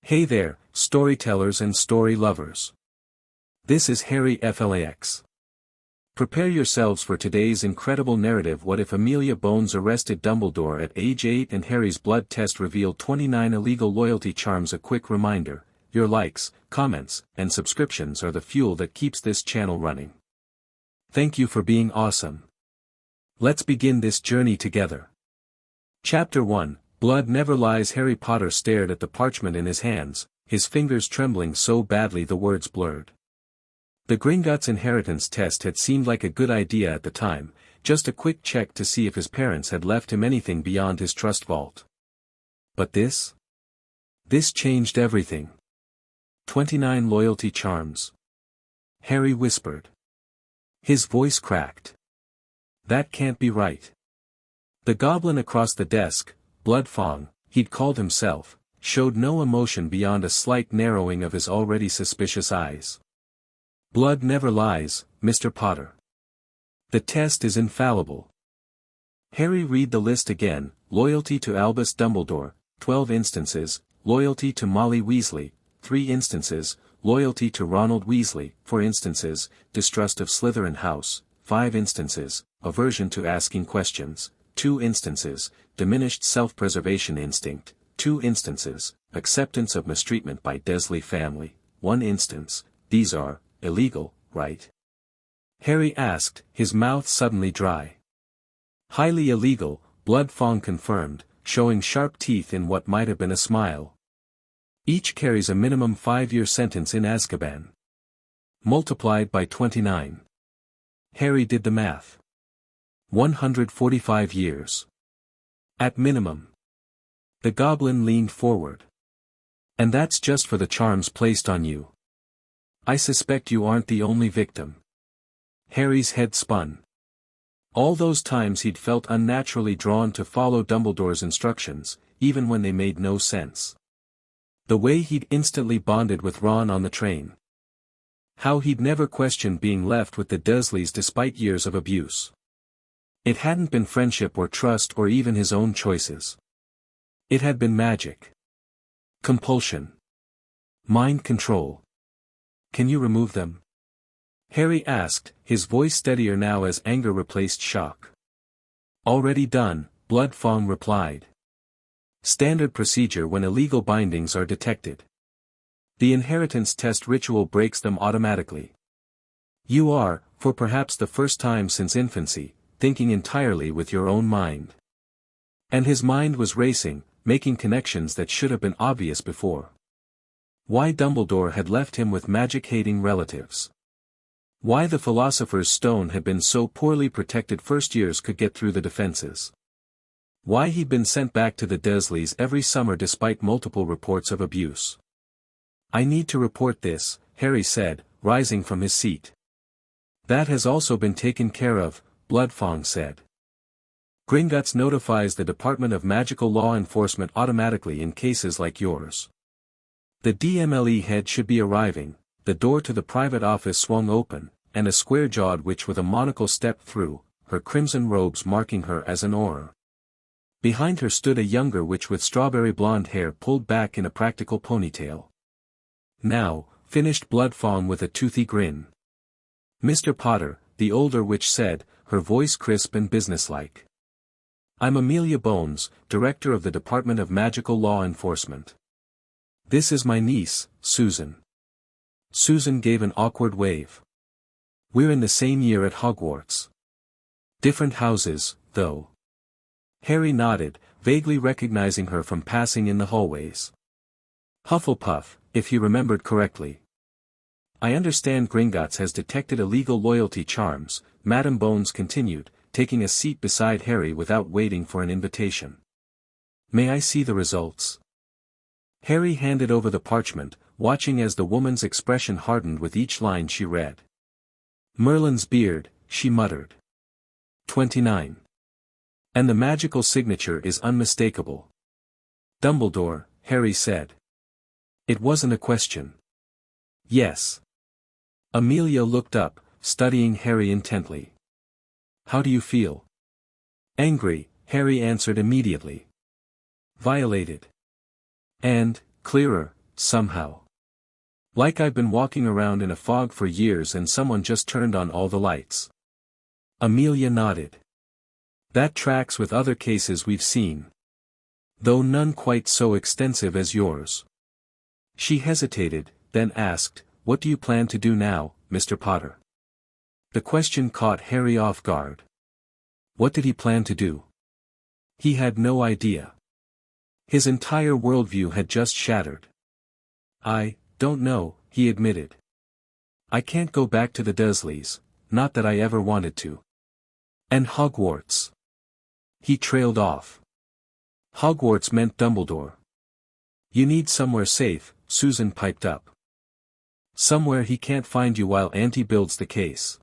Hey there, storytellers and story lovers. This is Harry FLAX. Prepare yourselves for today's incredible narrative. What if Amelia Bones arrested Dumbledore at age 8 and Harry's blood test revealed 29 illegal loyalty charms? A quick reminder, your likes, comments, and subscriptions are the fuel that keeps this channel running. Thank you for being awesome. Let's begin this journey together. Chapter 1, Blood Never Lies. Harry Potter stared at the parchment in his hands, his fingers trembling so badly the words blurred. The Gringotts inheritance test had seemed like a good idea at the time, just a quick check to see if his parents had left him anything beyond his trust vault. But this? This changed everything. 29 loyalty charms. Harry whispered. His voice cracked. That can't be right. The goblin across the desk, Bloodfong, he'd called himself, showed no emotion beyond a slight narrowing of his already suspicious eyes. Blood never lies, Mr. Potter. The test is infallible. Harry read the list again: loyalty to Albus Dumbledore, 12 instances, loyalty to Molly Weasley, 3 instances, loyalty to Ronald Weasley, 4 instances, distrust of Slytherin House, 5 instances, aversion to asking questions, 2 instances, diminished self-preservation instinct, 2 instances, acceptance of mistreatment by Dursley family, 1 instance. These are illegal, right? Harry asked, his mouth suddenly dry. Highly illegal, Bloodfong confirmed, showing sharp teeth in what might have been a smile. Each carries a minimum 5-year sentence in Azkaban. Multiplied by 29. Harry did the math. 145 years. At minimum. The goblin leaned forward. And that's just for the charms placed on you. I suspect you aren't the only victim. Harry's head spun. All those times he'd felt unnaturally drawn to follow Dumbledore's instructions, even when they made no sense. The way he'd instantly bonded with Ron on the train. How he'd never questioned being left with the Dursleys despite years of abuse. It hadn't been friendship or trust or even his own choices. It had been magic. Compulsion. Mind control. Can you remove them? Harry asked, his voice steadier now as anger replaced shock. Already done, Bloodfong replied. Standard procedure when illegal bindings are detected. The inheritance test ritual breaks them automatically. You are, for perhaps the first time since infancy, thinking entirely with your own mind. And his mind was racing, making connections that should have been obvious before. Why Dumbledore had left him with magic-hating relatives. Why the Philosopher's Stone had been so poorly protected first years could get through the defenses. Why he'd been sent back to the Dursleys every summer despite multiple reports of abuse. I need to report this, Harry said, rising from his seat. That has also been taken care of, Bloodfong said. Gringotts notifies the Department of Magical Law Enforcement automatically in cases like yours. The DMLE head should be arriving. The door to the private office swung open, and a square-jawed witch with a monocle stepped through, her crimson robes marking her as an auror. Behind her stood a younger witch with strawberry blonde hair pulled back in a practical ponytail. Now, finished Bloodfong with a toothy grin. Mr. Potter, the older witch said, her voice crisp and businesslike. I'm Amelia Bones, Director of the Department of Magical Law Enforcement. This is my niece, Susan. Susan gave an awkward wave. We're in the same year at Hogwarts. Different houses, though. Harry nodded, vaguely recognizing her from passing in the hallways. Hufflepuff, if he remembered correctly. I understand Gringotts has detected illegal loyalty charms, Madame Bones continued, taking a seat beside Harry without waiting for an invitation. May I see the results? Harry handed over the parchment, watching as the woman's expression hardened with each line she read. Merlin's beard, she muttered. 29. And the magical signature is unmistakable. Dumbledore, Harry said. It wasn't a question. Yes. Amelia looked up, studying Harry intently. How do you feel? Angry, Harry answered immediately. Violated. And, clearer, somehow. Like I've been walking around in a fog for years and someone just turned on all the lights. Amelia nodded. That tracks with other cases we've seen. Though none quite so extensive as yours. She hesitated, then asked, "What do you plan to do now, Mr. Potter?" The question caught Harry off guard. What did he plan to do? He had no idea. His entire worldview had just shattered. "I don't know," he admitted. "I can't go back to the Dursleys, not that I ever wanted to. And Hogwarts." He trailed off. Hogwarts meant Dumbledore. "You need somewhere safe," Susan piped up. "Somewhere he can't find you while Auntie builds the case."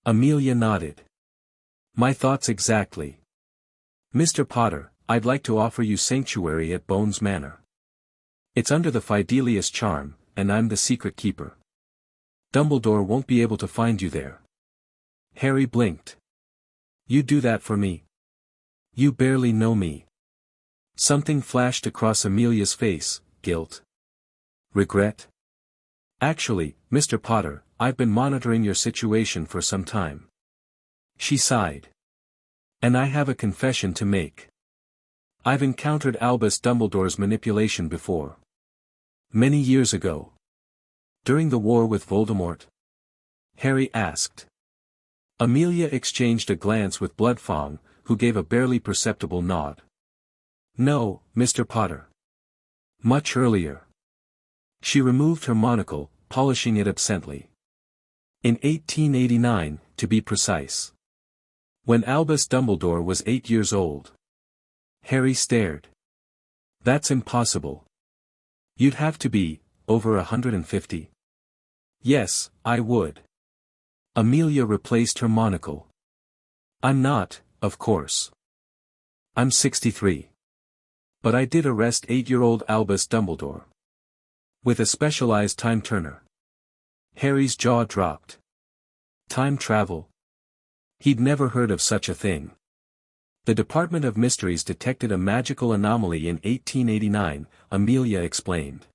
Amelia nodded. "My thoughts exactly. Mr. Potter, I'd like to offer you sanctuary at Bones Manor. It's under the Fidelius charm, and I'm the secret keeper. Dumbledore won't be able to find you there." Harry blinked. "You do that for me? You barely know me." Something flashed across Amelia's face, guilt. Regret? "Actually, Mr. Potter, I've been monitoring your situation for some time." She sighed. "And I have a confession to make. I've encountered Albus Dumbledore's manipulation before. Many years ago. During the war with Voldemort?" Harry asked. Amelia exchanged a glance with Bloodfang, who gave a barely perceptible nod. "No, Mr. Potter. Much earlier." She removed her monocle, polishing it absently. "In 1889, to be precise. When Albus Dumbledore was 8 years old." Harry stared. "That's impossible. You'd have to be, over 150. "Yes, I would." Amelia replaced her monocle. "I'm not, of course. I'm 63. But I did arrest 8-year-old Albus Dumbledore. With a specialized time turner." Harry's jaw dropped. Time travel? He'd never heard of such a thing. "The Department of Mysteries detected a magical anomaly in 1889, Amelia explained.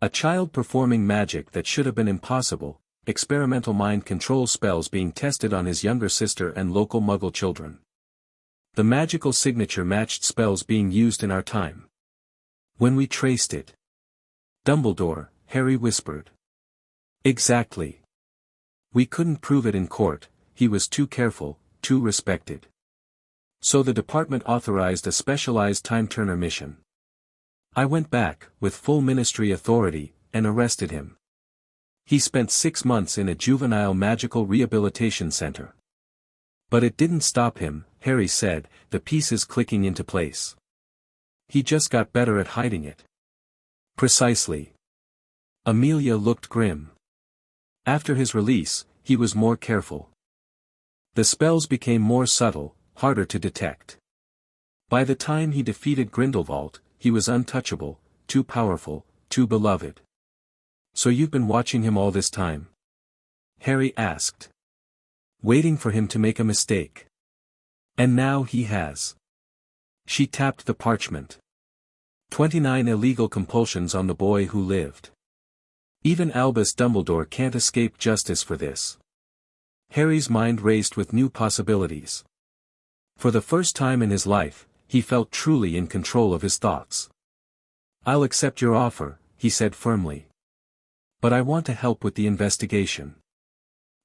A child performing magic that should have been impossible, experimental mind control spells being tested on his younger sister and local Muggle children. The magical signature matched spells being used in our time. When we traced it." "Dumbledore," Harry whispered. "Exactly. We couldn't prove it in court, he was too careful, too respected. So the department authorized a specialized time-turner mission. I went back, with full ministry authority, and arrested him. He spent 6 months in a juvenile magical rehabilitation center. But it didn't stop him," Harry said, the pieces clicking into place. "He just got better at hiding it." "Precisely." Amelia looked grim. "After his release, he was more careful. The spells became more subtle, harder to detect. By the time he defeated Grindelwald, he was untouchable, too powerful, too beloved." "So you've been watching him all this time?" Harry asked. "Waiting for him to make a mistake. And now he has." She tapped the parchment. 29 illegal compulsions on the boy who lived. Even Albus Dumbledore can't escape justice for this." Harry's mind raced with new possibilities. For the first time in his life, he felt truly in control of his thoughts. "I'll accept your offer," he said firmly. "But I want to help with the investigation."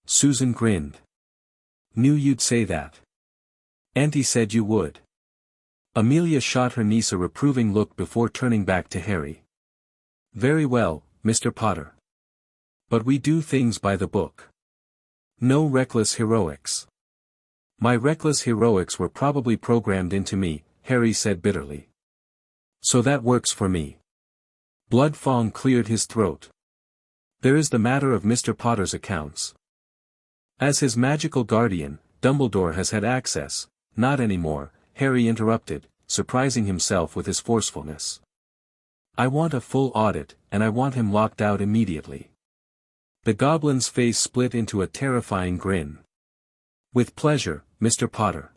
Susan grinned. "Knew you'd say that. Auntie said you would." Amelia shot her niece a reproving look before turning back to Harry. "Very well, Mr. Potter. But we do things by the book. No reckless heroics." "My reckless heroics were probably programmed into me," Harry said bitterly. "So that works for me." Bloodfang cleared his throat. "There is the matter of Mr. Potter's accounts. As his magical guardian, Dumbledore has had access." "Not anymore," Harry interrupted, surprising himself with his forcefulness. "I want a full audit, and I want him locked out immediately." The goblin's face split into a terrifying grin. "With pleasure, Mr. Potter.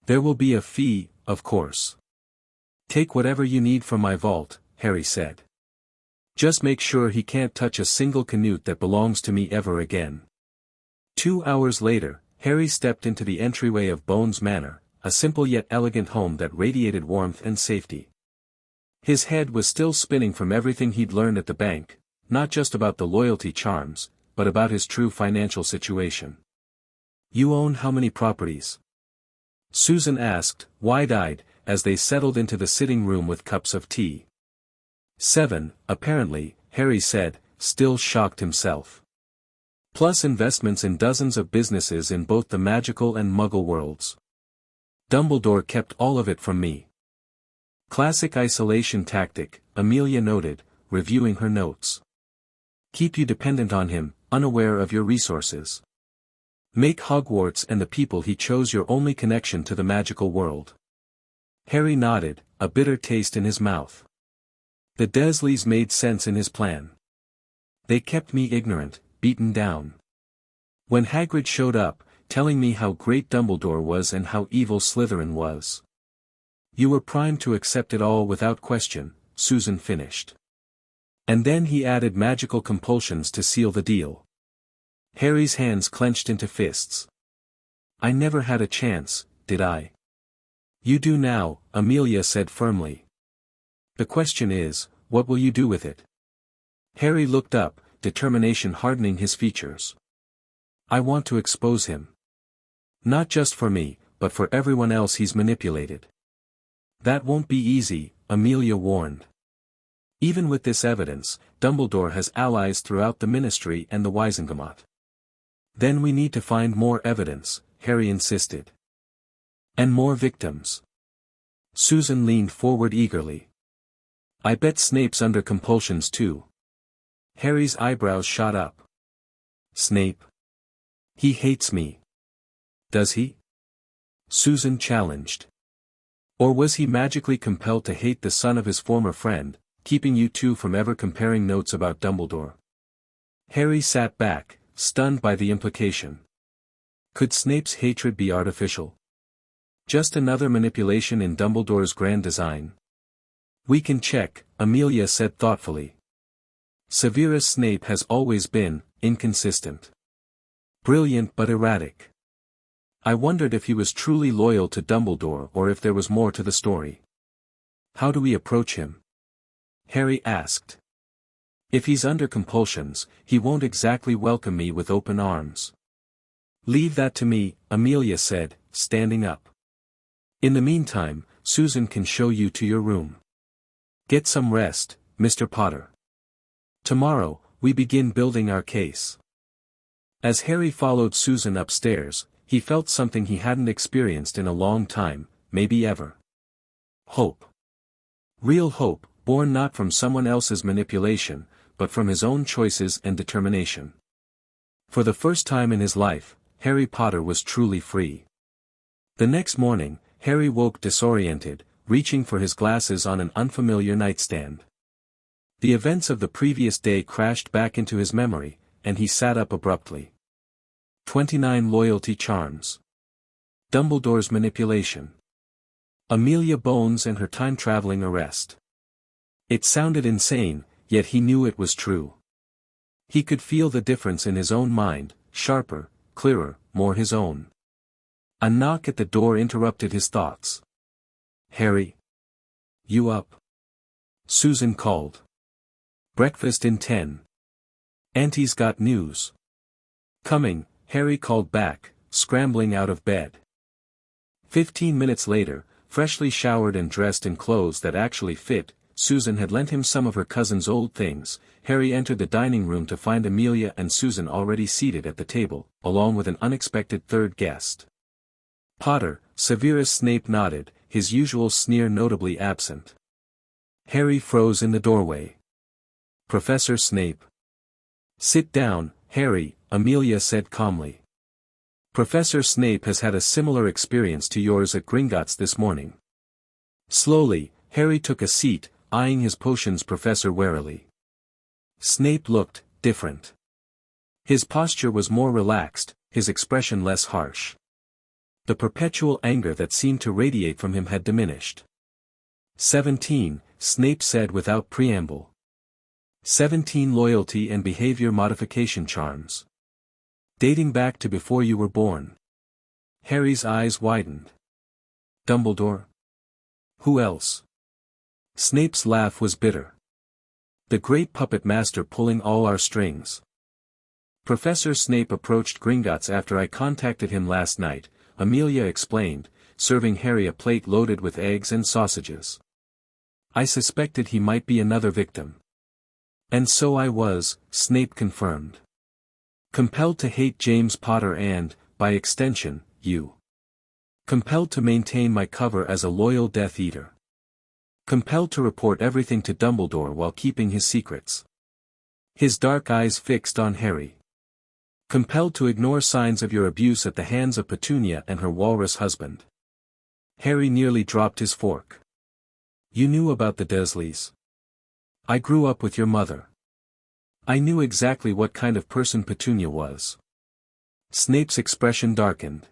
There will be a fee, of course." "Take whatever you need from my vault," Harry said. Just make sure he can't touch a single canute that belongs to me ever again. 2 hours later, Harry stepped into the entryway of Bones Manor, a simple yet elegant home that radiated warmth and safety. His head was still spinning from everything he'd learned at the bank, not just about the loyalty charms, but about his true financial situation. "You own how many properties?" Susan asked, wide-eyed, as they settled into the sitting room with cups of tea. 7, apparently, Harry said, still shocked himself. Plus investments in dozens of businesses in both the magical and muggle worlds. Dumbledore kept all of it from me. Classic isolation tactic, Amelia noted, reviewing her notes. Keep you dependent on him, unaware of your resources. Make Hogwarts and the people he chose your only connection to the magical world. Harry nodded, a bitter taste in his mouth. The Dursleys made sense in his plan. They kept me ignorant, beaten down. When Hagrid showed up, telling me how great Dumbledore was and how evil Slytherin was. You were primed to accept it all without question, Susan finished. And then he added magical compulsions to seal the deal. Harry's hands clenched into fists. I never had a chance, did I? You do now, Amelia said firmly. The question is, what will you do with it? Harry looked up, determination hardening his features. I want to expose him. Not just for me, but for everyone else he's manipulated. That won't be easy, Amelia warned. Even with this evidence, Dumbledore has allies throughout the Ministry and the Wizengamot. Then we need to find more evidence, Harry insisted. And more victims. Susan leaned forward eagerly. I bet Snape's under compulsions too. Harry's eyebrows shot up. Snape? He hates me. Does he? Susan challenged. Or was he magically compelled to hate the son of his former friend, keeping you two from ever comparing notes about Dumbledore? Harry sat back, stunned by the implication. Could Snape's hatred be artificial? Just another manipulation in Dumbledore's grand design? We can check, Amelia said thoughtfully. Severus Snape has always been inconsistent. Brilliant but erratic. I wondered if he was truly loyal to Dumbledore or if there was more to the story. How do we approach him? Harry asked. If he's under compulsions, he won't exactly welcome me with open arms. Leave that to me, Amelia said, standing up. In the meantime, Susan can show you to your room. Get some rest, Mr. Potter. Tomorrow, we begin building our case. As Harry followed Susan upstairs, he felt something he hadn't experienced in a long time, maybe ever. Hope. Real hope, born not from someone else's manipulation, but from his own choices and determination. For the first time in his life, Harry Potter was truly free. The next morning, Harry woke disoriented, reaching for his glasses on an unfamiliar nightstand. The events of the previous day crashed back into his memory, and he sat up abruptly. 29 loyalty charms. Dumbledore's manipulation. Amelia Bones and her time-traveling arrest. It sounded insane, yet he knew it was true. He could feel the difference in his own mind, sharper, clearer, more his own. A knock at the door interrupted his thoughts. Harry? You up? Susan called. Breakfast in 10. Auntie's got news. Coming, Harry called back, scrambling out of bed. 15 minutes later, freshly showered and dressed in clothes that actually fit, Susan had lent him some of her cousin's old things. Harry entered the dining room to find Amelia and Susan already seated at the table, along with an unexpected third guest. Potter, Severus Snape nodded, his usual sneer notably absent. Harry froze in the doorway. Professor Snape. Sit down, Harry, Amelia said calmly. Professor Snape has had a similar experience to yours at Gringotts this morning. Slowly, Harry took a seat, eyeing his potions professor warily. Snape looked different. His posture was more relaxed, his expression less harsh. The perpetual anger that seemed to radiate from him had diminished. 17, Snape said without preamble. 17 Loyalty and Behavior Modification Charms. Dating back to before you were born. Harry's eyes widened. Dumbledore? Who else? Snape's laugh was bitter. The great puppet master pulling all our strings. Professor Snape approached Gringotts after I contacted him last night, Amelia explained, serving Harry a plate loaded with eggs and sausages. I suspected he might be another victim. And so I was, Snape confirmed. Compelled to hate James Potter and, by extension, you. Compelled to maintain my cover as a loyal Death Eater. Compelled to report everything to Dumbledore while keeping his secrets. His dark eyes fixed on Harry. Compelled to ignore signs of your abuse at the hands of Petunia and her walrus husband. Harry nearly dropped his fork. You knew about the Dursleys. I grew up with your mother. I knew exactly what kind of person Petunia was. Snape's expression darkened.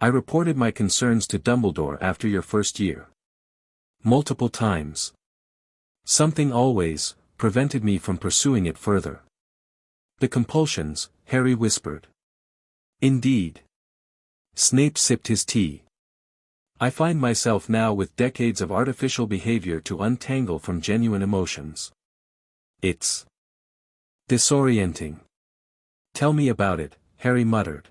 I reported my concerns to Dumbledore after your first year. Multiple times. Something always prevented me from pursuing it further. The compulsions, Harry whispered. Indeed. Snape sipped his tea. I find myself now with decades of artificial behavior to untangle from genuine emotions. It's disorienting. Tell me about it, Harry muttered.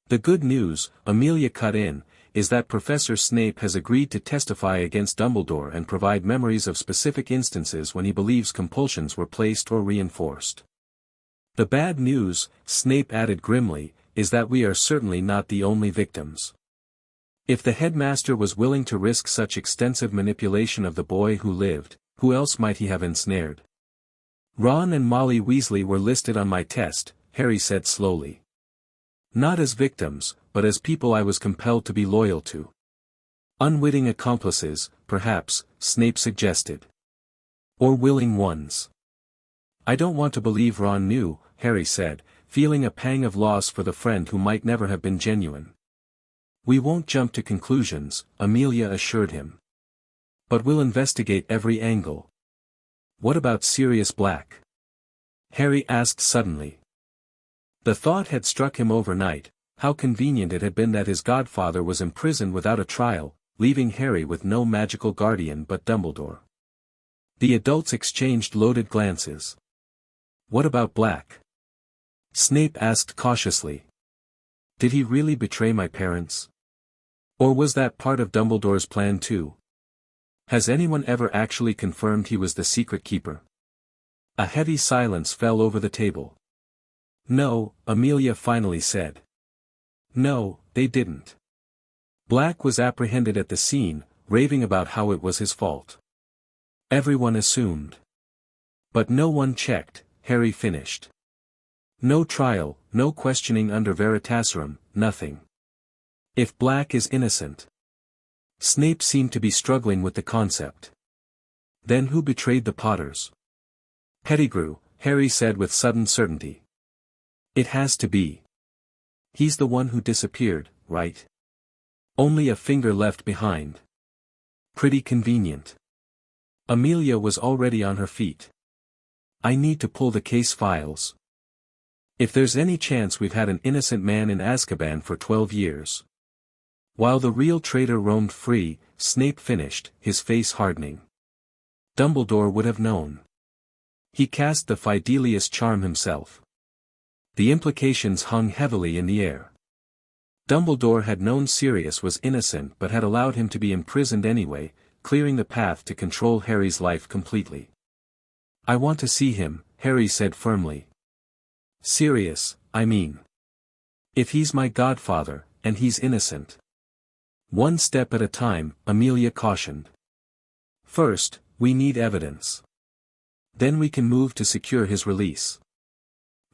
The good news, Amelia cut in, is that Professor Snape has agreed to testify against Dumbledore and provide memories of specific instances when he believes compulsions were placed or reinforced. The bad news, Snape added grimly, is that we are certainly not the only victims. If the headmaster was willing to risk such extensive manipulation of the boy who lived, who else might he have ensnared? Ron and Molly Weasley were listed on my test, Harry said slowly. Not as victims, but as people I was compelled to be loyal to. Unwitting accomplices, perhaps, Snape suggested. Or willing ones. I don't want to believe Ron knew, Harry said, feeling a pang of loss for the friend who might never have been genuine. We won't jump to conclusions, Amelia assured him. But we'll investigate every angle. What about Sirius Black? Harry asked suddenly. The thought had struck him overnight, how convenient it had been that his godfather was imprisoned without a trial, leaving Harry with no magical guardian but Dumbledore. The adults exchanged loaded glances. What about Black? Snape asked cautiously. Did he really betray my parents? Or was that part of Dumbledore's plan too? Has anyone ever actually confirmed he was the secret keeper? A heavy silence fell over the table. No, Amelia finally said. No, they didn't. Black was apprehended at the scene, raving about how it was his fault. Everyone assumed. But no one checked, Harry finished. No trial, no questioning under Veritaserum, nothing. If Black is innocent. Snape seemed to be struggling with the concept. Then who betrayed the Potters? Pettigrew, Harry said with sudden certainty. It has to be. He's the one who disappeared, right? Only a finger left behind. Pretty convenient. Amelia was already on her feet. I need to pull the case files. If there's any chance we've had an innocent man in Azkaban for 12 years. While the real traitor roamed free, Snape finished, his face hardening. Dumbledore would have known. He cast the Fidelius charm himself. The implications hung heavily in the air. Dumbledore had known Sirius was innocent but had allowed him to be imprisoned anyway, clearing the path to control Harry's life completely. I want to see him, Harry said firmly. Sirius, I mean. If he's my godfather, and he's innocent. One step at a time, Amelia cautioned. First, we need evidence. Then we can move to secure his release.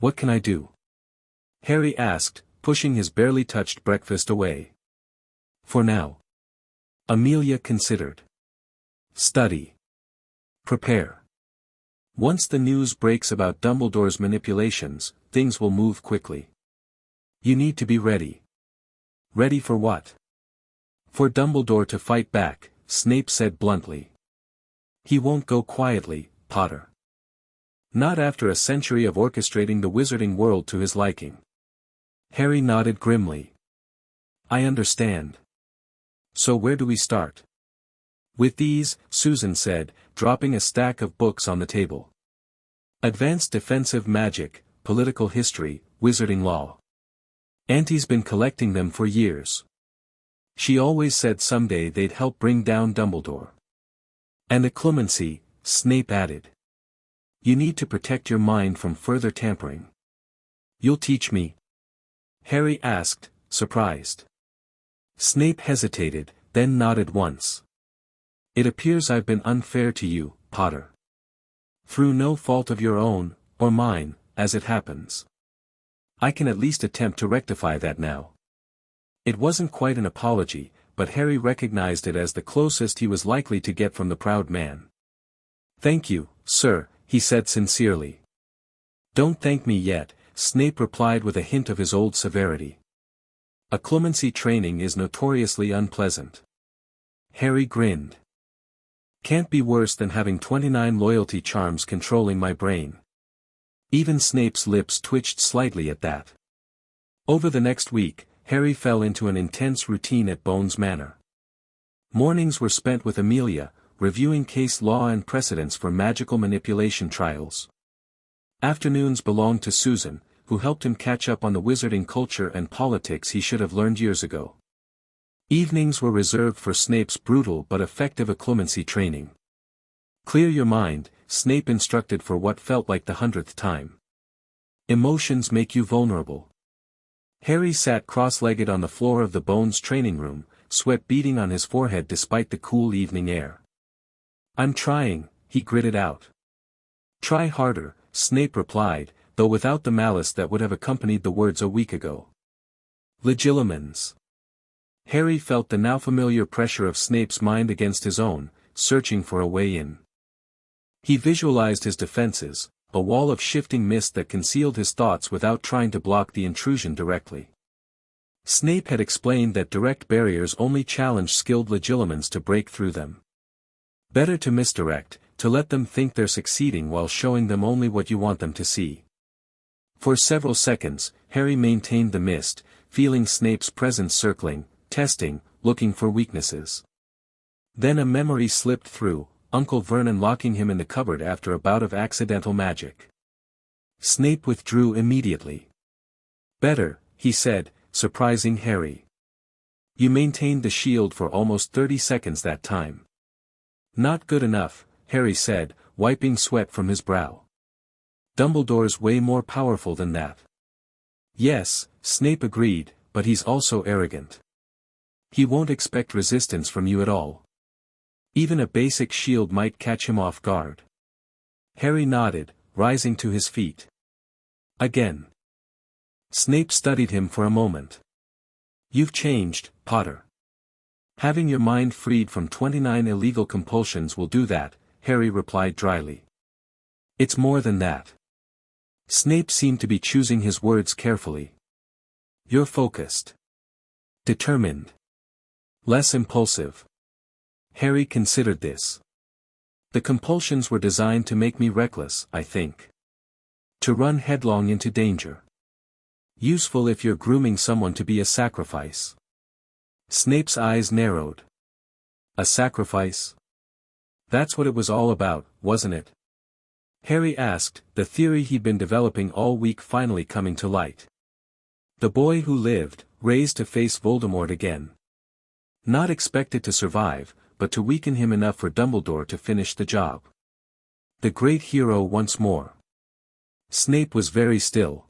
What can I do? Harry asked, pushing his barely touched breakfast away. For now. Amelia considered. Study. Prepare. Once the news breaks about Dumbledore's manipulations, things will move quickly. You need to be ready. Ready for what? For Dumbledore to fight back, Snape said bluntly. He won't go quietly, Potter. Not after a century of orchestrating the wizarding world to his liking. Harry nodded grimly. I understand. So where do we start? With these, Susan said, dropping a stack of books on the table. Advanced Defensive Magic, Political History, Wizarding Law. Auntie's been collecting them for years. She always said someday they'd help bring down Dumbledore. And a clemency, Snape added. You need to protect your mind from further tampering. You'll teach me? Harry asked, surprised. Snape hesitated, then nodded once. It appears I've been unfair to you, Potter. Through no fault of your own, or mine, as it happens. I can at least attempt to rectify that now. It wasn't quite an apology, but Harry recognized it as the closest he was likely to get from the proud man. Thank you, sir, he said sincerely. Don't thank me yet, Snape replied with a hint of his old severity. A clemency training is notoriously unpleasant. Harry grinned. Can't be worse than having 29 loyalty charms controlling my brain. Even Snape's lips twitched slightly at that. Over the next week, Harry fell into an intense routine at Bones Manor. Mornings were spent with Amelia, reviewing case law and precedents for magical manipulation trials. Afternoons belonged to Susan, who helped him catch up on the wizarding culture and politics he should have learned years ago. Evenings were reserved for Snape's brutal but effective occlumency training. Clear your mind, Snape instructed for what felt like the 100th time. Emotions make you vulnerable. Harry sat cross-legged on the floor of the Bones training room, sweat beading on his forehead despite the cool evening air. I'm trying, he gritted out. Try harder, Snape replied, though without the malice that would have accompanied the words a week ago. Legilimens. Harry felt the now familiar pressure of Snape's mind against his own, searching for a way in. He visualized his defenses, a wall of shifting mist that concealed his thoughts without trying to block the intrusion directly. Snape had explained that direct barriers only challenge skilled legilimens to break through them. Better to misdirect, to let them think they're succeeding while showing them only what you want them to see. For several seconds, Harry maintained the mist, feeling Snape's presence circling, testing, looking for weaknesses. Then a memory slipped through, Uncle Vernon locking him in the cupboard after a bout of accidental magic. Snape withdrew immediately. Better, he said, surprising Harry. You maintained the shield for almost 30 seconds that time. Not good enough, Harry said, wiping sweat from his brow. Dumbledore's way more powerful than that. Yes, Snape agreed, but he's also arrogant. He won't expect resistance from you at all. Even a basic shield might catch him off guard. Harry nodded, rising to his feet. Again. Snape studied him for a moment. You've changed, Potter. Having your mind freed from 29 illegal compulsions will do that, Harry replied dryly. It's more than that. Snape seemed to be choosing his words carefully. You're focused. Determined. Less impulsive. Harry considered this. The compulsions were designed to make me reckless, I think. To run headlong into danger. Useful if you're grooming someone to be a sacrifice. Snape's eyes narrowed. A sacrifice? That's what it was all about, wasn't it? Harry asked, the theory he'd been developing all week finally coming to light. The boy who lived, raised to face Voldemort again. Not expected to survive, but to weaken him enough for Dumbledore to finish the job. The great hero once more. Snape was very still.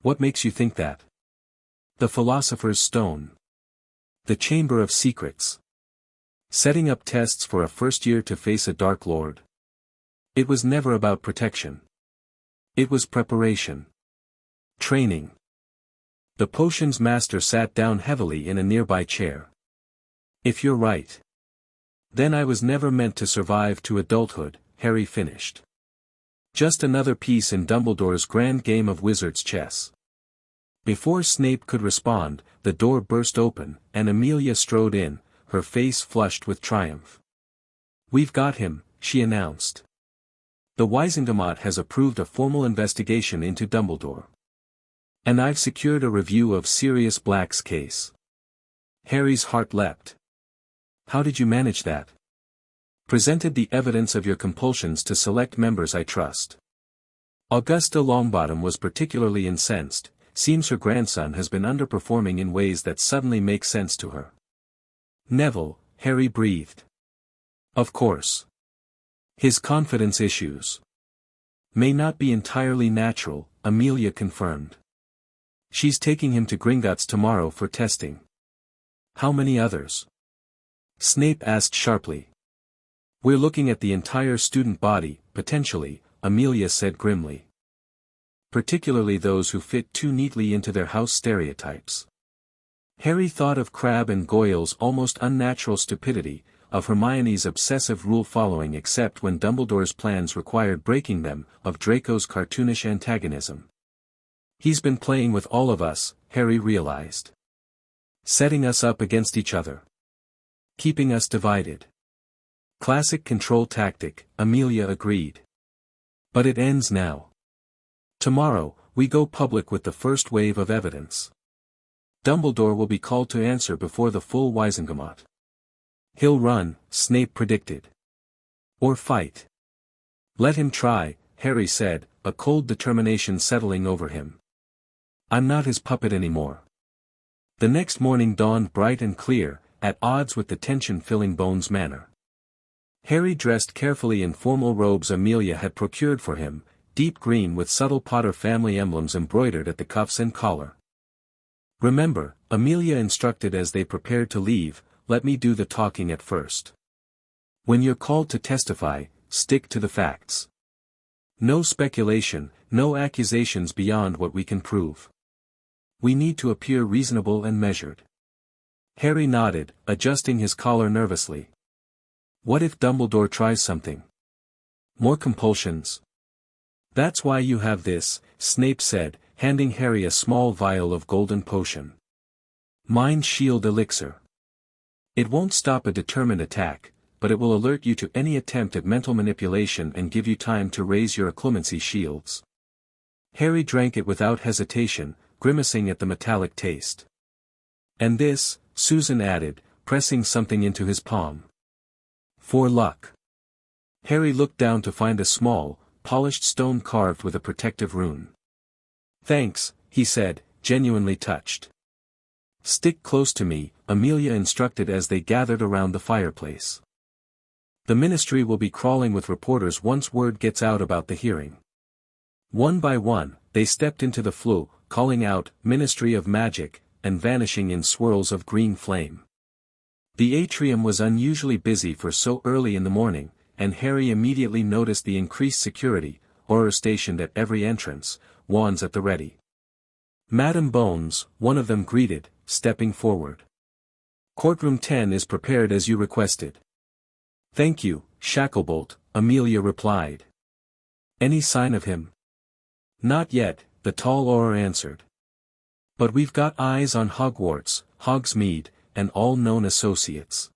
What makes you think that? The Philosopher's Stone. The Chamber of Secrets. Setting up tests for a first year to face a Dark Lord. It was never about protection. It was preparation. Training. The potions master sat down heavily in a nearby chair. If you're right. Then I was never meant to survive to adulthood, Harry finished. Just another piece in Dumbledore's grand game of wizard's chess. Before Snape could respond, the door burst open, and Amelia strode in, her face flushed with triumph. We've got him, she announced. The Wisengamot has approved a formal investigation into Dumbledore. And I've secured a review of Sirius Black's case. Harry's heart leapt. How did you manage that? Presented the evidence of your compulsions to select members I trust. Augusta Longbottom was particularly incensed. Seems her grandson has been underperforming in ways that suddenly make sense to her. Neville, Harry breathed. Of course. His confidence issues may not be entirely natural, Amelia confirmed. She's taking him to Gringotts tomorrow for testing. How many others? Snape asked sharply. We're looking at the entire student body, potentially, Amelia said grimly. Particularly those who fit too neatly into their house stereotypes. Harry thought of Crabbe and Goyle's almost unnatural stupidity, of Hermione's obsessive rule-following except when Dumbledore's plans required breaking them, of Draco's cartoonish antagonism. He's been playing with all of us, Harry realized. Setting us up against each other. Keeping us divided. Classic control tactic, Amelia agreed. But it ends now. Tomorrow, we go public with the first wave of evidence. Dumbledore will be called to answer before the full Wisengamot. He'll run, Snape predicted. Or fight. Let him try, Harry said, a cold determination settling over him. I'm not his puppet anymore. The next morning dawned bright and clear, at odds with the tension-filling Bones Manor. Harry dressed carefully in formal robes Amelia had procured for him, deep green with subtle Potter family emblems embroidered at the cuffs and collar. Remember, Amelia instructed as they prepared to leave, let me do the talking at first. When you're called to testify, stick to the facts. No speculation, no accusations beyond what we can prove. We need to appear reasonable and measured. Harry nodded, adjusting his collar nervously. What if Dumbledore tries something? More compulsions? That's why you have this, Snape said, handing Harry a small vial of golden potion. Mind Shield Elixir. It won't stop a determined attack, but it will alert you to any attempt at mental manipulation and give you time to raise your occlumency shields. Harry drank it without hesitation, grimacing at the metallic taste. And this, Susan added, pressing something into his palm. For luck. Harry looked down to find a small, polished stone carved with a protective rune. Thanks, he said, genuinely touched. Stick close to me, Amelia instructed as they gathered around the fireplace. The ministry will be crawling with reporters once word gets out about the hearing. One by one, they stepped into the flue, calling out, Ministry of Magic, and vanishing in swirls of green flame. The atrium was unusually busy for so early in the morning, and Harry immediately noticed the increased security, Auror stationed at every entrance, wands at the ready. Madam Bones, one of them greeted, stepping forward. Courtroom 10 is prepared as you requested. Thank you, Shacklebolt, Amelia replied. Any sign of him? Not yet, the tall Auror answered. But we've got eyes on Hogwarts, Hogsmeade, and all known associates.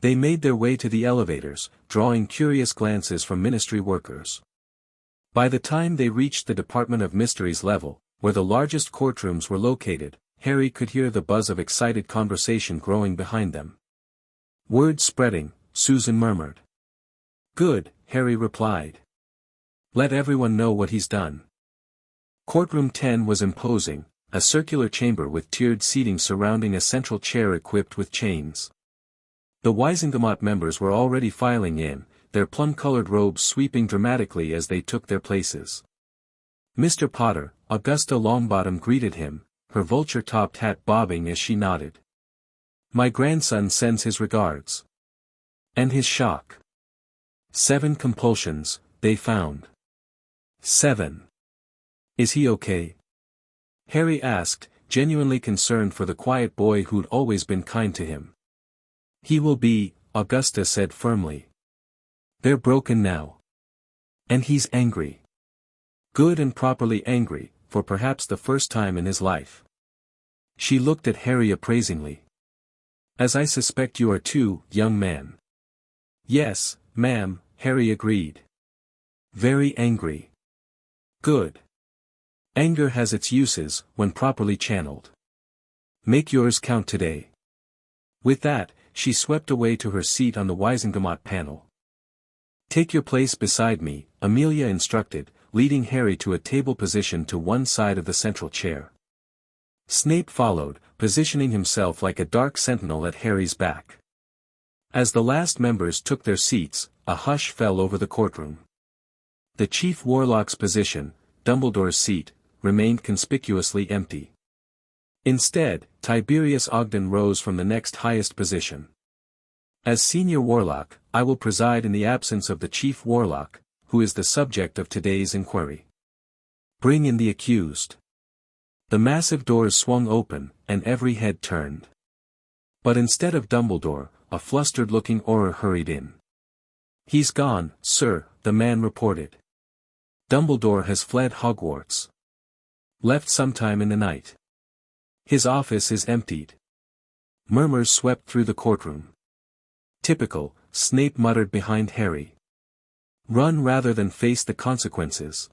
They made their way to the elevators, drawing curious glances from ministry workers. By the time they reached the Department of Mysteries level, where the largest courtrooms were located, Harry could hear the buzz of excited conversation growing behind them. Word spreading, Susan murmured. Good, Harry replied. Let everyone know what he's done. Courtroom 10 was imposing, a circular chamber with tiered seating surrounding a central chair equipped with chains. The Wisengamot members were already filing in, their plum-colored robes sweeping dramatically as they took their places. Mr. Potter, Augusta Longbottom greeted him, her vulture-topped hat bobbing as she nodded. My grandson sends his regards. And his shock. 7 compulsions, they found. 7. Is he okay? Harry asked, genuinely concerned for the quiet boy who'd always been kind to him. He will be, Augusta said firmly. They're broken now. And he's angry. Good and properly angry, for perhaps the first time in his life. She looked at Harry appraisingly. As I suspect you are too, young man. Yes, ma'am, Harry agreed. Very angry. Good. Anger has its uses, when properly channeled. Make yours count today. With that, she swept away to her seat on the Wizengamot panel. Take your place beside me, Amelia instructed, leading Harry to a table position to one side of the central chair. Snape followed, positioning himself like a dark sentinel at Harry's back. As the last members took their seats, a hush fell over the courtroom. The Chief Warlock's position, Dumbledore's seat, remained conspicuously empty. Instead, Tiberius Ogden rose from the next highest position. As Senior Warlock, I will preside in the absence of the Chief Warlock, who is the subject of today's inquiry. Bring in the accused. The massive doors swung open, and every head turned. But instead of Dumbledore, a flustered-looking Auror hurried in. He's gone, sir, the man reported. Dumbledore has fled Hogwarts. Left sometime in the night. His office is emptied. Murmurs swept through the courtroom. Typical, Snape muttered behind Harry. Run rather than face the consequences.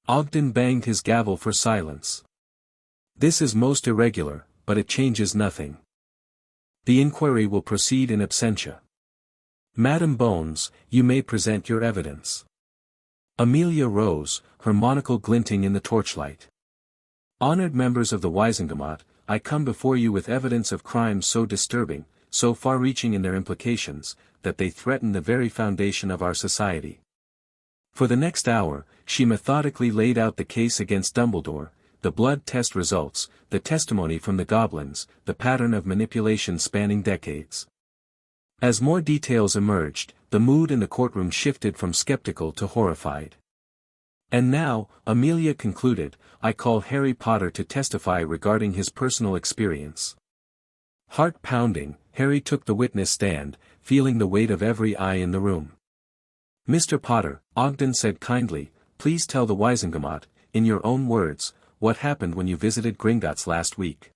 Ogden banged his gavel for silence. This is most irregular, but it changes nothing. The inquiry will proceed in absentia. Madam Bones, you may present your evidence. Amelia rose, her monocle glinting in the torchlight. Honored members of the Wizengamot, I come before you with evidence of crimes so disturbing, so far-reaching in their implications, that they threaten the very foundation of our society. For the next hour, she methodically laid out the case against Dumbledore, the blood test results, the testimony from the goblins, the pattern of manipulation spanning decades. As more details emerged, the mood in the courtroom shifted from skeptical to horrified. And now, Amelia concluded, I call Harry Potter to testify regarding his personal experience. Heart pounding, Harry took the witness stand, feeling the weight of every eye in the room. Mr. Potter, Ogden said kindly, please tell the Wizengamot, in your own words, what happened when you visited Gringotts last week.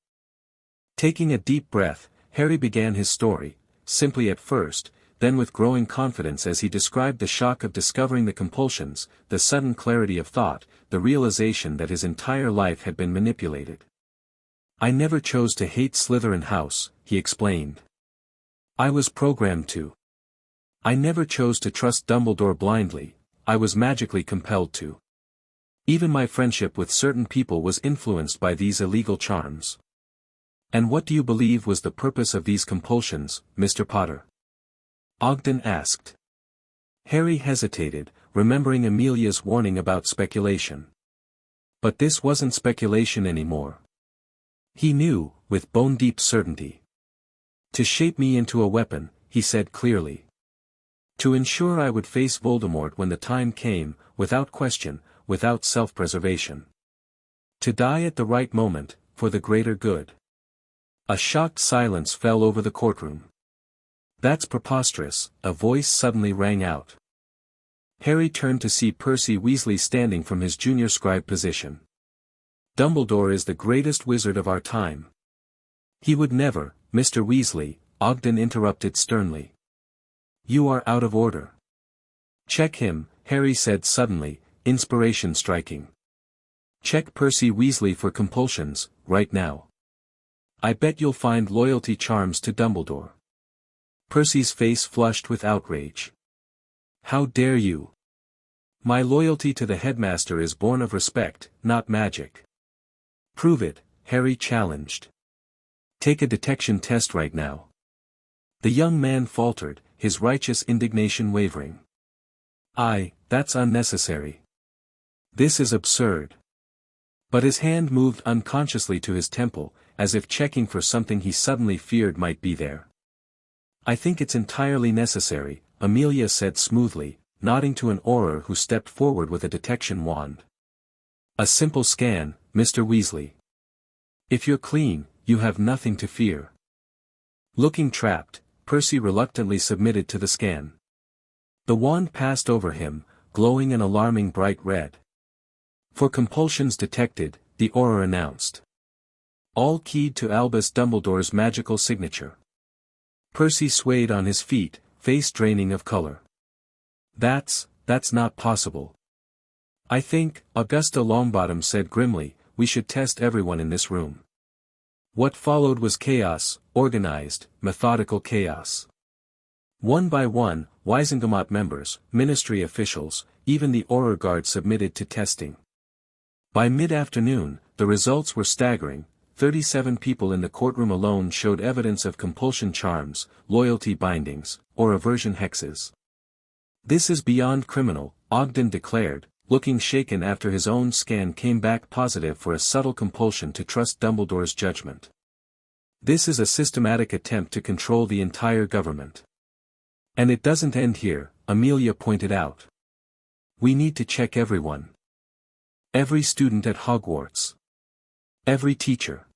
Taking a deep breath, Harry began his story, simply at first, then with growing confidence as he described the shock of discovering the compulsions, the sudden clarity of thought, the realization that his entire life had been manipulated. I never chose to hate Slytherin House, he explained. I was programmed to. I never chose to trust Dumbledore blindly, I was magically compelled to. Even my friendship with certain people was influenced by these illegal charms. And what do you believe was the purpose of these compulsions, Mr. Potter? Ogden asked. Harry hesitated, remembering Amelia's warning about speculation. But this wasn't speculation anymore. He knew, with bone-deep certainty. To shape me into a weapon, he said clearly. To ensure I would face Voldemort when the time came, without question, without self-preservation. To die at the right moment, for the greater good. A shocked silence fell over the courtroom. That's preposterous, a voice suddenly rang out. Harry turned to see Percy Weasley standing from his junior scribe position. Dumbledore is the greatest wizard of our time. He would never, Mr. Weasley, Ogden interrupted sternly. You are out of order. Check him, Harry said suddenly, inspiration striking. Check Percy Weasley for compulsions, right now. I bet you'll find loyalty charms to Dumbledore. Percy's face flushed with outrage. How dare you? My loyalty to the headmaster is born of respect, not magic. Prove it, Harry challenged. Take a detection test right now. The young man faltered, his righteous indignation wavering. That's unnecessary. This is absurd. But his hand moved unconsciously to his temple, as if checking for something he suddenly feared might be there. I think it's entirely necessary, Amelia said smoothly, nodding to an Auror who stepped forward with a detection wand. A simple scan, Mr. Weasley. If you're clean, you have nothing to fear. Looking trapped, Percy reluctantly submitted to the scan. The wand passed over him, glowing an alarming bright red. For compulsions detected, the Auror announced. All keyed to Albus Dumbledore's magical signature. Percy swayed on his feet, face draining of color. That's that's not possible. I think, Augusta Longbottom said grimly, we should test everyone in this room. What followed was chaos, organized, methodical chaos. One by one, Wizengamot members, ministry officials, even the Auror Guard submitted to testing. By mid-afternoon, the results were staggering. 37 people in the courtroom alone showed evidence of compulsion charms, loyalty bindings, or aversion hexes. This is beyond criminal, Ogden declared, looking shaken after his own scan came back positive for a subtle compulsion to trust Dumbledore's judgment. This is a systematic attempt to control the entire government. And it doesn't end here, Amelia pointed out. We need to check everyone. Every student at Hogwarts. Every teacher.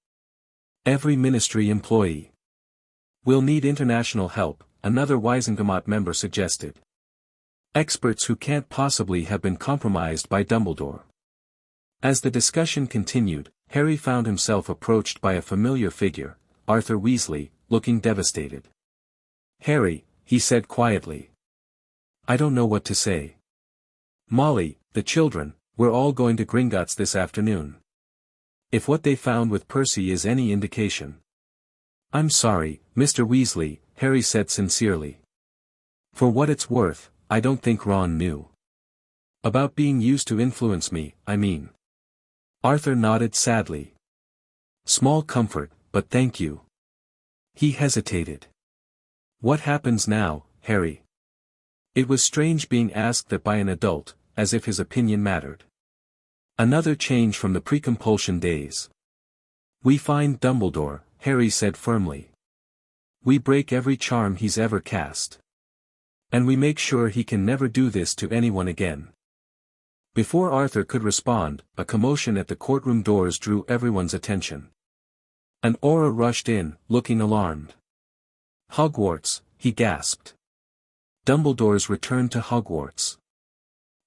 Every ministry employee. We'll need international help, another Wizengamot member suggested. Experts who can't possibly have been compromised by Dumbledore. As the discussion continued, Harry found himself approached by a familiar figure, Arthur Weasley, looking devastated. Harry, he said quietly. I don't know what to say. Molly, the children, we're all going to Gringotts this afternoon. If what they found with Percy is any indication. I'm sorry, Mr. Weasley, Harry said sincerely. For what it's worth, I don't think Ron knew. About being used to influence me, I mean. Arthur nodded sadly. Small comfort, but thank you. He hesitated. What happens now, Harry? It was strange being asked that by an adult, as if his opinion mattered. Another change from the pre-compulsion days. We find Dumbledore, Harry said firmly. We break every charm he's ever cast. And we make sure he can never do this to anyone again. Before Arthur could respond, a commotion at the courtroom doors drew everyone's attention. An Auror rushed in, looking alarmed. Hogwarts, he gasped. Dumbledore's returned to Hogwarts.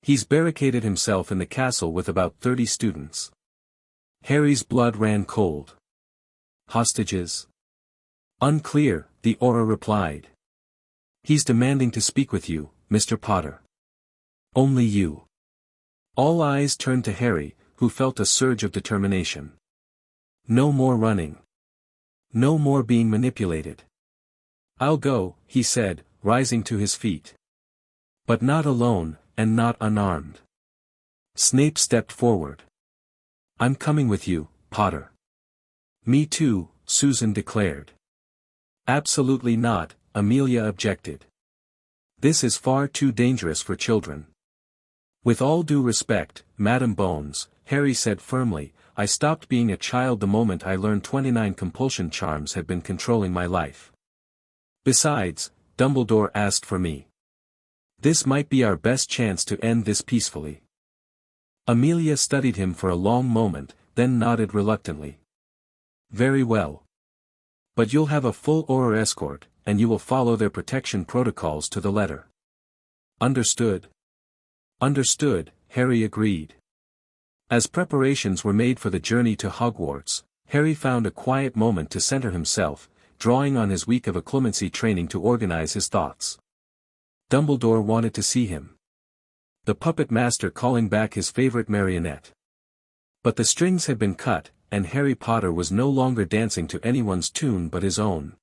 He's barricaded himself in the castle with about 30 students. Harry's blood ran cold. Hostages? Unclear, the Auror replied. He's demanding to speak with you, Mr. Potter. Only you. All eyes turned to Harry, who felt a surge of determination. No more running. No more being manipulated. I'll go, he said, rising to his feet. But not alone, and not unarmed. Snape stepped forward. I'm coming with you, Potter. Me too, Susan declared. Absolutely not, Amelia objected. This is far too dangerous for children. With all due respect, Madam Bones, Harry said firmly, I stopped being a child the moment I learned 29 compulsion charms had been controlling my life. Besides, Dumbledore asked for me. This might be our best chance to end this peacefully. Amelia studied him for a long moment, then nodded reluctantly. Very well. But you'll have a full Auror escort, and you will follow their protection protocols to the letter. Understood? Understood, Harry agreed. As preparations were made for the journey to Hogwarts, Harry found a quiet moment to center himself, drawing on his week of occlumency training to organize his thoughts. Dumbledore wanted to see him. The puppet master calling back his favorite marionette. But the strings had been cut, and Harry Potter was no longer dancing to anyone's tune but his own.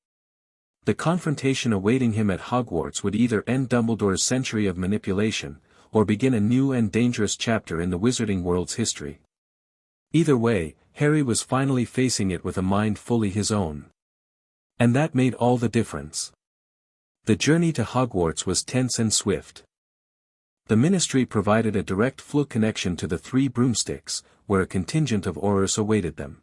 The confrontation awaiting him at Hogwarts would either end Dumbledore's century of manipulation, or begin a new and dangerous chapter in the wizarding world's history. Either way, Harry was finally facing it with a mind fully his own. And that made all the difference. The journey to Hogwarts was tense and swift. The Ministry provided a direct Floo connection to the Three Broomsticks, where a contingent of Aurors awaited them.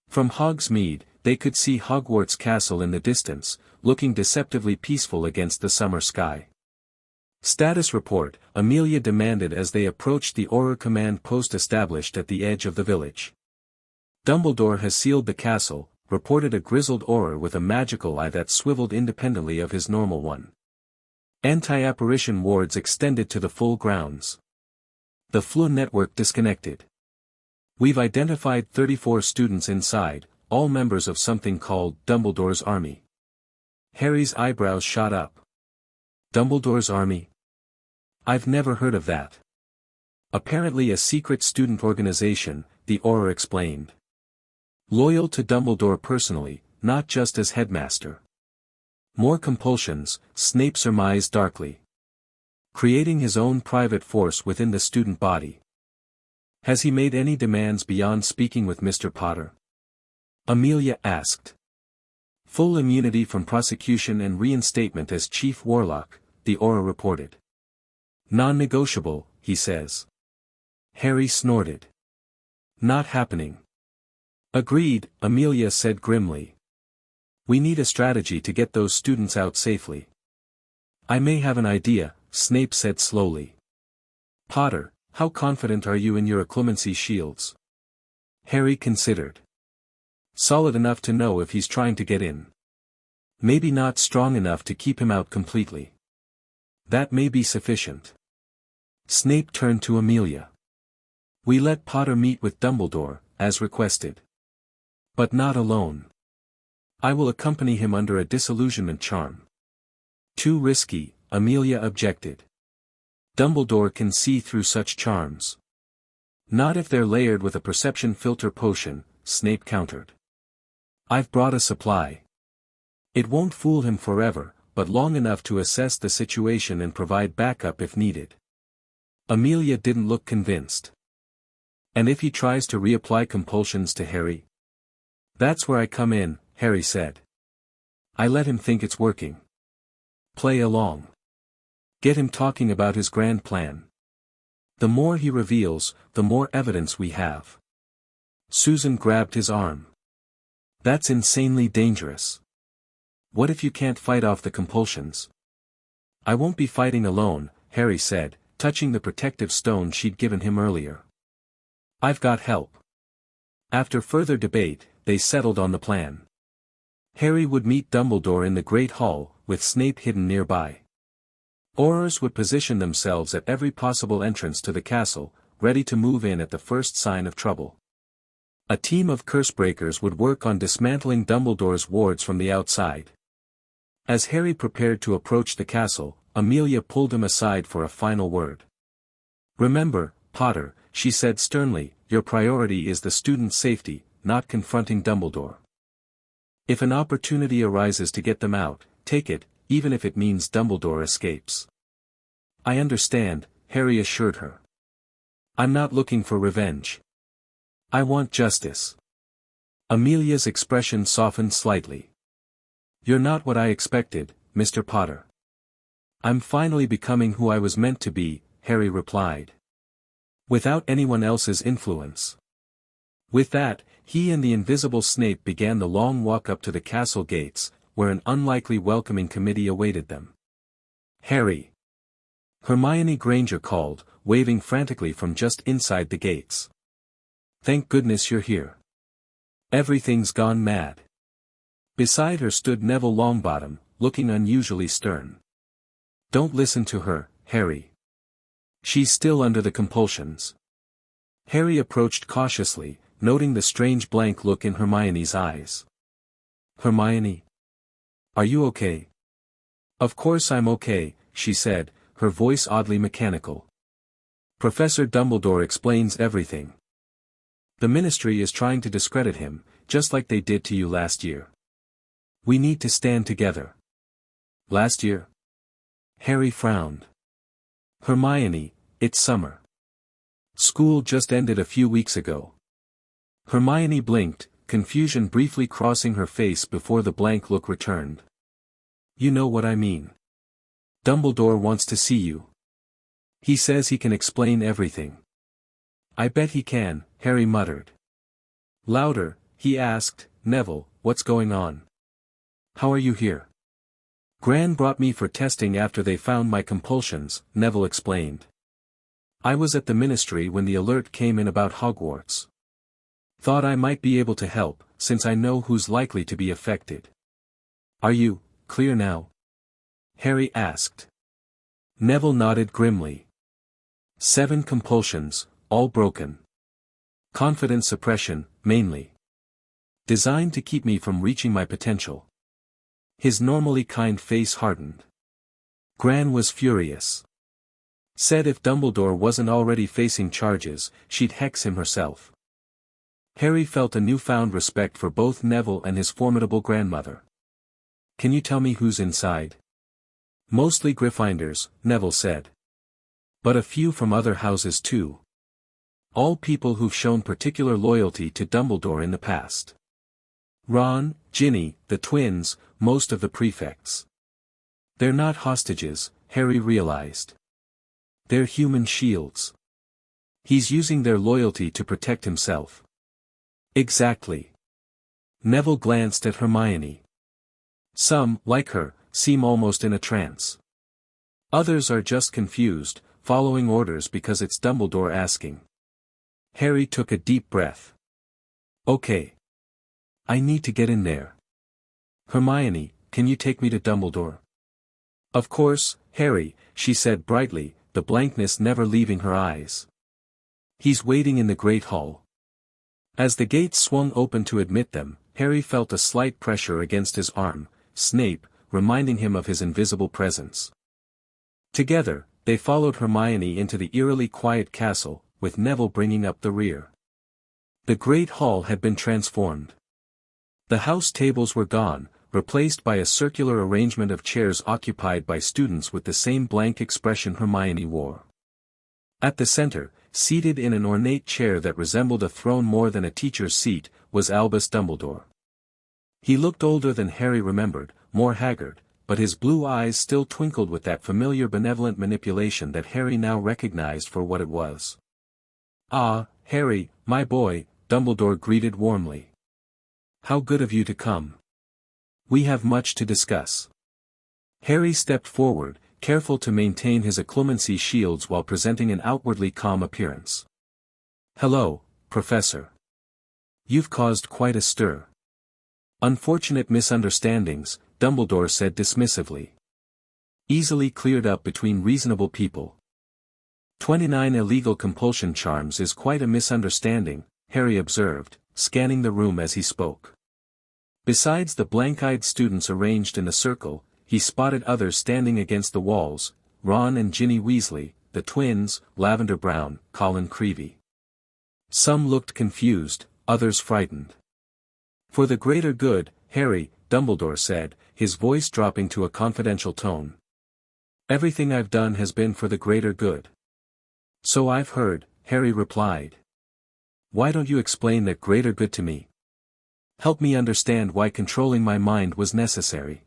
From Hogsmeade, they could see Hogwarts Castle in the distance, looking deceptively peaceful against the summer sky. Status report, Amelia demanded as they approached the Auror command post established at the edge of the village. Dumbledore has sealed the castle, reported a grizzled Auror with a magical eye that swiveled independently of his normal one. Anti-apparition wards extended to the full grounds. The Floo network disconnected. We've identified 34 students inside, all members of something called Dumbledore's Army. Harry's eyebrows shot up. Dumbledore's Army? I've never heard of that. Apparently a secret student organization, the Auror explained. Loyal to Dumbledore personally, not just as headmaster. More compulsions, Snape surmised darkly. Creating his own private force within the student body. Has he made any demands beyond speaking with Mr. Potter? Amelia asked. Full immunity from prosecution and reinstatement as Chief Warlock, the Auror reported. Non-negotiable, he says. Harry snorted. Not happening. Agreed, Amelia said grimly. We need a strategy to get those students out safely. I may have an idea, Snape said slowly. Potter, how confident are you in your occlumency shields? Harry considered. Solid enough to know if he's trying to get in. Maybe not strong enough to keep him out completely. That may be sufficient. Snape turned to Amelia. We let Potter meet with Dumbledore, as requested. But not alone. I will accompany him under a disillusionment charm. Too risky, Amelia objected. Dumbledore can see through such charms. Not if they're layered with a perception filter potion, Snape countered. I've brought a supply. It won't fool him forever, but long enough to assess the situation and provide backup if needed. Amelia didn't look convinced. And if he tries to reapply compulsions to Harry? That's where I come in, Harry said. I let him think it's working. Play along. Get him talking about his grand plan. The more he reveals, the more evidence we have. Susan grabbed his arm. That's insanely dangerous. What if you can't fight off the compulsions? I won't be fighting alone, Harry said, touching the protective stone she'd given him earlier. I've got help. After further debate, they settled on the plan. Harry would meet Dumbledore in the Great Hall, with Snape hidden nearby. Aurors would position themselves at every possible entrance to the castle, ready to move in at the first sign of trouble. A team of cursebreakers would work on dismantling Dumbledore's wards from the outside. As Harry prepared to approach the castle, Amelia pulled him aside for a final word. Remember, Potter, she said sternly, your priority is the student's safety, not confronting Dumbledore. If an opportunity arises to get them out, take it, even if it means Dumbledore escapes. I understand, Harry assured her. I'm not looking for revenge. I want justice. Amelia's expression softened slightly. You're not what I expected, Mr. Potter. I'm finally becoming who I was meant to be, Harry replied. Without anyone else's influence. With that, he and the invisible Snape began the long walk up to the castle gates, where an unlikely welcoming committee awaited them. Harry. Hermione Granger called, waving frantically from just inside the gates. Thank goodness you're here. Everything's gone mad. Beside her stood Neville Longbottom, looking unusually stern. Don't listen to her, Harry. She's still under the compulsions. Harry approached cautiously, noting the strange blank look in Hermione's eyes. Hermione? Are you okay? Of course I'm okay, she said, her voice oddly mechanical. Professor Dumbledore explains everything. The Ministry is trying to discredit him, just like they did to you last year. We need to stand together. Last year? Harry frowned. Hermione, it's summer. School just ended a few weeks ago. Hermione blinked, confusion briefly crossing her face before the blank look returned. You know what I mean. Dumbledore wants to see you. He says he can explain everything. I bet he can, Harry muttered. Louder, he asked, Neville, what's going on? How are you here? Gran brought me for testing after they found my compulsions, Neville explained. I was at the Ministry when the alert came in about Hogwarts. Thought I might be able to help, since I know who's likely to be affected. Are you clear now? Harry asked. Neville nodded grimly. 7 compulsions, all broken. Confidence suppression, mainly. Designed to keep me from reaching my potential. His normally kind face hardened. Gran was furious. Said if Dumbledore wasn't already facing charges, she'd hex him herself. Harry felt a newfound respect for both Neville and his formidable grandmother. Can you tell me who's inside? Mostly Gryffindors, Neville said. But a few from other houses too. All people who've shown particular loyalty to Dumbledore in the past. Ron, Ginny, the twins, most of the prefects. They're not hostages, Harry realized. They're human shields. He's using their loyalty to protect himself. Exactly. Neville glanced at Hermione. Some, like her, seem almost in a trance. Others are just confused, following orders because it's Dumbledore asking. Harry took a deep breath. Okay. I need to get in there. Hermione, can you take me to Dumbledore? Of course, Harry, she said brightly, the blankness never leaving her eyes. He's waiting in the Great Hall. As the gates swung open to admit them, Harry felt a slight pressure against his arm, Snape, reminding him of his invisible presence. Together, they followed Hermione into the eerily quiet castle, with Neville bringing up the rear. The Great Hall had been transformed. The house tables were gone, replaced by a circular arrangement of chairs occupied by students with the same blank expression Hermione wore. At the center, seated in an ornate chair that resembled a throne more than a teacher's seat, was Albus Dumbledore. He looked older than Harry remembered, more haggard, but his blue eyes still twinkled with that familiar benevolent manipulation that Harry now recognized for what it was. "Ah, Harry, my boy," Dumbledore greeted warmly. "How good of you to come. We have much to discuss." Harry stepped forward, careful to maintain his occlumency shields while presenting an outwardly calm appearance. "Hello, Professor. You've caused quite a stir." "Unfortunate misunderstandings," Dumbledore said dismissively. "Easily cleared up between reasonable people." 29 illegal compulsion charms is quite a misunderstanding, Harry observed, scanning the room as he spoke. Besides the blank-eyed students arranged in a circle, he spotted others standing against the walls, Ron and Ginny Weasley, the twins, Lavender Brown, Colin Creevey. Some looked confused, others frightened. "For the greater good, Harry," Dumbledore said, his voice dropping to a confidential tone. "Everything I've done has been for the greater good." "So I've heard," Harry replied. "Why don't you explain that greater good to me? Help me understand why controlling my mind was necessary."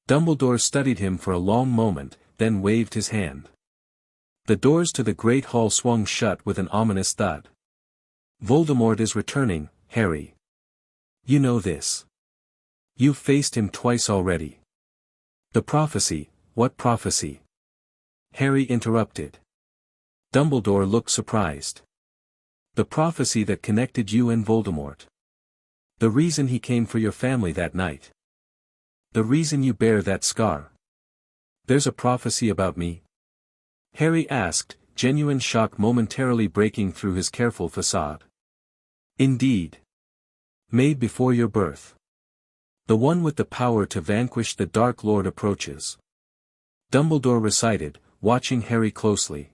Dumbledore studied him for a long moment, then waved his hand. The doors to the Great Hall swung shut with an ominous thud. "Voldemort is returning, Harry. You know this. You've faced him twice already." "The prophecy, what prophecy?" Harry interrupted. Dumbledore looked surprised. "The prophecy that connected you and Voldemort. The reason he came for your family that night. The reason you bear that scar." "There's a prophecy about me?" Harry asked, genuine shock momentarily breaking through his careful facade. "Indeed. Made before your birth. The one with the power to vanquish the Dark Lord approaches." Dumbledore recited, watching Harry closely.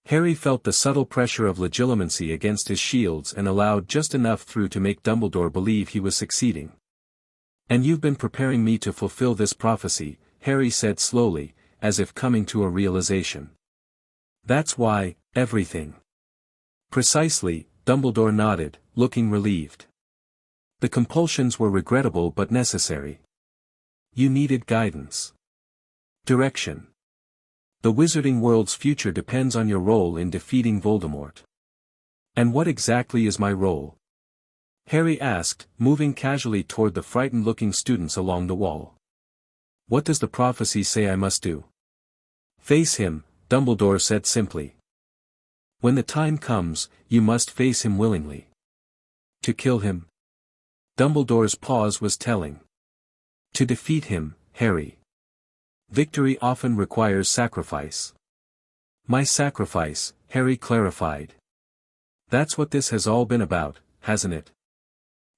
Harry felt the subtle pressure of legitimacy against his shields and allowed just enough through to make Dumbledore believe he was succeeding. "And you've been preparing me to fulfill this prophecy," Harry said slowly, as if coming to a realization. "That's why, everything." "Precisely," Dumbledore nodded, looking relieved. "The compulsions were regrettable but necessary. You needed guidance. Direction. The wizarding world's future depends on your role in defeating Voldemort." "And what exactly is my role?" Harry asked, moving casually toward the frightened-looking students along the wall. "What does the prophecy say I must do?" "Face him," Dumbledore said simply. "When the time comes, you must face him willingly." "To kill him?" Dumbledore's pause was telling. "To defeat him, Harry. Victory often requires sacrifice." "My sacrifice," Harry clarified. "That's what this has all been about, hasn't it?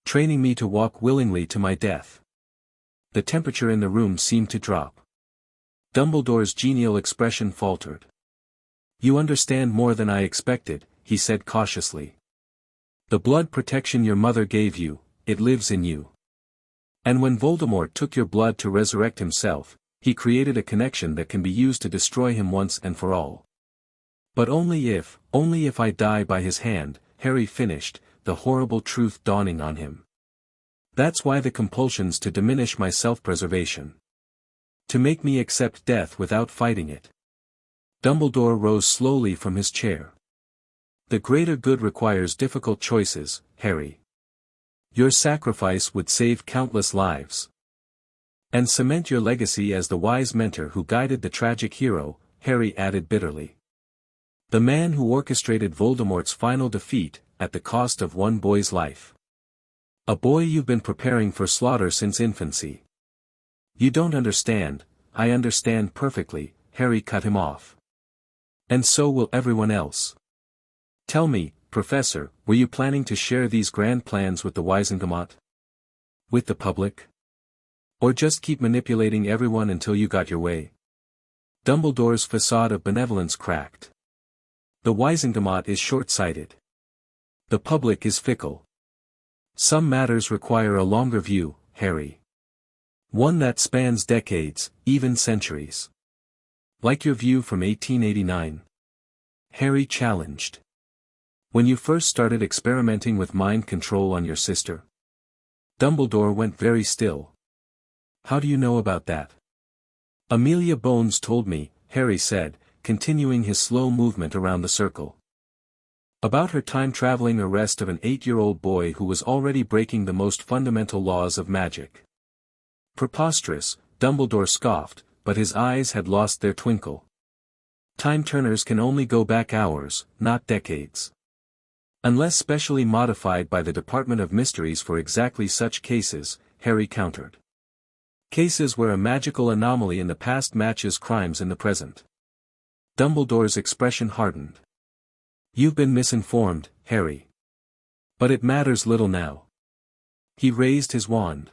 Training me to walk willingly to my death." The temperature in the room seemed to drop. Dumbledore's genial expression faltered. You understand more than I expected, he said cautiously. The blood protection your mother gave you, it lives in you. And when Voldemort took your blood to resurrect himself, he created a connection that can be used to destroy him once and for all. But only if I die by his hand, Harry finished, the horrible truth dawning on him. That's why the compulsions to diminish my self-preservation. To make me accept death without fighting it. Dumbledore rose slowly from his chair. The greater good requires difficult choices, Harry. Your sacrifice would save countless lives. And cement your legacy as the wise mentor who guided the tragic hero, Harry added bitterly. The man who orchestrated Voldemort's final defeat, at the cost of one boy's life. A boy you've been preparing for slaughter since infancy. You don't understand, I understand perfectly, Harry cut him off. And so will everyone else. Tell me, Professor, were you planning to share these grand plans with the Wizengamot? With the public? Or just keep manipulating everyone until you got your way? Dumbledore's facade of benevolence cracked. The Wizengamot is short-sighted. The public is fickle. Some matters require a longer view, Harry. One that spans decades, even centuries. Like your view from 1889. Harry challenged. When you first started experimenting with mind control on your sister. Dumbledore went very still. How do you know about that? Amelia Bones told me, Harry said, continuing his slow movement around the circle. About her time-traveling arrest of an 8-year-old boy who was already breaking the most fundamental laws of magic. Preposterous, Dumbledore scoffed, but his eyes had lost their twinkle. Time-turners can only go back hours, not decades. Unless specially modified by the Department of Mysteries for exactly such cases, Harry countered. Cases where a magical anomaly in the past matches crimes in the present. Dumbledore's expression hardened. You've been misinformed, Harry. But it matters little now. He raised his wand.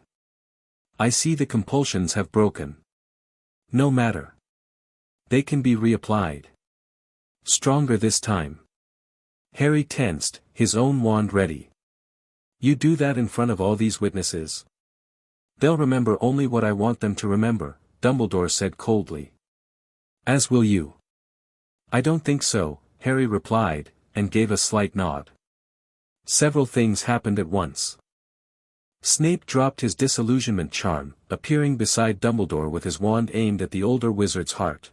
I see the compulsions have broken. No matter. They can be reapplied. Stronger this time. Harry tensed, his own wand ready. You do that in front of all these witnesses? They'll remember only what I want them to remember, Dumbledore said coldly. As will you. I don't think so, Harry replied, and gave a slight nod. Several things happened at once. Snape dropped his disillusionment charm, appearing beside Dumbledore with his wand aimed at the older wizard's heart.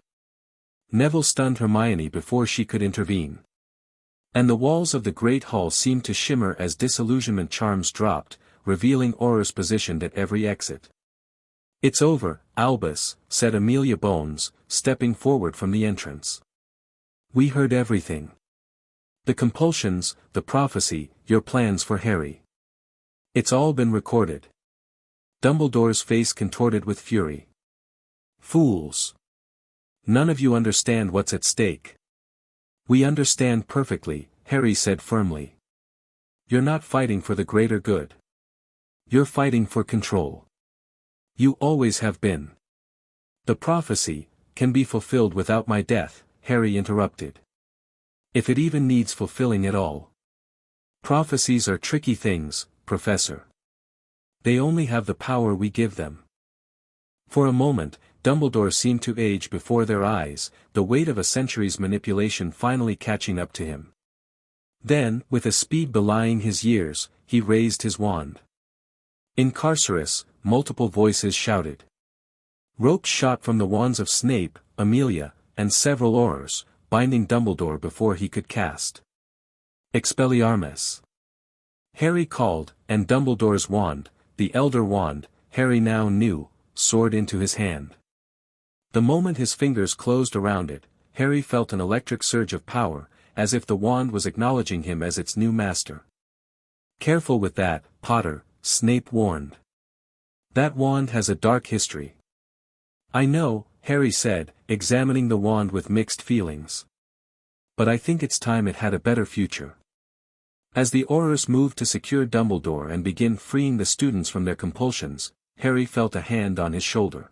Neville stunned Hermione before she could intervene. And the walls of the Great Hall seemed to shimmer as disillusionment charms dropped, revealing Aurors positioned at every exit. It's over, Albus, said Amelia Bones, stepping forward from the entrance. We heard everything. The compulsions, the prophecy, your plans for Harry. It's all been recorded. Dumbledore's face contorted with fury. Fools! None of you understand what's at stake. We understand perfectly, Harry said firmly. You're not fighting for the greater good. You're fighting for control. You always have been. The prophecy can be fulfilled without my death, Harry interrupted. If it even needs fulfilling at all. Prophecies are tricky things, Professor. They only have the power we give them. For a moment, Dumbledore seemed to age before their eyes, the weight of a century's manipulation finally catching up to him. Then, with a speed belying his years, he raised his wand. In Carcerus, multiple voices shouted. Ropes shot from the wands of Snape, Amelia, and several Aurors, binding Dumbledore before he could cast. Expelliarmus. Harry called, and Dumbledore's wand, the Elder Wand, Harry now knew, soared into his hand. The moment his fingers closed around it, Harry felt an electric surge of power, as if the wand was acknowledging him as its new master. Careful with that, Potter, Snape warned. That wand has a dark history. I know, Harry said, examining the wand with mixed feelings. But I think it's time it had a better future. As the Aurors moved to secure Dumbledore and begin freeing the students from their compulsions, Harry felt a hand on his shoulder.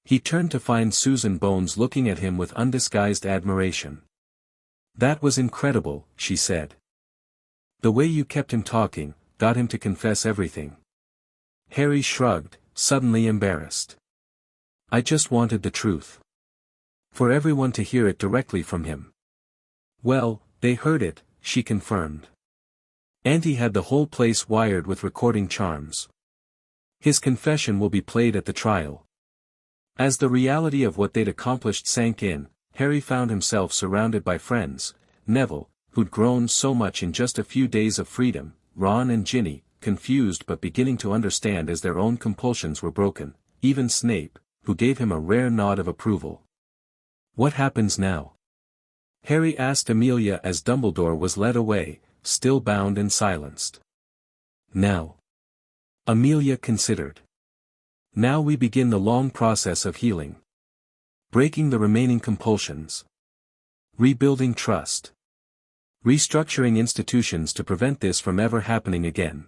He turned to find Susan Bones looking at him with undisguised admiration. That was incredible, she said. The way you kept him talking, got him to confess everything. Harry shrugged, suddenly embarrassed. I just wanted the truth. For everyone to hear it directly from him. Well, they heard it, she confirmed. Auntie had the whole place wired with recording charms. His confession will be played at the trial. As the reality of what they'd accomplished sank in, Harry found himself surrounded by friends, Neville, who'd grown so much in just a few days of freedom, Ron and Ginny, confused but beginning to understand as their own compulsions were broken, even Snape, who gave him a rare nod of approval. What happens now? Harry asked Amelia as Dumbledore was led away, still bound and silenced. Now. Amelia considered. Now we begin the long process of healing. Breaking the remaining compulsions. Rebuilding trust. Restructuring institutions to prevent this from ever happening again.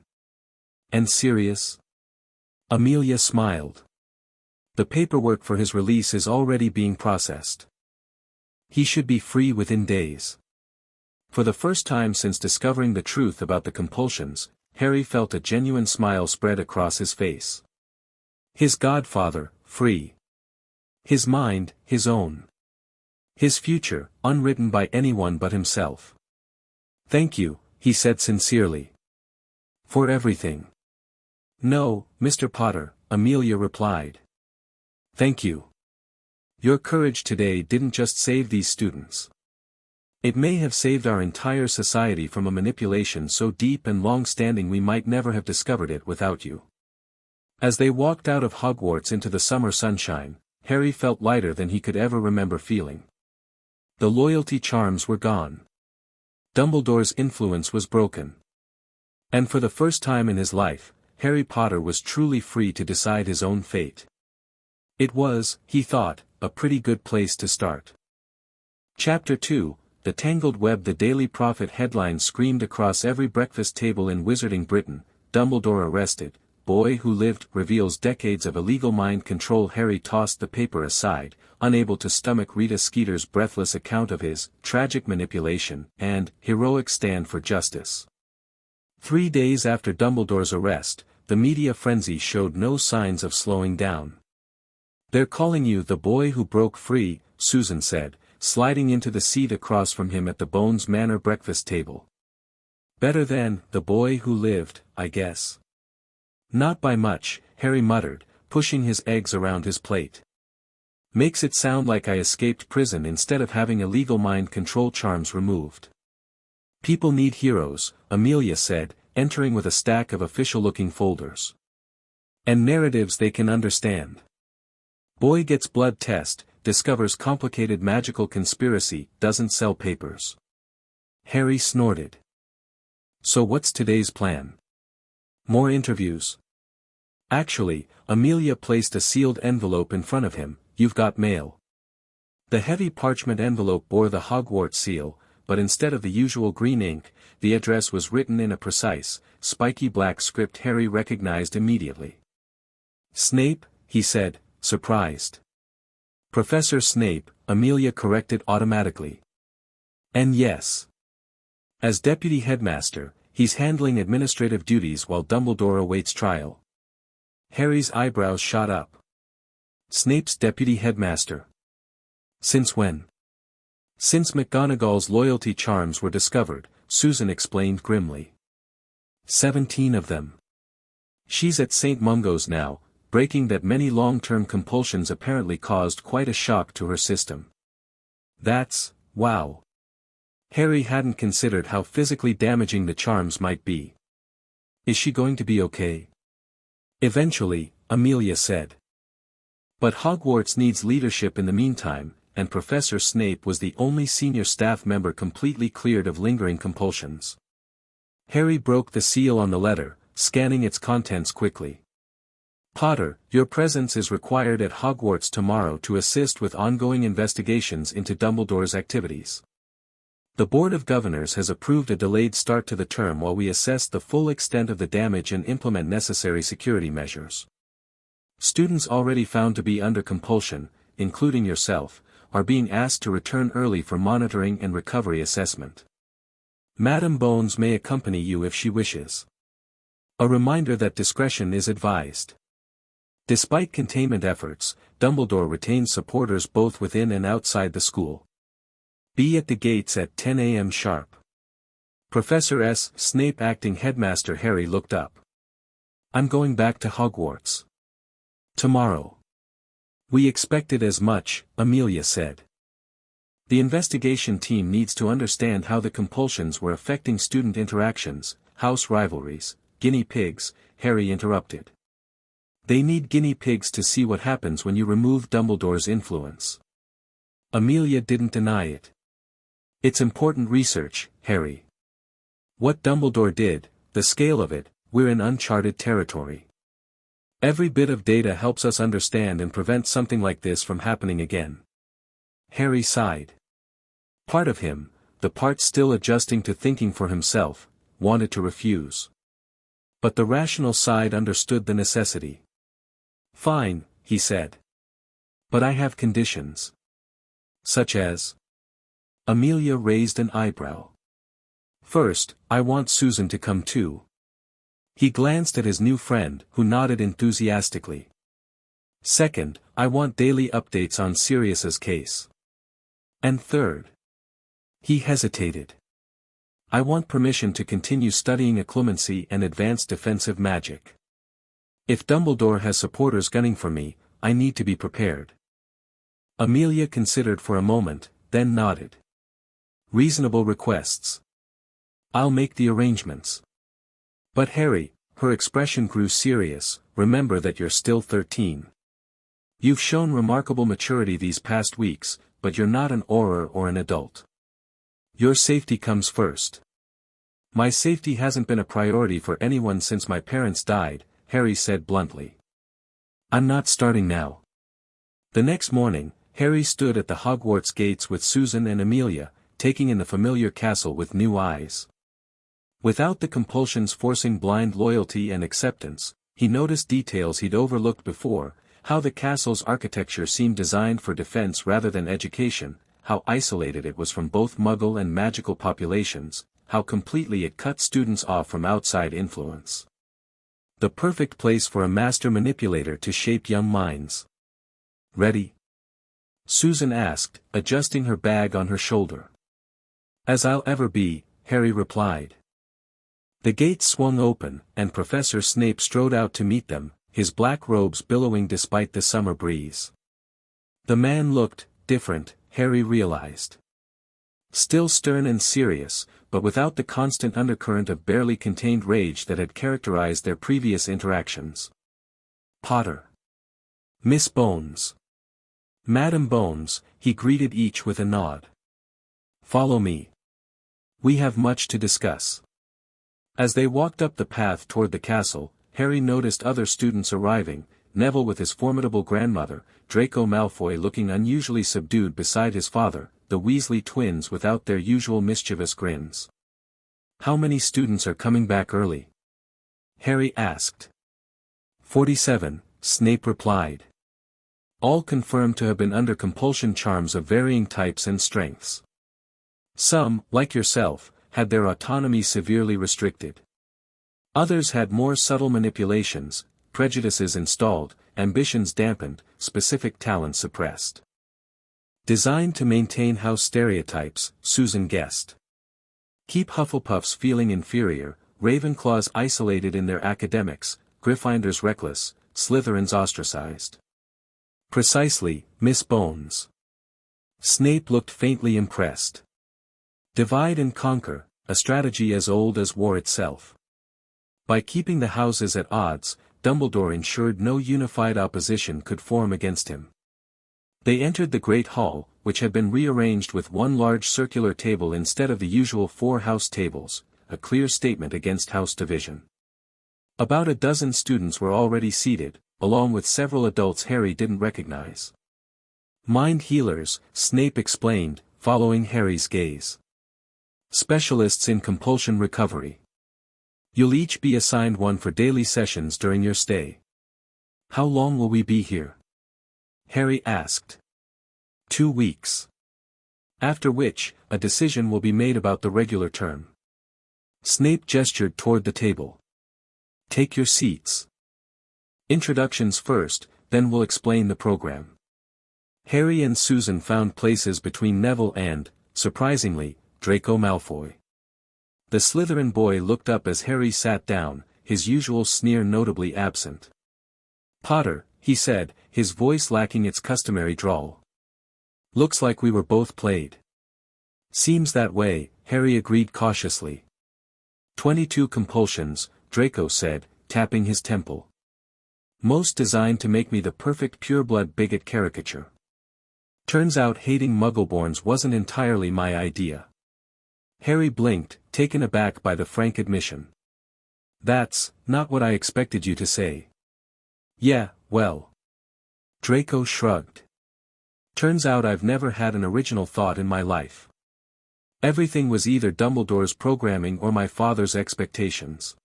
And Sirius? Amelia smiled. The paperwork for his release is already being processed. He should be free within days. For the first time since discovering the truth about the compulsions, Harry felt a genuine smile spread across his face. His godfather, free. His mind, his own. His future, unwritten by anyone but himself. Thank you, he said sincerely. For everything. No, Mr. Potter, Amelia replied. Thank you. Your courage today didn't just save these students. It may have saved our entire society from a manipulation so deep and long-standing we might never have discovered it without you. As they walked out of Hogwarts into the summer sunshine, Harry felt lighter than he could ever remember feeling. The loyalty charms were gone. Dumbledore's influence was broken. And for the first time in his life, Harry Potter was truly free to decide his own fate. It was, he thought, a pretty good place to start. Chapter 2, The Tangled Web. The Daily Prophet headline screamed across every breakfast table in Wizarding Britain, Dumbledore arrested, boy who lived reveals decades of illegal mind control. Harry tossed the paper aside, unable to stomach Rita Skeeter's breathless account of his tragic manipulation and heroic stand for justice. 3 days after Dumbledore's arrest, the media frenzy showed no signs of slowing down. They're calling you the boy who broke free, Susan said, sliding into the seat across from him at the Bones Manor breakfast table. Better than the boy who lived, I guess. Not by much, Harry muttered, pushing his eggs around his plate. Makes it sound like I escaped prison instead of having illegal mind control charms removed. People need heroes, Amelia said, entering with a stack of official-looking folders. And narratives they can understand. Boy gets blood test, discovers complicated magical conspiracy, doesn't sell papers. Harry snorted. So what's today's plan? More interviews? Actually, Amelia placed a sealed envelope in front of him. You've got mail. The heavy parchment envelope bore the Hogwarts seal, but instead of the usual green ink, the address was written in a precise, spiky black script Harry recognized immediately. Snape, he said, surprised. Professor Snape, Amelia corrected automatically. And yes. As deputy headmaster, he's handling administrative duties while Dumbledore awaits trial. Harry's eyebrows shot up. Snape's deputy headmaster. Since when? Since McGonagall's loyalty charms were discovered, Susan explained grimly. 17 of them. She's at St. Mungo's now, breaking that many long-term compulsions apparently caused quite a shock to her system. That's, wow. Harry hadn't considered how physically damaging the charms might be. Is she going to be okay? Eventually, Amelia said. But Hogwarts needs leadership in the meantime, and Professor Snape was the only senior staff member completely cleared of lingering compulsions. Harry broke the seal on the letter, scanning its contents quickly. Potter, your presence is required at Hogwarts tomorrow to assist with ongoing investigations into Dumbledore's activities. The Board of Governors has approved a delayed start to the term while we assess the full extent of the damage and implement necessary security measures. Students already found to be under compulsion, including yourself, are being asked to return early for monitoring and recovery assessment. Madam Bones may accompany you if she wishes. A reminder that discretion is advised. Despite containment efforts, Dumbledore retains supporters both within and outside the school. Be at the gates at 10 a.m. sharp. Professor S. Snape acting headmaster. Harry looked up. I'm going back to Hogwarts. Tomorrow. We expected as much, Amelia said. The investigation team needs to understand how the compulsions were affecting student interactions, house rivalries, guinea pigs, Harry interrupted. They need guinea pigs to see what happens when you remove Dumbledore's influence. Amelia didn't deny it. It's important research, Harry. What Dumbledore did, the scale of it, we're in uncharted territory. Every bit of data helps us understand and prevent something like this from happening again. Harry sighed. Part of him, the part still adjusting to thinking for himself, wanted to refuse. But the rational side understood the necessity. Fine, he said. But I have conditions. Such as? Amelia raised an eyebrow. First, I want Susan to come too. He glanced at his new friend, who nodded enthusiastically. Second, I want daily updates on Sirius's case. And third. He hesitated. I want permission to continue studying occlumency and advanced defensive magic. If Dumbledore has supporters gunning for me, I need to be prepared. Amelia considered for a moment, then nodded. Reasonable requests. I'll make the arrangements. But Harry, her expression grew serious, remember that you're still 13. You've shown remarkable maturity these past weeks, but you're not an Auror or an adult. Your safety comes first. My safety hasn't been a priority for anyone since my parents died, Harry said bluntly. I'm not starting now. The next morning, Harry stood at the Hogwarts gates with Susan and Amelia, taking in the familiar castle with new eyes. Without the compulsions forcing blind loyalty and acceptance, he noticed details he'd overlooked before, how the castle's architecture seemed designed for defense rather than education, how isolated it was from both Muggle and magical populations, how completely it cut students off from outside influence. The perfect place for a master manipulator to shape young minds. Ready? Susan asked, adjusting her bag on her shoulder. As I'll ever be, Harry replied. The gates swung open, and Professor Snape strode out to meet them, his black robes billowing despite the summer breeze. The man looked different, Harry realized. Still stern and serious, but without the constant undercurrent of barely contained rage that had characterized their previous interactions. Potter. Miss Bones. Madam Bones, he greeted each with a nod. Follow me. We have much to discuss. As they walked up the path toward the castle, Harry noticed other students arriving, Neville with his formidable grandmother, Draco Malfoy looking unusually subdued beside his father, the Weasley twins without their usual mischievous grins. How many students are coming back early? Harry asked. 47, Snape replied. All confirmed to have been under compulsion charms of varying types and strengths. Some, like yourself, had their autonomy severely restricted. Others had more subtle manipulations, prejudices installed, ambitions dampened, specific talents suppressed. Designed to maintain house stereotypes, Susan guessed. Keep Hufflepuffs feeling inferior, Ravenclaws isolated in their academics, Gryffindors reckless, Slytherins ostracized. Precisely, Miss Bones. Snape looked faintly impressed. Divide and conquer, a strategy as old as war itself. By keeping the houses at odds, Dumbledore ensured no unified opposition could form against him. They entered the Great Hall, which had been rearranged with one large circular table instead of the usual 4 house tables, a clear statement against house division. About a dozen students were already seated, along with several adults Harry didn't recognize. Mind healers, Snape explained, following Harry's gaze. Specialists in compulsion recovery. You'll each be assigned one for daily sessions during your stay. How long will we be here? Harry asked. 2 weeks. After which, a decision will be made about the regular term. Snape gestured toward the table. Take your seats. Introductions first, then we'll explain the program. Harry and Susan found places between Neville and, surprisingly, Draco Malfoy. The Slytherin boy looked up as Harry sat down, his usual sneer notably absent. Potter, he said, his voice lacking its customary drawl. Looks like we were both played. Seems that way, Harry agreed cautiously. 22 compulsions, Draco said, tapping his temple. Most designed to make me the perfect pureblood bigot caricature. Turns out hating Muggleborns wasn't entirely my idea. Harry blinked, taken aback by the frank admission. That's not what I expected you to say. Yeah, well. Draco shrugged. Turns out I've never had an original thought in my life. Everything was either Dumbledore's programming or my father's expectations.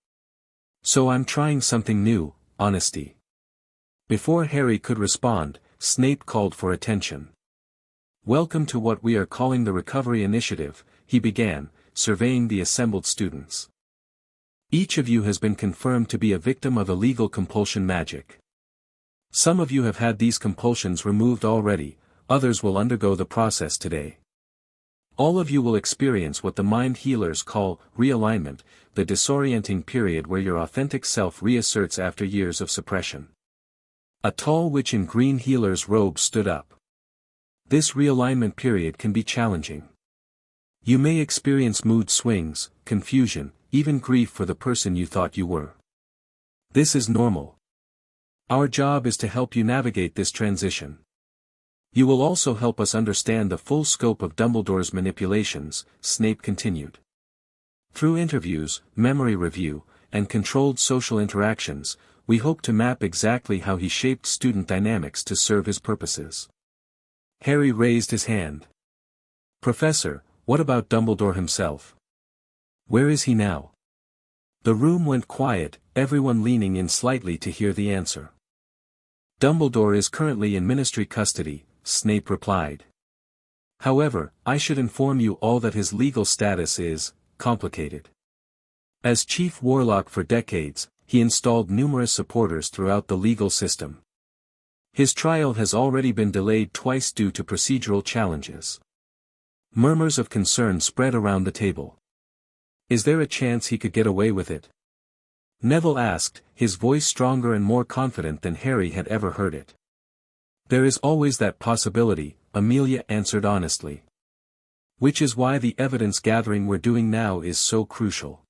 So I'm trying something new, honesty. Before Harry could respond, Snape called for attention. Welcome to what we are calling the Recovery Initiative, he began, surveying the assembled students. Each of you has been confirmed to be a victim of illegal compulsion magic. Some of you have had these compulsions removed already, others will undergo the process today. All of you will experience what the mind healers call realignment, the disorienting period where your authentic self reasserts after years of suppression. A tall witch in green healer's robe stood up. This realignment period can be challenging. You may experience mood swings, confusion, even grief for the person you thought you were. This is normal. Our job is to help you navigate this transition. You will also help us understand the full scope of Dumbledore's manipulations, Snape continued. Through interviews, memory review, and controlled social interactions, we hope to map exactly how he shaped student dynamics to serve his purposes. Harry raised his hand. Professor, what about Dumbledore himself? Where is he now? The room went quiet, everyone leaning in slightly to hear the answer. Dumbledore is currently in ministry custody, Snape replied. However, I should inform you all that his legal status is complicated. As chief warlock for decades, he installed numerous supporters throughout the legal system. His trial has already been delayed twice due to procedural challenges. Murmurs of concern spread around the table. Is there a chance he could get away with it? Neville asked, his voice stronger and more confident than Harry had ever heard it. There is always that possibility, Amelia answered honestly. Which is why the evidence gathering we're doing now is so crucial.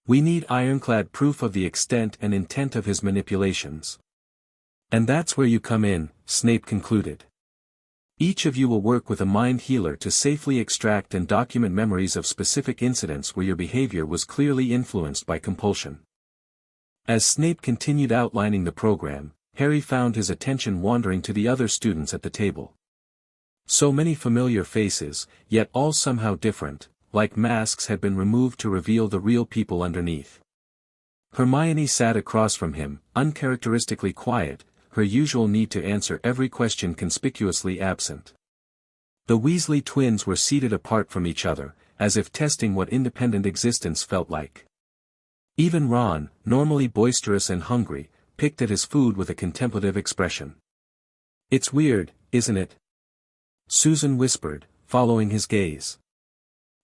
We need ironclad proof of the extent and intent of his manipulations. And that's where you come in, Snape concluded. Each of you will work with a mind healer to safely extract and document memories of specific incidents where your behavior was clearly influenced by compulsion. As Snape continued outlining the program, Harry found his attention wandering to the other students at the table. So many familiar faces, yet all somehow different, like masks had been removed to reveal the real people underneath. Hermione sat across from him, uncharacteristically quiet, her usual need to answer every question conspicuously absent. The Weasley twins were seated apart from each other, as if testing what independent existence felt like. Even Ron, normally boisterous and hungry, picked at his food with a contemplative expression. It's weird, isn't it? Susan whispered, following his gaze.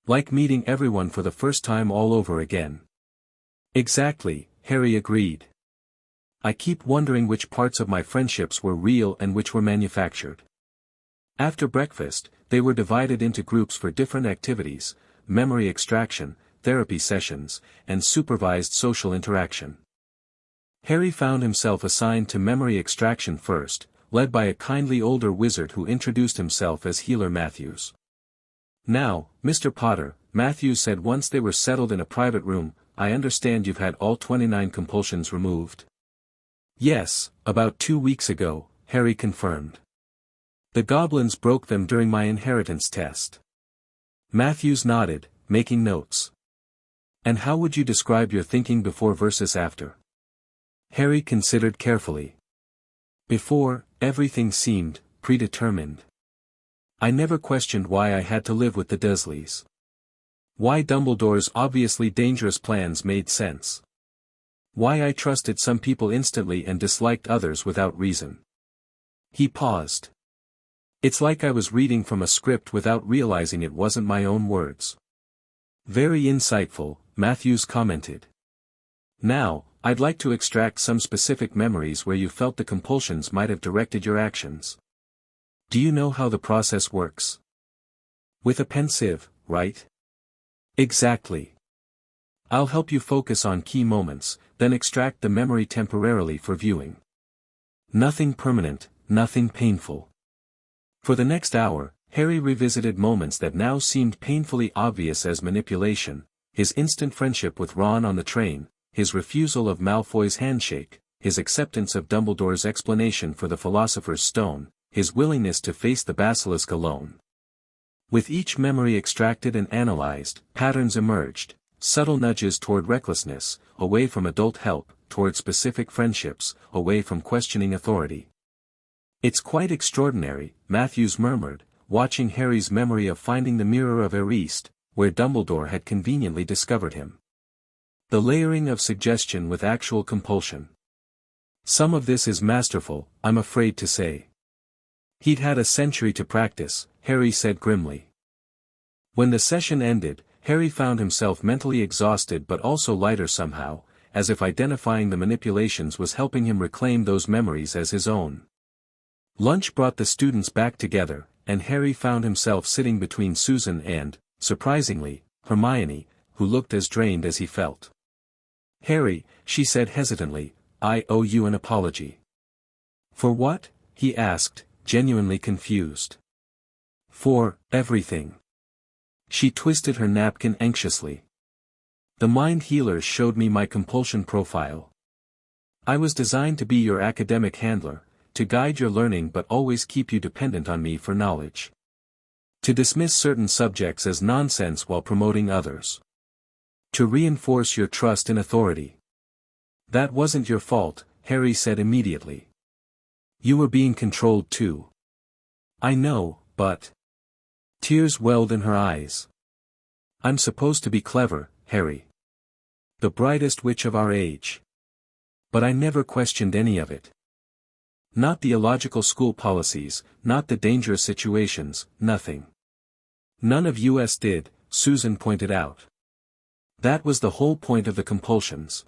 Like meeting everyone for the first time all over again. Exactly, Harry agreed. I keep wondering which parts of my friendships were real and which were manufactured. After breakfast, they were divided into groups for different activities, memory extraction, therapy sessions, and supervised social interaction. Harry found himself assigned to memory extraction first, led by a kindly older wizard who introduced himself as Healer Matthews. Now, Mr. Potter, Matthews said once they were settled in a private room, I understand you've had all 29 compulsions removed. Yes, about 2 weeks ago, Harry confirmed. The goblins broke them during my inheritance test. Matthews nodded, making notes. And how would you describe your thinking before versus after? Harry considered carefully. Before, everything seemed predetermined. I never questioned why I had to live with the Dursleys. Why Dumbledore's obviously dangerous plans made sense. Why I trusted some people instantly and disliked others without reason. He paused. It's like I was reading from a script without realizing it wasn't my own words. Very insightful, Matthews commented. Now, I'd like to extract some specific memories where you felt the compulsions might have directed your actions. Do you know how the process works? With a pensive, right? Exactly. I'll help you focus on key moments, then extract the memory temporarily for viewing. Nothing permanent, nothing painful. For the next hour, Harry revisited moments that now seemed painfully obvious as manipulation, his instant friendship with Ron on the train, his refusal of Malfoy's handshake, his acceptance of Dumbledore's explanation for the Philosopher's Stone, his willingness to face the basilisk alone. With each memory extracted and analyzed, patterns emerged, subtle nudges toward recklessness, away from adult help, toward specific friendships, away from questioning authority. It's quite extraordinary, Matthews murmured, watching Harry's memory of finding the mirror of Erist, where Dumbledore had conveniently discovered him. The layering of suggestion with actual compulsion. Some of this is masterful, I'm afraid to say. He'd had a century to practice, Harry said grimly. When the session ended, Harry found himself mentally exhausted but also lighter somehow, as if identifying the manipulations was helping him reclaim those memories as his own. Lunch brought the students back together, and Harry found himself sitting between Susan and, surprisingly, Hermione, who looked as drained as he felt. Harry, she said hesitantly, I owe you an apology. For what? He asked, genuinely confused. For everything. She twisted her napkin anxiously. The mind healers showed me my compulsion profile. I was designed to be your academic handler, to guide your learning but always keep you dependent on me for knowledge. To dismiss certain subjects as nonsense while promoting others. To reinforce your trust in authority. That wasn't your fault, Harry said immediately. You were being controlled too. I know, but... Tears welled in her eyes. I'm supposed to be clever, Harry. The brightest witch of our age. But I never questioned any of it. Not the illogical school policies, not the dangerous situations, nothing. None of us did, Susan pointed out. That was the whole point of the compulsions.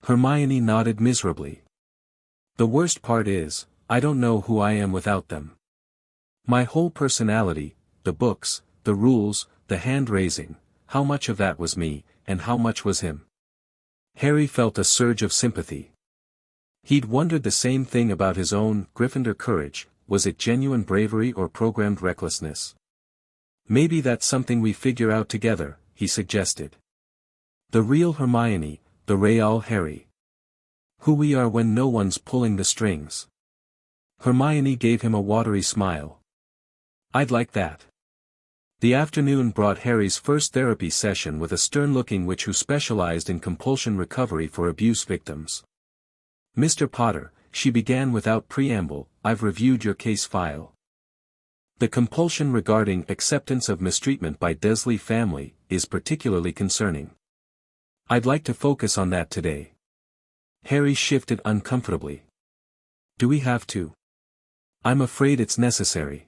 Hermione nodded miserably. The worst part is, I don't know who I am without them. My whole personality, the books, the rules, the hand-raising, how much of that was me, and how much was him? Harry felt a surge of sympathy. He'd wondered the same thing about his own Gryffindor courage, was it genuine bravery or programmed recklessness? Maybe that's something we figure out together, he suggested. The real Hermione, the real Harry. Who we are when no one's pulling the strings. Hermione gave him a watery smile. I'd like that. The afternoon brought Harry's first therapy session with a stern-looking witch who specialized in compulsion recovery for abuse victims. Mr. Potter, she began without preamble, I've reviewed your case file. The compulsion regarding acceptance of mistreatment by Dursley family is particularly concerning. I'd like to focus on that today. Harry shifted uncomfortably. Do we have to? I'm afraid it's necessary.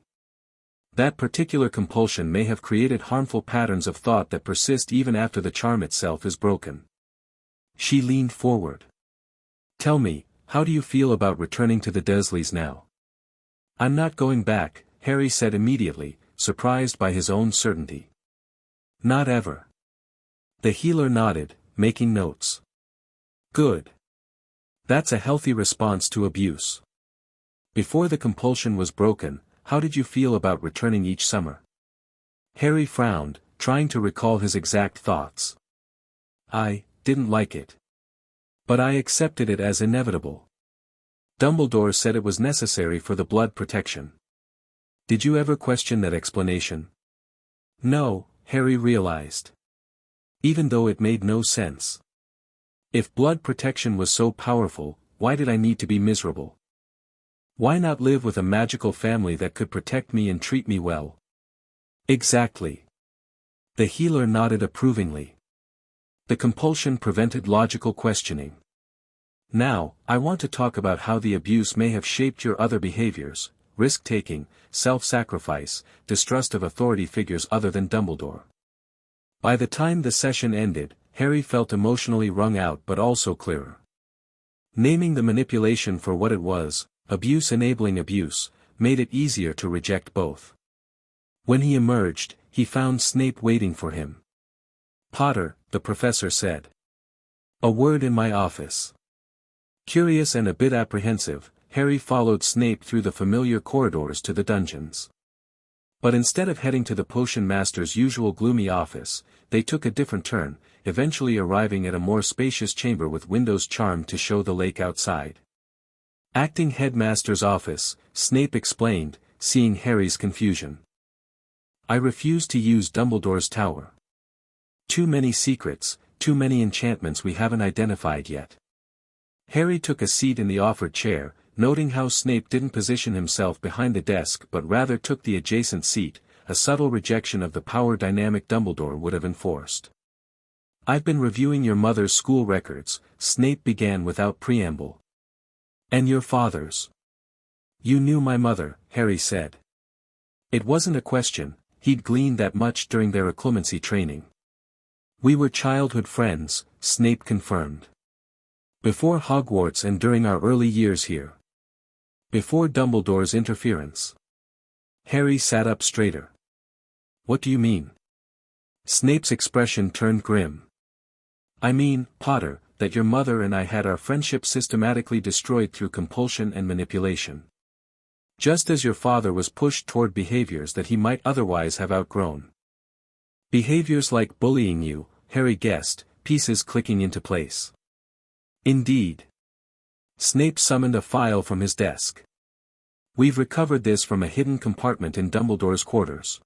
That particular compulsion may have created harmful patterns of thought that persist even after the charm itself is broken. She leaned forward. Tell me, how do you feel about returning to the Dursleys now? I'm not going back, Harry said immediately, surprised by his own certainty. Not ever. The healer nodded, making notes. Good. That's a healthy response to abuse. Before the compulsion was broken, how did you feel about returning each summer? Harry frowned, trying to recall his exact thoughts. I didn't like it. But I accepted it as inevitable. Dumbledore said it was necessary for the blood protection. Did you ever question that explanation? No, Harry realized. Even though it made no sense. If blood protection was so powerful, why did I need to be miserable? Why not live with a magical family that could protect me and treat me well? Exactly. The healer nodded approvingly. The compulsion prevented logical questioning. Now, I want to talk about how the abuse may have shaped your other behaviors: risk-taking, self-sacrifice, distrust of authority figures other than Dumbledore. By the time the session ended, Harry felt emotionally wrung out but also clearer. Naming the manipulation for what it was, abuse enabling abuse, made it easier to reject both. When he emerged, he found Snape waiting for him. "Potter," the professor said. "A word in my office." Curious and a bit apprehensive, Harry followed Snape through the familiar corridors to the dungeons. But instead of heading to the potion master's usual gloomy office, they took a different turn, eventually arriving at a more spacious chamber with windows charmed to show the lake outside. "Acting headmaster's office," Snape explained, seeing Harry's confusion. "I refuse to use Dumbledore's tower. Too many secrets, too many enchantments we haven't identified yet." Harry took a seat in the offered chair, noting how Snape didn't position himself behind the desk but rather took the adjacent seat, a subtle rejection of the power dynamic Dumbledore would have enforced. "I've been reviewing your mother's school records," Snape began without preamble. "And your father's." "You knew my mother," Harry said. It wasn't a question, he'd gleaned that much during their occlumency training. "We were childhood friends," Snape confirmed. "Before Hogwarts and during our early years here. Before Dumbledore's interference." Harry sat up straighter. "What do you mean?" Snape's expression turned grim. "I mean, Potter, that your mother and I had our friendship systematically destroyed through compulsion and manipulation. Just as your father was pushed toward behaviors that he might otherwise have outgrown." "Behaviors like bullying you," Harry guessed, pieces clicking into place. "Indeed." Snape summoned a file from his desk. "We've recovered this from a hidden compartment in Dumbledore's quarters.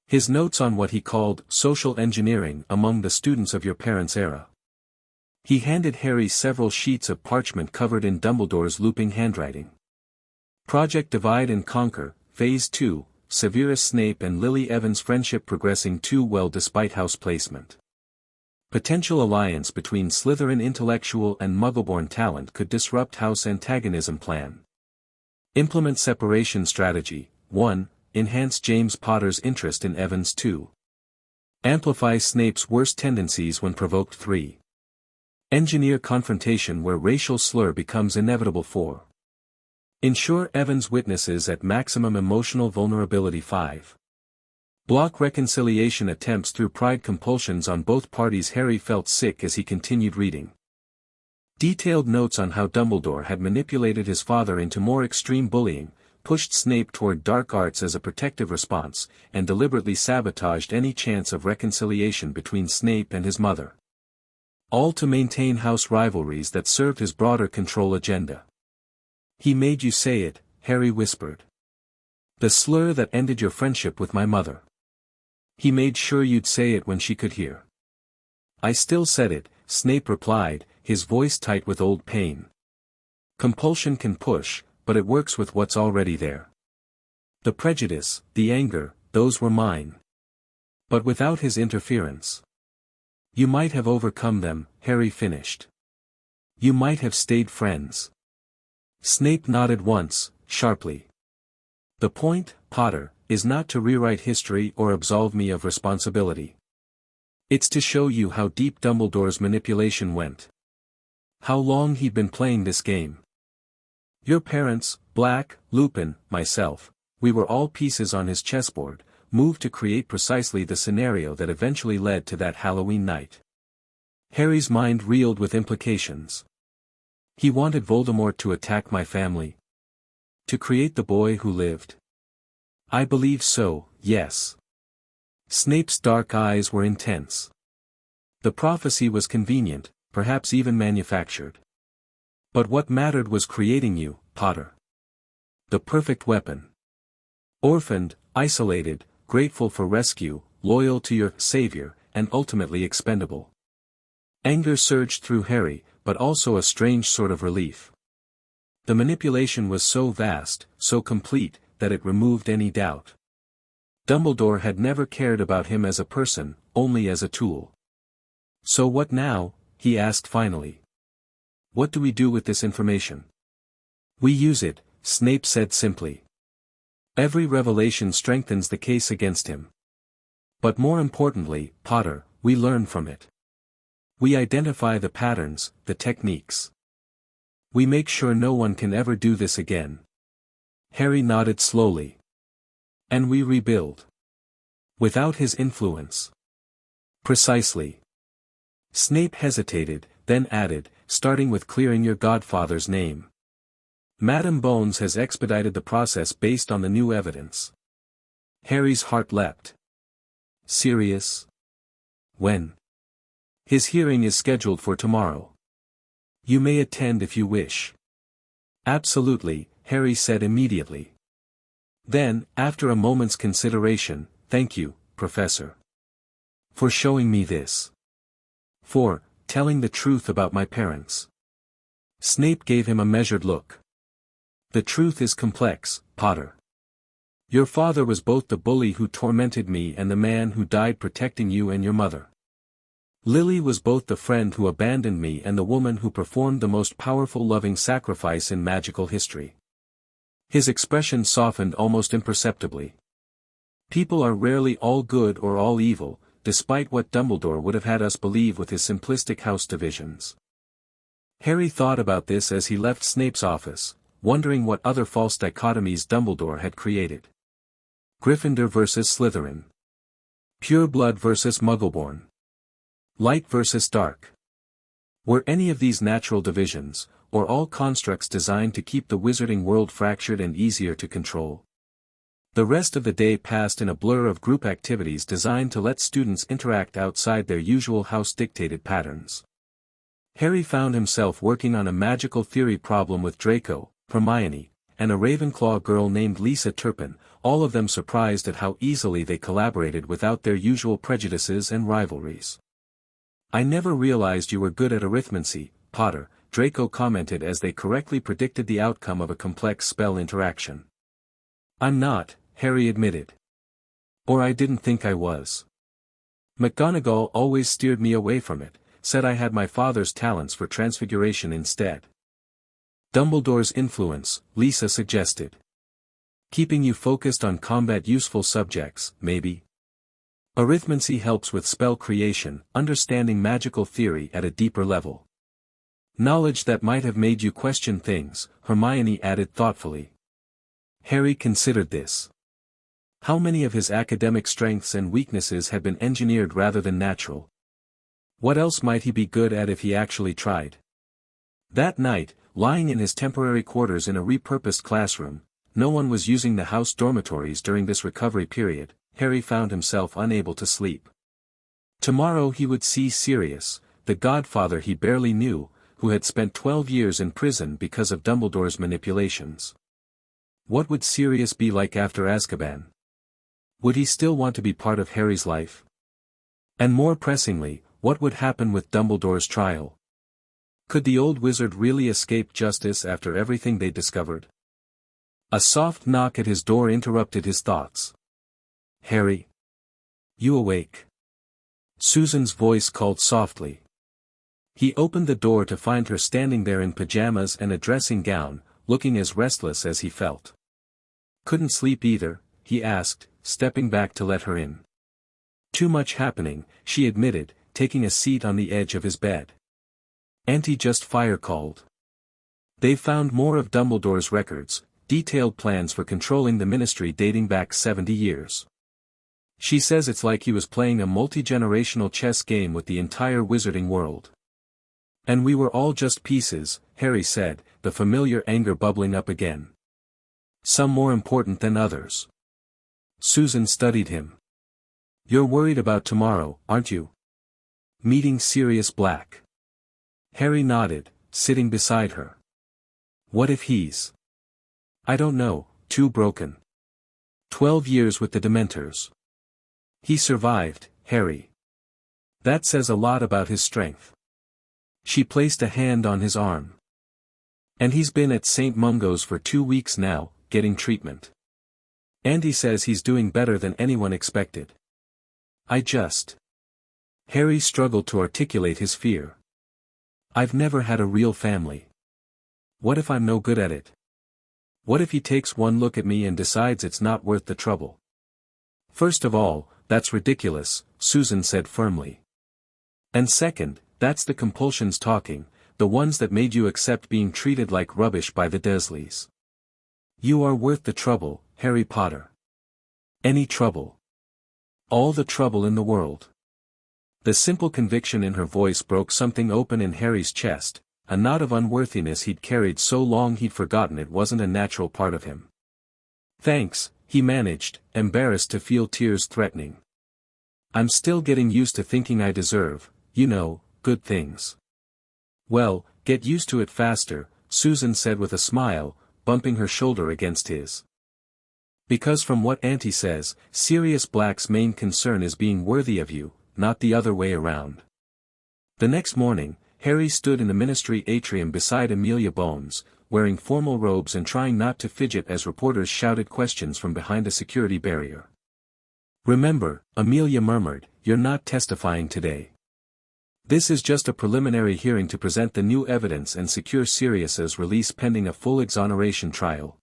His notes on what he called social engineering among the students of your parents' era." He handed Harry several sheets of parchment covered in Dumbledore's looping handwriting. "Project Divide and Conquer, Phase 2, Severus Snape and Lily Evans' friendship progressing too well despite house placement. Potential alliance between Slytherin intellectual and Muggleborn talent could disrupt house antagonism plan. Implement separation strategy, 1, enhance James Potter's interest in Evans 2. Amplify Snape's worst tendencies when provoked 3. Engineer confrontation where racial slur becomes inevitable 4. Ensure Evans witnesses at maximum emotional vulnerability 5. Block reconciliation attempts through pride compulsions on both parties." Harry felt sick as he continued reading. Detailed notes on how Dumbledore had manipulated his father into more extreme bullying, pushed Snape toward dark arts as a protective response, and deliberately sabotaged any chance of reconciliation between Snape and his mother. All to maintain house rivalries that served his broader control agenda. "He made you say it," Harry whispered. "The slur that ended your friendship with my mother. He made sure you'd say it when she could hear." "I still said it," Snape replied, his voice tight with old pain. "Compulsion can push, but it works with what's already there. The prejudice, the anger, those were mine. But without his interference. You might have overcome them," Harry finished. "You might have stayed friends." Snape nodded once, sharply. "The point, Potter, is not to rewrite history or absolve me of responsibility. It's to show you how deep Dumbledore's manipulation went. How long he'd been playing this game. Your parents, Black, Lupin, myself, we were all pieces on his chessboard, moved to create precisely the scenario that eventually led to that Halloween night." Harry's mind reeled with implications. "He wanted Voldemort to attack my family? To create the boy who lived?" "I believe so, yes." Snape's dark eyes were intense. "The prophecy was convenient, perhaps even manufactured. But what mattered was creating you, Potter. The perfect weapon. Orphaned, isolated, grateful for rescue, loyal to your savior, and ultimately expendable." Anger surged through Harry, but also a strange sort of relief. The manipulation was so vast, so complete, that it removed any doubt. Dumbledore had never cared about him as a person, only as a tool. "So what now?" he asked finally. "What do we do with this information?" "We use it," Snape said simply. "Every revelation strengthens the case against him. But more importantly, Potter, we learn from it. We identify the patterns, the techniques. We make sure no one can ever do this again." Harry nodded slowly. "And we rebuild. Without his influence." "Precisely." Snape hesitated, then added, "starting with clearing your godfather's name. Madame Bones has expedited the process based on the new evidence." Harry's heart leapt. "Sirius? When?" "His hearing is scheduled for tomorrow. You may attend if you wish." "Absolutely," Harry said immediately. Then, after a moment's consideration, "Thank you, Professor. For showing me this. For telling the truth about my parents." Snape gave him a measured look. "The truth is complex, Potter. Your father was both the bully who tormented me and the man who died protecting you and your mother. Lily was both the friend who abandoned me and the woman who performed the most powerful loving sacrifice in magical history." His expression softened almost imperceptibly. "People are rarely all good or all evil, despite what Dumbledore would have had us believe with his simplistic house divisions." Harry thought about this as he left Snape's office, wondering what other false dichotomies Dumbledore had created. Gryffindor versus Slytherin. Pure blood versus Muggleborn. Light versus dark. Were any of these natural divisions, or all constructs designed to keep the wizarding world fractured and easier to control? The rest of the day passed in a blur of group activities designed to let students interact outside their usual house-dictated patterns. Harry found himself working on a magical theory problem with Draco, Hermione, and a Ravenclaw girl named Lisa Turpin, all of them surprised at how easily they collaborated without their usual prejudices and rivalries. "I never realized you were good at arithmancy, Potter," Draco commented as they correctly predicted the outcome of a complex spell interaction. "I'm not," Harry admitted. "Or I didn't think I was. McGonagall always steered me away from it, said I had my father's talents for transfiguration instead." "Dumbledore's influence," Lisa suggested. "Keeping you focused on combat-useful subjects, maybe? Arithmancy helps with spell creation, understanding magical theory at a deeper level. Knowledge that might have made you question things," Hermione added thoughtfully. Harry considered this. How many of his academic strengths and weaknesses had been engineered rather than natural? What else might he be good at if he actually tried? That night, lying in his temporary quarters in a repurposed classroom, no one was using the house dormitories during this recovery period, Harry found himself unable to sleep. Tomorrow he would see Sirius, the godfather he barely knew, who had spent 12 years in prison because of Dumbledore's manipulations. What would Sirius be like after Azkaban? Would he still want to be part of Harry's life? And more pressingly, what would happen with Dumbledore's trial? Could the old wizard really escape justice after everything they discovered? A soft knock at his door interrupted his thoughts. "Harry? You awake?" Susan's voice called softly. He opened the door to find her standing there in pajamas and a dressing gown, looking as restless as he felt. "Couldn't sleep either?" he asked, stepping back to let her in. "Too much happening," she admitted, taking a seat on the edge of his bed. "Auntie just fire called. They've found more of Dumbledore's records, detailed plans for controlling the ministry dating back 70 years. She says it's like he was playing a multi-generational chess game with the entire wizarding world. And we were all just pieces," Harry said, the familiar anger bubbling up again. "Some more important than others." Susan studied him. "You're worried about tomorrow, aren't you? Meeting Sirius Black." Harry nodded, sitting beside her. "What if he's... I don't know, too broken? 12 years with the Dementors. He survived, Harry. That says a lot about his strength." She placed a hand on his arm. And he's been at St. Mungo's for 2 weeks now, getting treatment. Andy says he's doing better than anyone expected. Harry struggled to articulate his fear. I've never had a real family. What if I'm no good at it? What if he takes one look at me and decides it's not worth the trouble? First of all, that's ridiculous, Susan said firmly. And second, that's the compulsions talking, the ones that made you accept being treated like rubbish by the Dursleys. You are worth the trouble, Harry Potter. Any trouble. All the trouble in the world. The simple conviction in her voice broke something open in Harry's chest, a knot of unworthiness he'd carried so long he'd forgotten it wasn't a natural part of him. Thanks, he managed, embarrassed to feel tears threatening. I'm still getting used to thinking I deserve, good things. Well, get used to it faster, Susan said with a smile, bumping her shoulder against his. Because from what Auntie says, Sirius Black's main concern is being worthy of you, not the other way around. The next morning, Harry stood in the ministry atrium beside Amelia Bones, wearing formal robes and trying not to fidget as reporters shouted questions from behind a security barrier. Remember, Amelia murmured, you're not testifying today. This is just a preliminary hearing to present the new evidence and secure Sirius's release pending a full exoneration trial.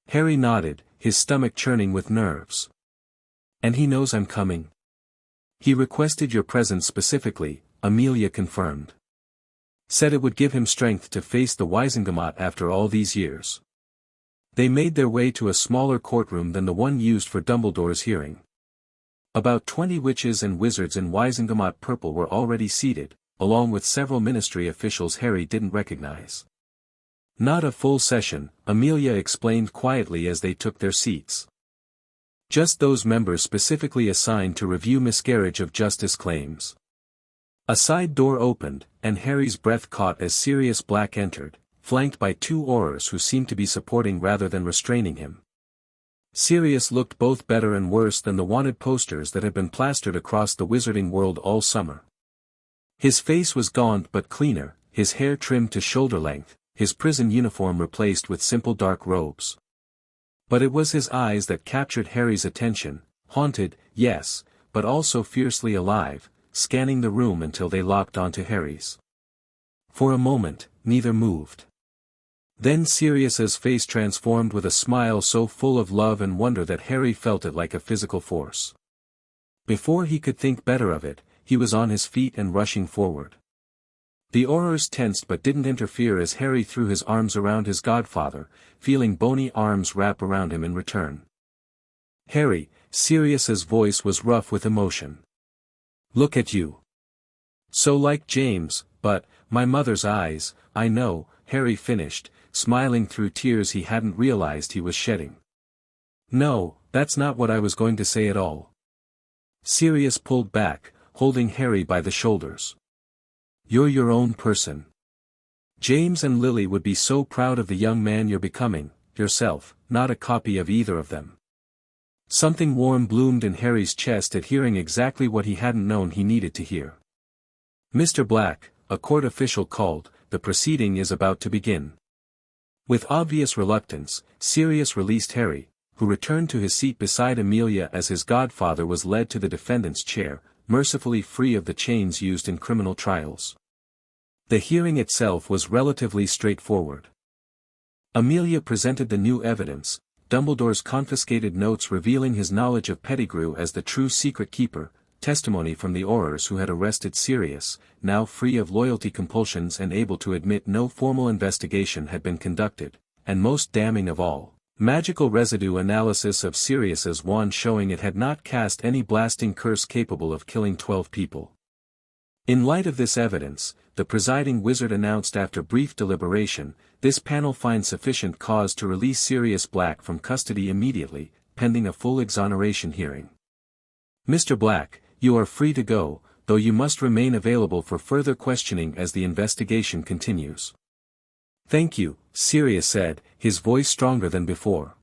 Harry nodded, his stomach churning with nerves. And he knows I'm coming? He requested your presence specifically, Amelia confirmed. Said it would give him strength to face the Wizengamot after all these years. They made their way to a smaller courtroom than the one used for Dumbledore's hearing. About 20 witches and wizards in Wizengamot purple were already seated, along with several ministry officials Harry didn't recognize. Not a full session, Amelia explained quietly as they took their seats. Just those members specifically assigned to review miscarriage of justice claims. A side door opened, and Harry's breath caught as Sirius Black entered, flanked by 2 Aurors who seemed to be supporting rather than restraining him. Sirius looked both better and worse than the wanted posters that had been plastered across the wizarding world all summer. His face was gaunt but cleaner, his hair trimmed to shoulder length, his prison uniform replaced with simple dark robes. But it was his eyes that captured Harry's attention, haunted, yes, but also fiercely alive, scanning the room until they locked onto Harry's. For a moment, neither moved. Then Sirius's face transformed with a smile so full of love and wonder that Harry felt it like a physical force. Before he could think better of it, he was on his feet and rushing forward. The Aurors tensed but didn't interfere as Harry threw his arms around his godfather, feeling bony arms wrap around him in return. Harry, Sirius's voice was rough with emotion. Look at you. So like James, but, my mother's eyes, I know, Harry finished, smiling through tears he hadn't realized he was shedding. No, that's not what I was going to say at all. Sirius pulled back, holding Harry by the shoulders. You're your own person. James and Lily would be so proud of the young man you're becoming, yourself, not a copy of either of them. Something warm bloomed in Harry's chest at hearing exactly what he hadn't known he needed to hear. Mr. Black, a court official called, the proceeding is about to begin. With obvious reluctance, Sirius released Harry, who returned to his seat beside Amelia as his godfather was led to the defendant's chair, mercifully free of the chains used in criminal trials. The hearing itself was relatively straightforward. Amelia presented the new evidence, Dumbledore's confiscated notes revealing his knowledge of Pettigrew as the true secret keeper, testimony from the Aurors who had arrested Sirius, now free of loyalty compulsions and able to admit no formal investigation had been conducted, and most damning of all, magical residue analysis of Sirius's wand showing it had not cast any blasting curse capable of killing 12 people. In light of this evidence, the presiding wizard announced after brief deliberation, this panel finds sufficient cause to release Sirius Black from custody immediately, pending a full exoneration hearing. Mr. Black, you are free to go, though you must remain available for further questioning as the investigation continues. Thank you, Sirius said, his voice stronger than before.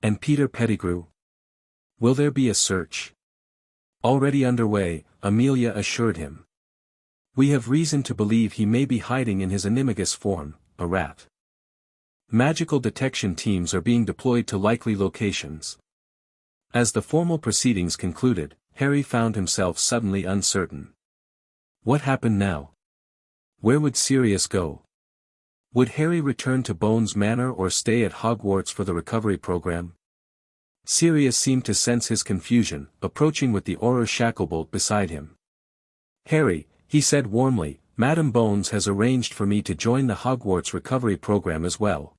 And Peter Pettigrew? Will there be a search? Already underway, Amelia assured him. We have reason to believe he may be hiding in his animagus form, a rat. Magical detection teams are being deployed to likely locations. As the formal proceedings concluded, Harry found himself suddenly uncertain. What happened now? Where would Sirius go? Would Harry return to Bones Manor or stay at Hogwarts for the recovery program? Sirius seemed to sense his confusion, approaching with the Auror Shacklebolt beside him. "Harry," he said warmly, "Madam Bones has arranged for me to join the Hogwarts recovery program as well.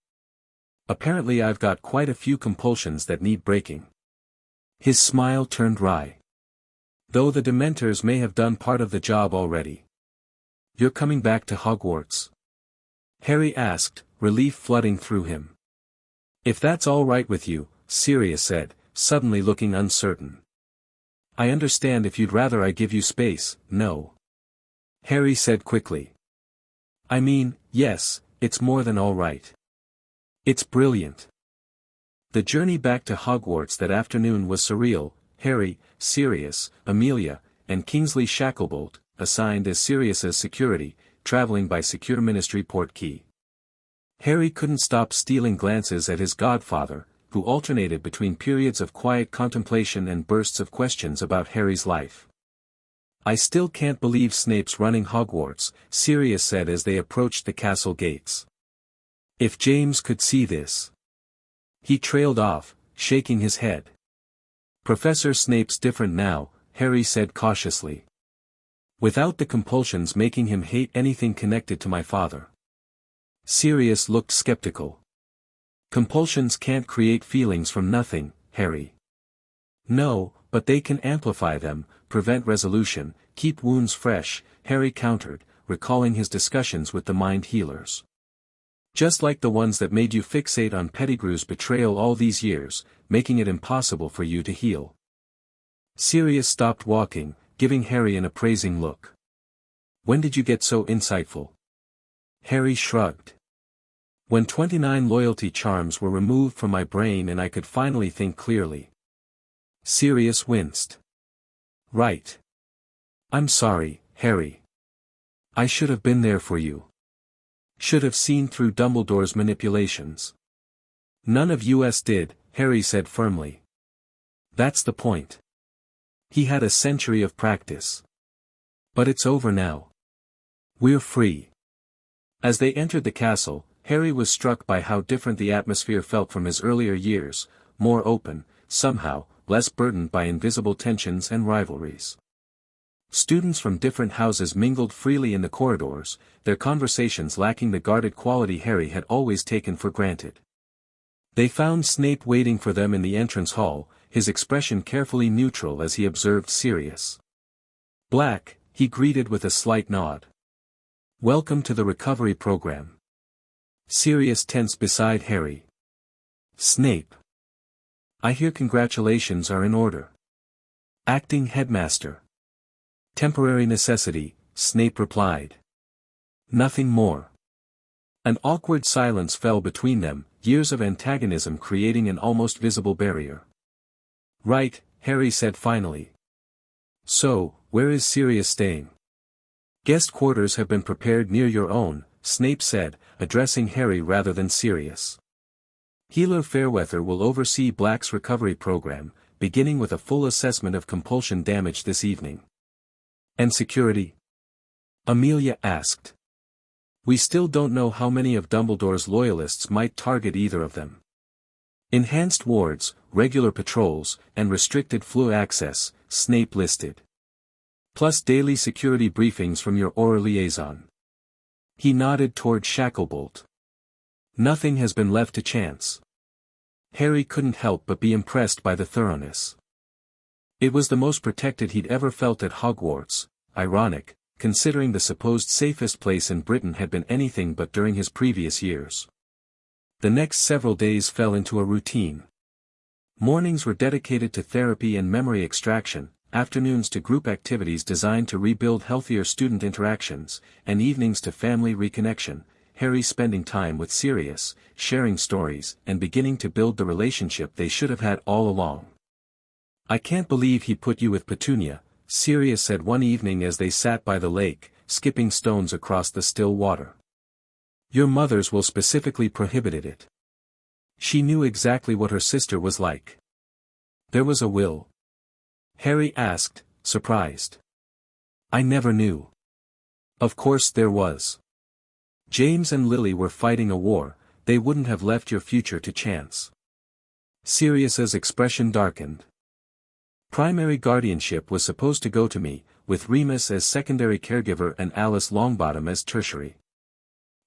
Apparently I've got quite a few compulsions that need breaking." His smile turned wry. "Though the Dementors may have done part of the job already. You're coming back to Hogwarts?" Harry asked, relief flooding through him. "If that's all right with you," Sirius said, suddenly looking uncertain. "I understand if you'd rather I give you space." "No," Harry said quickly. "I mean, yes, it's more than all right. It's brilliant." The journey back to Hogwarts that afternoon was surreal. Harry, Sirius, Amelia, and Kingsley Shacklebolt, assigned as Sirius's security, traveling by Secure Ministry Portkey. Harry couldn't stop stealing glances at his godfather, who alternated between periods of quiet contemplation and bursts of questions about Harry's life. "I still can't believe Snape's running Hogwarts," Sirius said as they approached the castle gates. "If James could see this." He trailed off, shaking his head. "Professor Snape's different now," Harry said cautiously. "Without the compulsions making him hate anything connected to my father." Sirius looked skeptical. "Compulsions can't create feelings from nothing, Harry." "No, but they can amplify them, prevent resolution, keep wounds fresh," Harry countered, recalling his discussions with the mind healers. "Just like the ones that made you fixate on Pettigrew's betrayal all these years, making it impossible for you to heal." Sirius stopped walking, giving Harry an appraising look. "When did you get so insightful?" Harry shrugged. "When 29 loyalty charms were removed from my brain and I could finally think clearly." Sirius winced. "Right. I'm sorry, Harry. I should have been there for you. Should have seen through Dumbledore's manipulations." "None of us did," Harry said firmly. "That's the point. He had a century of practice. But it's over now. We're free." As they entered the castle, Harry was struck by how different the atmosphere felt from his earlier years, more open, somehow, less burdened by invisible tensions and rivalries. Students from different houses mingled freely in the corridors, their conversations lacking the guarded quality Harry had always taken for granted. They found Snape waiting for them in the entrance hall, his expression carefully neutral as he observed Sirius. "Black," he greeted with a slight nod. "Welcome to the recovery program." Sirius tensed beside Harry. "Snape. I hear congratulations are in order." "Acting headmaster." "Temporary necessity," Snape replied. "Nothing more." An awkward silence fell between them, years of antagonism creating an almost visible barrier. "Right," Harry said finally. "So, where is Sirius staying?" "Guest quarters have been prepared near your own," Snape said, addressing Harry rather than Sirius. "Healer Fairweather will oversee Black's recovery program, beginning with a full assessment of compulsion damage this evening." "And security?" Amelia asked. "We still don't know how many of Dumbledore's loyalists might target either of them. Enhanced wards, regular patrols, and restricted floor access," Snape listed. "Plus daily security briefings from your Auror liaison." He nodded toward Shacklebolt. "Nothing has been left to chance." Harry couldn't help but be impressed by the thoroughness. It was the most protected he'd ever felt at Hogwarts, ironic, considering the supposed safest place in Britain had been anything but during his previous years. The next several days fell into a routine. Mornings were dedicated to therapy and memory extraction, afternoons to group activities designed to rebuild healthier student interactions, and evenings to family reconnection, Harry spending time with Sirius, sharing stories, and beginning to build the relationship they should have had all along. "I can't believe he put you with Petunia," Sirius said one evening as they sat by the lake, skipping stones across the still water. Your mother's will specifically prohibited it. She knew exactly what her sister was like. There was a will? Harry asked, surprised. I never knew. Of course there was. James and Lily were fighting a war, they wouldn't have left your future to chance. Sirius's expression darkened. Primary guardianship was supposed to go to me, with Remus as secondary caregiver and Alice Longbottom as tertiary.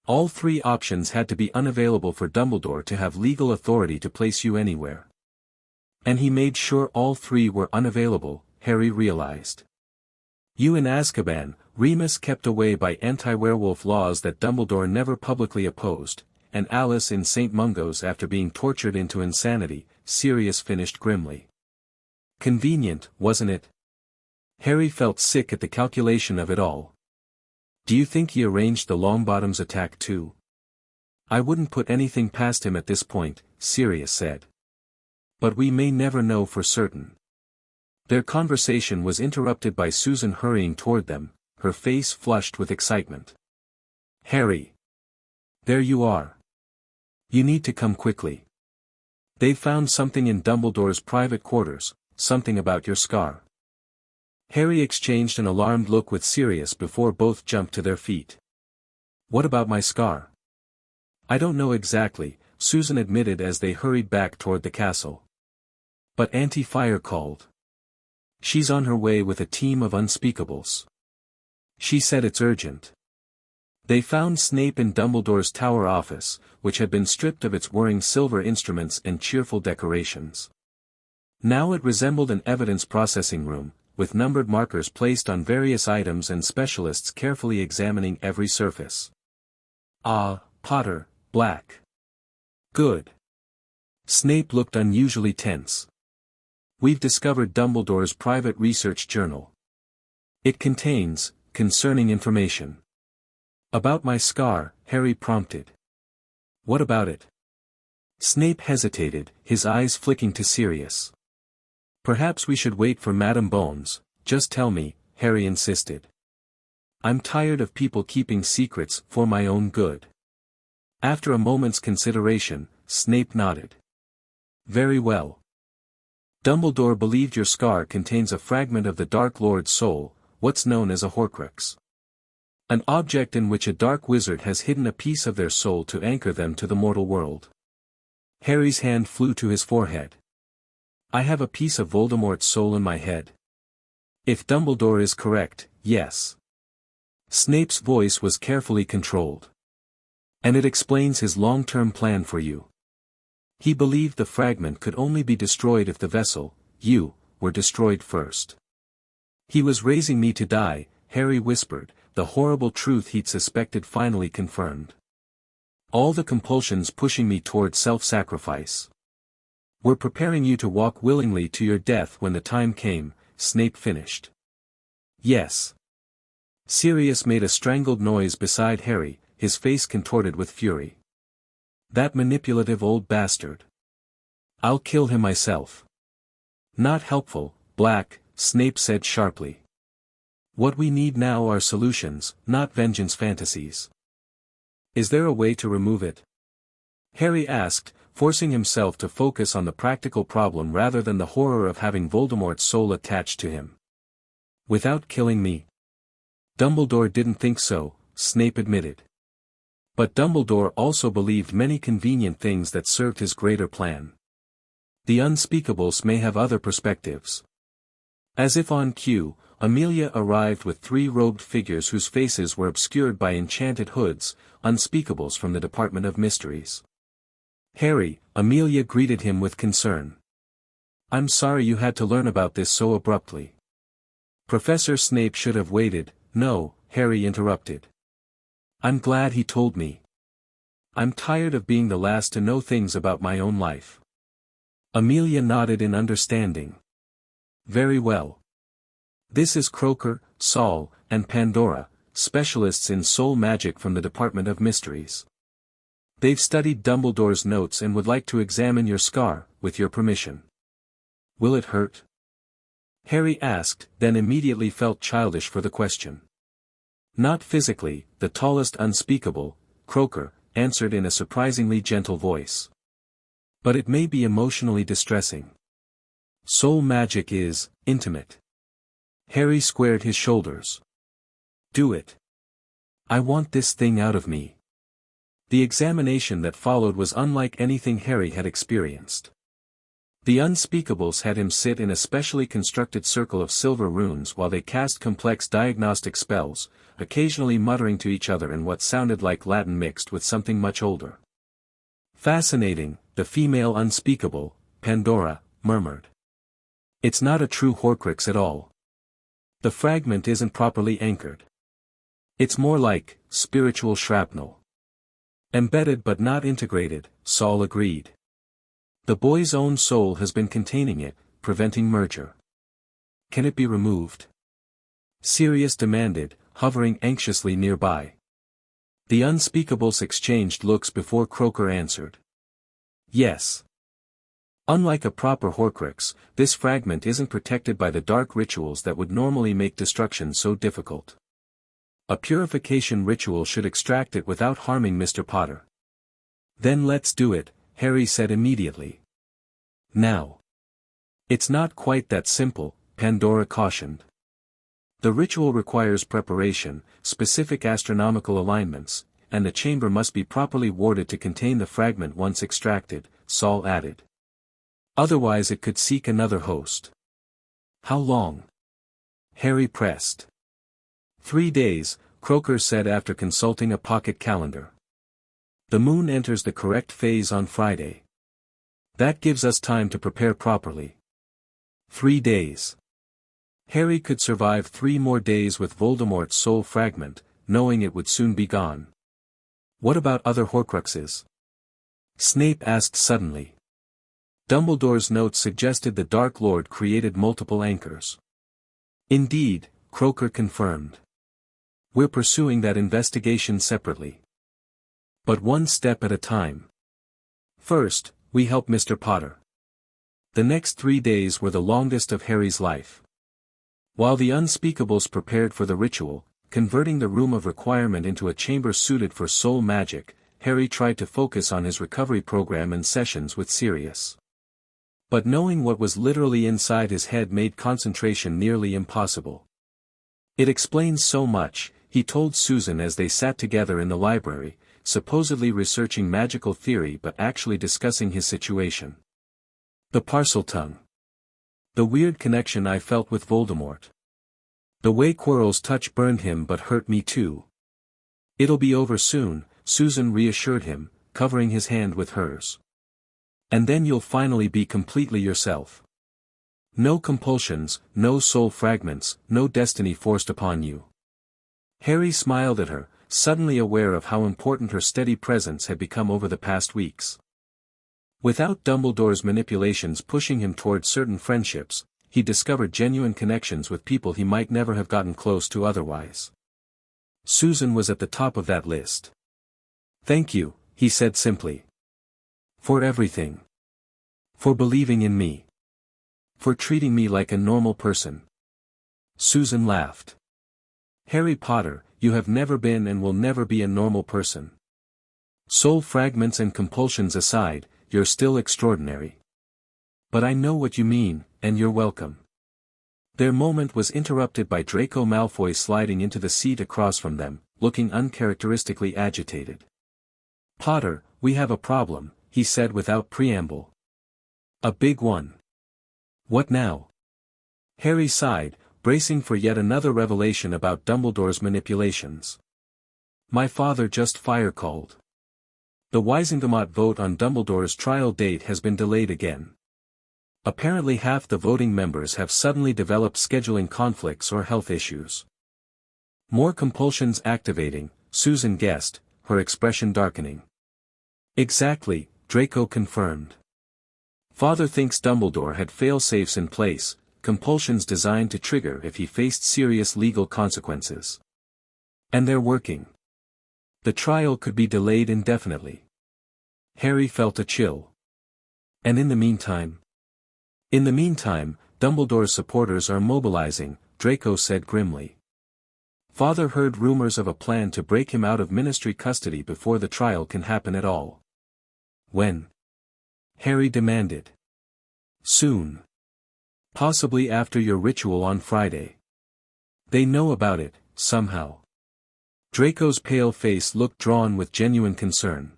All three options had to be unavailable for Dumbledore to have legal authority to place you anywhere. And he made sure all three were unavailable, Harry realized. You in Azkaban, Remus kept away by anti-werewolf laws that Dumbledore never publicly opposed, and Alice in St. Mungo's after being tortured into insanity, Sirius finished grimly. Convenient, wasn't it? Harry felt sick at the calculation of it all. Do you think he arranged the Longbottom's attack too? I wouldn't put anything past him at this point, Sirius said. But we may never know for certain. Their conversation was interrupted by Susan hurrying toward them, her face flushed with excitement. Harry! There you are. You need to come quickly. They've found something in Dumbledore's private quarters, something about your scar. Harry exchanged an alarmed look with Sirius before both jumped to their feet. What about my scar? I don't know exactly, Susan admitted as they hurried back toward the castle. But Auntie Fire called. She's on her way with a team of unspeakables. She said it's urgent. They found Snape in Dumbledore's tower office, which had been stripped of its whirring silver instruments and cheerful decorations. Now it resembled an evidence processing room, with numbered markers placed on various items and specialists carefully examining every surface. Ah, Potter, Black. Good. Snape looked unusually tense. We've discovered Dumbledore's private research journal. It contains concerning information. About my scar, Harry prompted. What about it? Snape hesitated, his eyes flicking to Sirius. Perhaps we should wait for Madame Bones, just tell me, Harry insisted. I'm tired of people keeping secrets for my own good. After a moment's consideration, Snape nodded. Very well. Dumbledore believed your scar contains a fragment of the Dark Lord's soul, what's known as a Horcrux. An object in which a dark wizard has hidden a piece of their soul to anchor them to the mortal world. Harry's hand flew to his forehead. I have a piece of Voldemort's soul in my head. If Dumbledore is correct, yes. Snape's voice was carefully controlled. And it explains his long-term plan for you. He believed the fragment could only be destroyed if the vessel, you, were destroyed first. He was raising me to die, Harry whispered, the horrible truth he'd suspected finally confirmed. All the compulsions pushing me toward self-sacrifice. We're preparing you to walk willingly to your death when the time came, Snape finished. Yes. Sirius made a strangled noise beside Harry, his face contorted with fury. That manipulative old bastard. I'll kill him myself. Not helpful, Black, Snape said sharply. What we need now are solutions, not vengeance fantasies. Is there a way to remove it? Harry asked, forcing himself to focus on the practical problem rather than the horror of having Voldemort's soul attached to him. Without killing me? Dumbledore didn't think so, Snape admitted. But Dumbledore also believed many convenient things that served his greater plan. The unspeakables may have other perspectives. As if on cue, Amelia arrived with three robed figures whose faces were obscured by enchanted hoods, unspeakables from the Department of Mysteries. Harry, Amelia greeted him with concern. I'm sorry you had to learn about this so abruptly. Professor Snape should have waited. No, Harry interrupted. I'm glad he told me. I'm tired of being the last to know things about my own life. Amelia nodded in understanding. Very well. This is Croaker, Saul, and Pandora, specialists in soul magic from the Department of Mysteries. They've studied Dumbledore's notes and would like to examine your scar, with your permission. Will it hurt? Harry asked, then immediately felt childish for the question. Not physically, the tallest unspeakable, Croaker, answered in a surprisingly gentle voice. But it may be emotionally distressing. Soul magic is intimate. Harry squared his shoulders. Do it. I want this thing out of me. The examination that followed was unlike anything Harry had experienced. The unspeakables had him sit in a specially constructed circle of silver runes while they cast complex diagnostic spells, occasionally muttering to each other in what sounded like Latin mixed with something much older. Fascinating, the female unspeakable, Pandora, murmured. It's not a true Horcrux at all. The fragment isn't properly anchored. It's more like spiritual shrapnel. Embedded but not integrated, Saul agreed. The boy's own soul has been containing it, preventing merger. Can it be removed? Sirius demanded, hovering anxiously nearby. The unspeakables exchanged looks before Croaker answered. Yes. Unlike a proper Horcrux, this fragment isn't protected by the dark rituals that would normally make destruction so difficult. A purification ritual should extract it without harming Mr. Potter. Then let's do it, Harry said immediately. Now. It's not quite that simple, Pandora cautioned. The ritual requires preparation, specific astronomical alignments, and the chamber must be properly warded to contain the fragment once extracted, Saul added. Otherwise it could seek another host. How long? Harry pressed. 3 days, Croaker said after consulting a pocket calendar. The moon enters the correct phase on Friday. That gives us time to prepare properly. 3 days. Harry could survive 3 more days with Voldemort's soul fragment, knowing it would soon be gone. What about other Horcruxes? Snape asked suddenly. Dumbledore's notes suggested the Dark Lord created multiple anchors. Indeed, Croaker confirmed. We're pursuing that investigation separately. But one step at a time. First, we help Mr. Potter. The next 3 days were the longest of Harry's life. While the unspeakables prepared for the ritual, converting the room of requirement into a chamber suited for soul magic, Harry tried to focus on his recovery program and sessions with Sirius. But knowing what was literally inside his head made concentration nearly impossible. It explains so much, he told Susan as they sat together in the library, supposedly researching magical theory but actually discussing his situation. The Parseltongue. The weird connection I felt with Voldemort. The way Quirrell's touch burned him but hurt me too. It'll be over soon, Susan reassured him, covering his hand with hers. And then you'll finally be completely yourself. No compulsions, no soul fragments, no destiny forced upon you. Harry smiled at her, suddenly aware of how important her steady presence had become over the past weeks. Without Dumbledore's manipulations pushing him towards certain friendships, he discovered genuine connections with people he might never have gotten close to otherwise. Susan was at the top of that list. Thank you, he said simply. For everything. For believing in me. For treating me like a normal person. Susan laughed. Harry Potter, you have never been and will never be a normal person. Soul fragments and compulsions aside, you're still extraordinary. But I know what you mean, and you're welcome. Their moment was interrupted by Draco Malfoy sliding into the seat across from them, looking uncharacteristically agitated. Potter, we have a problem, he said without preamble. A big one. What now? Harry sighed, bracing for yet another revelation about Dumbledore's manipulations. My father just fire-called. The Wisengamot vote on Dumbledore's trial date has been delayed again. Apparently half the voting members have suddenly developed scheduling conflicts or health issues. More compulsions activating, Susan guessed, her expression darkening. Exactly, Draco confirmed. Father thinks Dumbledore had fail-safes in place, compulsions designed to trigger if he faced serious legal consequences. And they're working. The trial could be delayed indefinitely. Harry felt a chill. And in the meantime? In the meantime, Dumbledore's supporters are mobilizing, Draco said grimly. Father heard rumors of a plan to break him out of ministry custody before the trial can happen at all. When? Harry demanded. Soon. Possibly after your ritual on Friday. They know about it, somehow. Draco's pale face looked drawn with genuine concern.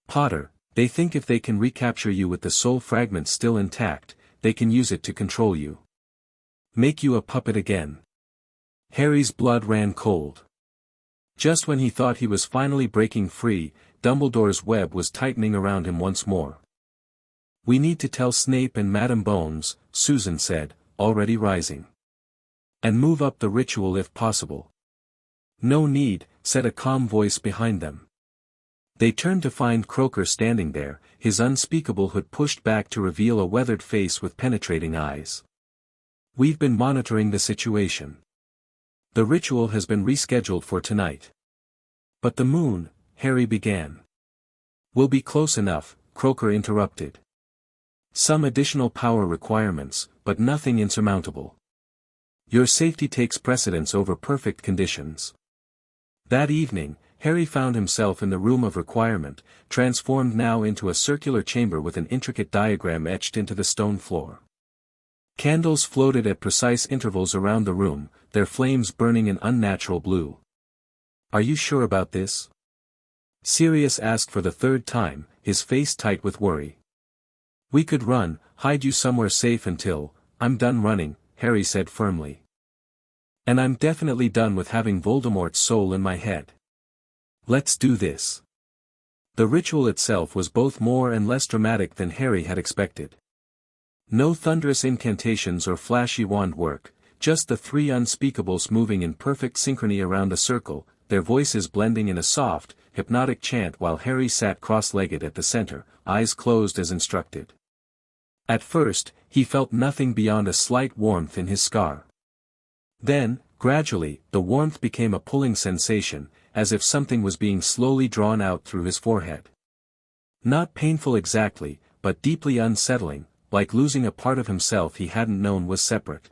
Potter, they think if they can recapture you with the soul fragment still intact, they can use it to control you. Make you a puppet again. Harry's blood ran cold. Just when he thought he was finally breaking free, Dumbledore's web was tightening around him once more. We need to tell Snape and Madam Bones, Susan said, already rising. And move up the ritual if possible. No need, said a calm voice behind them. They turned to find Croaker standing there, his unspeakable hood pushed back to reveal a weathered face with penetrating eyes. We've been monitoring the situation. The ritual has been rescheduled for tonight. But the moon, Harry began. Will be close enough, Croaker interrupted. Some additional power requirements, but nothing insurmountable. Your safety takes precedence over perfect conditions. That evening, Harry found himself in the room of requirement, transformed now into a circular chamber with an intricate diagram etched into the stone floor. Candles floated at precise intervals around the room, their flames burning an unnatural blue. Are you sure about this? Sirius asked for the third time, his face tight with worry. We could run, hide you somewhere safe until, I'm done running, Harry said firmly. And I'm definitely done with having Voldemort's soul in my head. Let's do this. The ritual itself was both more and less dramatic than Harry had expected. No thunderous incantations or flashy wand work, just the three unspeakables moving in perfect synchrony around a circle, their voices blending in a soft, hypnotic chant while Harry sat cross-legged at the center, eyes closed as instructed. At first, he felt nothing beyond a slight warmth in his scar. Then, gradually, the warmth became a pulling sensation, as if something was being slowly drawn out through his forehead. Not painful exactly, but deeply unsettling, like losing a part of himself he hadn't known was separate.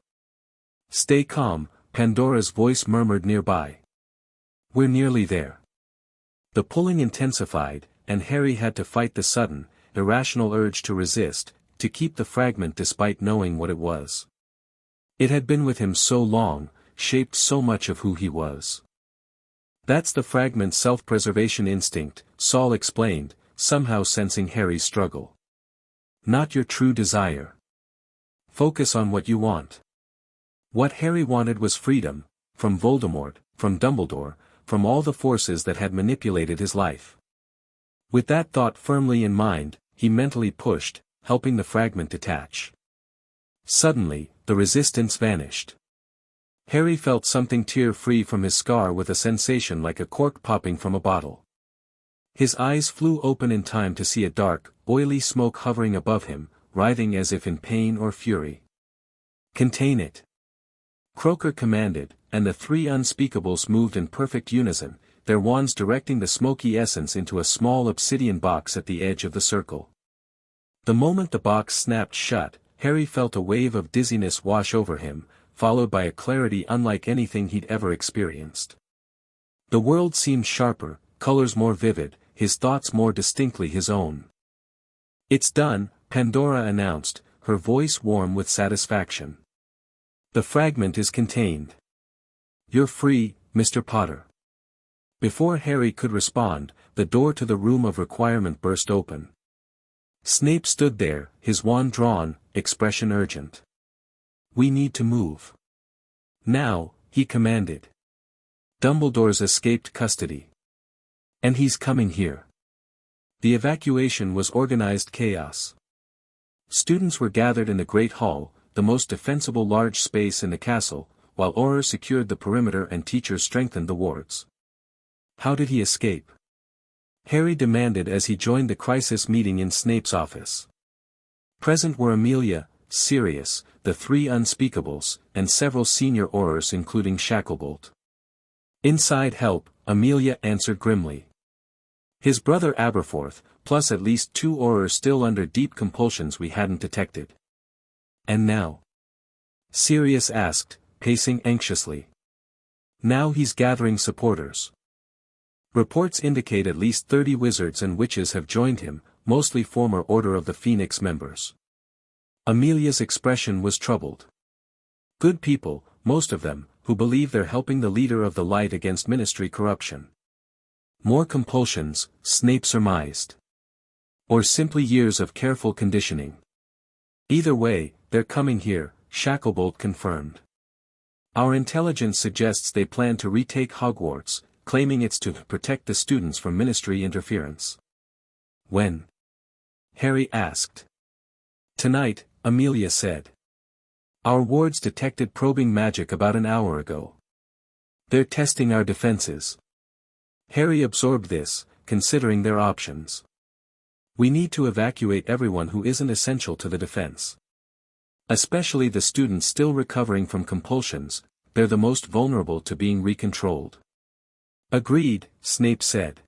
Stay calm, Pandora's voice murmured nearby. We're nearly there. The pulling intensified, and Harry had to fight the sudden, irrational urge to resist, to keep the fragment despite knowing what it was. It had been with him so long, shaped so much of who he was. That's the fragment's self-preservation instinct, Saul explained, somehow sensing Harry's struggle. Not your true desire. Focus on what you want. What Harry wanted was freedom, from Voldemort, from Dumbledore, from all the forces that had manipulated his life. With that thought firmly in mind, he mentally pushed, helping the fragment detach. Suddenly, the resistance vanished. Harry felt something tear free from his scar with a sensation like a cork popping from a bottle. His eyes flew open in time to see a dark, oily smoke hovering above him, writhing as if in pain or fury. Contain it. Croaker commanded, and the three unspeakables moved in perfect unison, their wands directing the smoky essence into a small obsidian box at the edge of the circle. The moment the box snapped shut, Harry felt a wave of dizziness wash over him, followed by a clarity unlike anything he'd ever experienced. The world seemed sharper, colors more vivid, his thoughts more distinctly his own. It's done, Pandora announced, her voice warm with satisfaction. The fragment is contained. You're free, Mr. Potter. Before Harry could respond, the door to the room of requirement burst open. Snape stood there, his wand drawn, expression urgent. We need to move. Now, he commanded. Dumbledore's escaped custody. And he's coming here. The evacuation was organized chaos. Students were gathered in the Great Hall, the most defensible large space in the castle, while Auror secured the perimeter and teachers strengthened the wards. How did he escape? Harry demanded as he joined the crisis meeting in Snape's office. Present were Amelia, Sirius, the three unspeakables, and several senior Aurors including Shacklebolt. Inside help, Amelia answered grimly. His brother Aberforth, plus at least 2 Aurors still under deep compulsions we hadn't detected. And now? Sirius asked, pacing anxiously. Now he's gathering supporters. Reports indicate at least 30 wizards and witches have joined him, mostly former Order of the Phoenix members. Amelia's expression was troubled. Good people, most of them, who believe they're helping the leader of the light against ministry corruption. More compulsions, Snape surmised. Or simply years of careful conditioning. Either way, they're coming here, Shacklebolt confirmed. Our intelligence suggests they plan to retake Hogwarts, claiming it's to protect the students from ministry interference. When? Harry asked. Tonight, Amelia said. Our wards detected probing magic about an hour ago. They're testing our defenses. Harry absorbed this, considering their options. We need to evacuate everyone who isn't essential to the defense. Especially the students still recovering from compulsions, they're the most vulnerable to being recontrolled. Agreed, Snape said.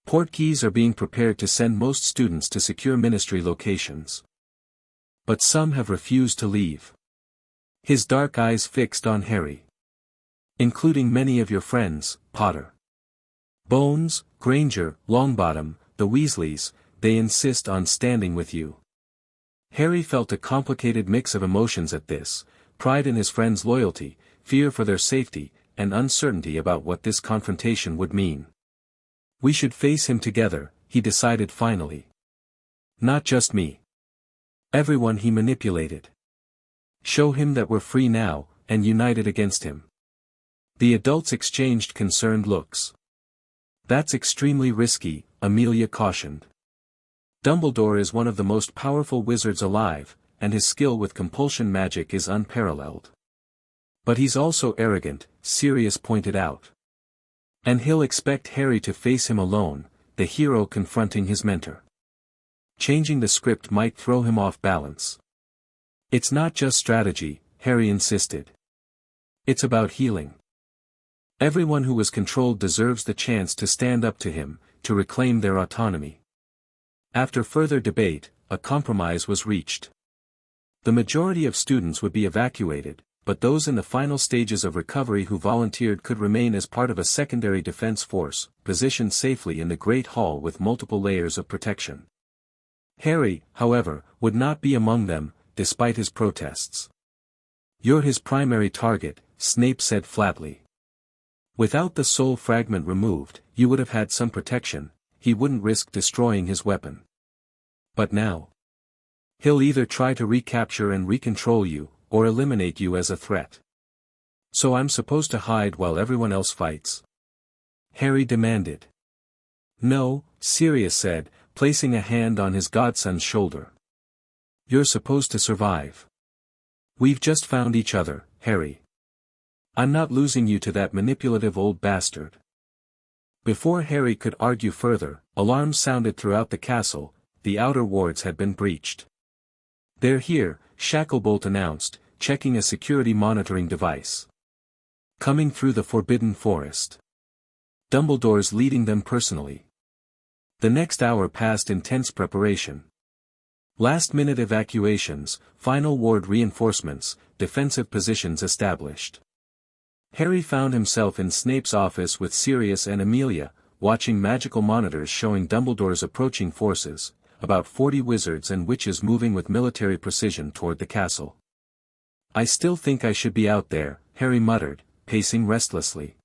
Portkeys are being prepared to send most students to secure ministry locations. But some have refused to leave. His dark eyes fixed on Harry. Including many of your friends, Potter. Bones, Granger, Longbottom, the Weasleys, they insist on standing with you. Harry felt a complicated mix of emotions at this, pride in his friends' loyalty, fear for their safety, and uncertainty about what this confrontation would mean. We should face him together, he decided finally. Not just me. Everyone he manipulated. Show him that we're free now, and united against him. The adults exchanged concerned looks. That's extremely risky, Amelia cautioned. Dumbledore is one of the most powerful wizards alive, and his skill with compulsion magic is unparalleled. But he's also arrogant, Sirius pointed out. And he'll expect Harry to face him alone, the hero confronting his mentor. Changing the script might throw him off balance. It's not just strategy, Harry insisted. It's about healing. Everyone who was controlled deserves the chance to stand up to him, to reclaim their autonomy. After further debate, a compromise was reached. The majority of students would be evacuated, but those in the final stages of recovery who volunteered could remain as part of a secondary defense force, positioned safely in the Great Hall with multiple layers of protection. Harry, however, would not be among them, despite his protests. You're his primary target, Snape said flatly. Without the soul fragment removed, you would have had some protection, he wouldn't risk destroying his weapon. But now? He'll either try to recapture and recontrol you, or eliminate you as a threat. So I'm supposed to hide while everyone else fights? Harry demanded. No, Sirius said, placing a hand on his godson's shoulder. You're supposed to survive. We've just found each other, Harry. I'm not losing you to that manipulative old bastard. Before Harry could argue further, alarms sounded throughout the castle, the outer wards had been breached. They're here, Shacklebolt announced, checking a security monitoring device. Coming through the Forbidden Forest. Dumbledore's leading them personally. The next hour passed in tense preparation. Last-minute evacuations, final ward reinforcements, defensive positions established. Harry found himself in Snape's office with Sirius and Amelia, watching magical monitors showing Dumbledore's approaching forces, about 40 wizards and witches moving with military precision toward the castle. I still think I should be out there, Harry muttered, pacing restlessly.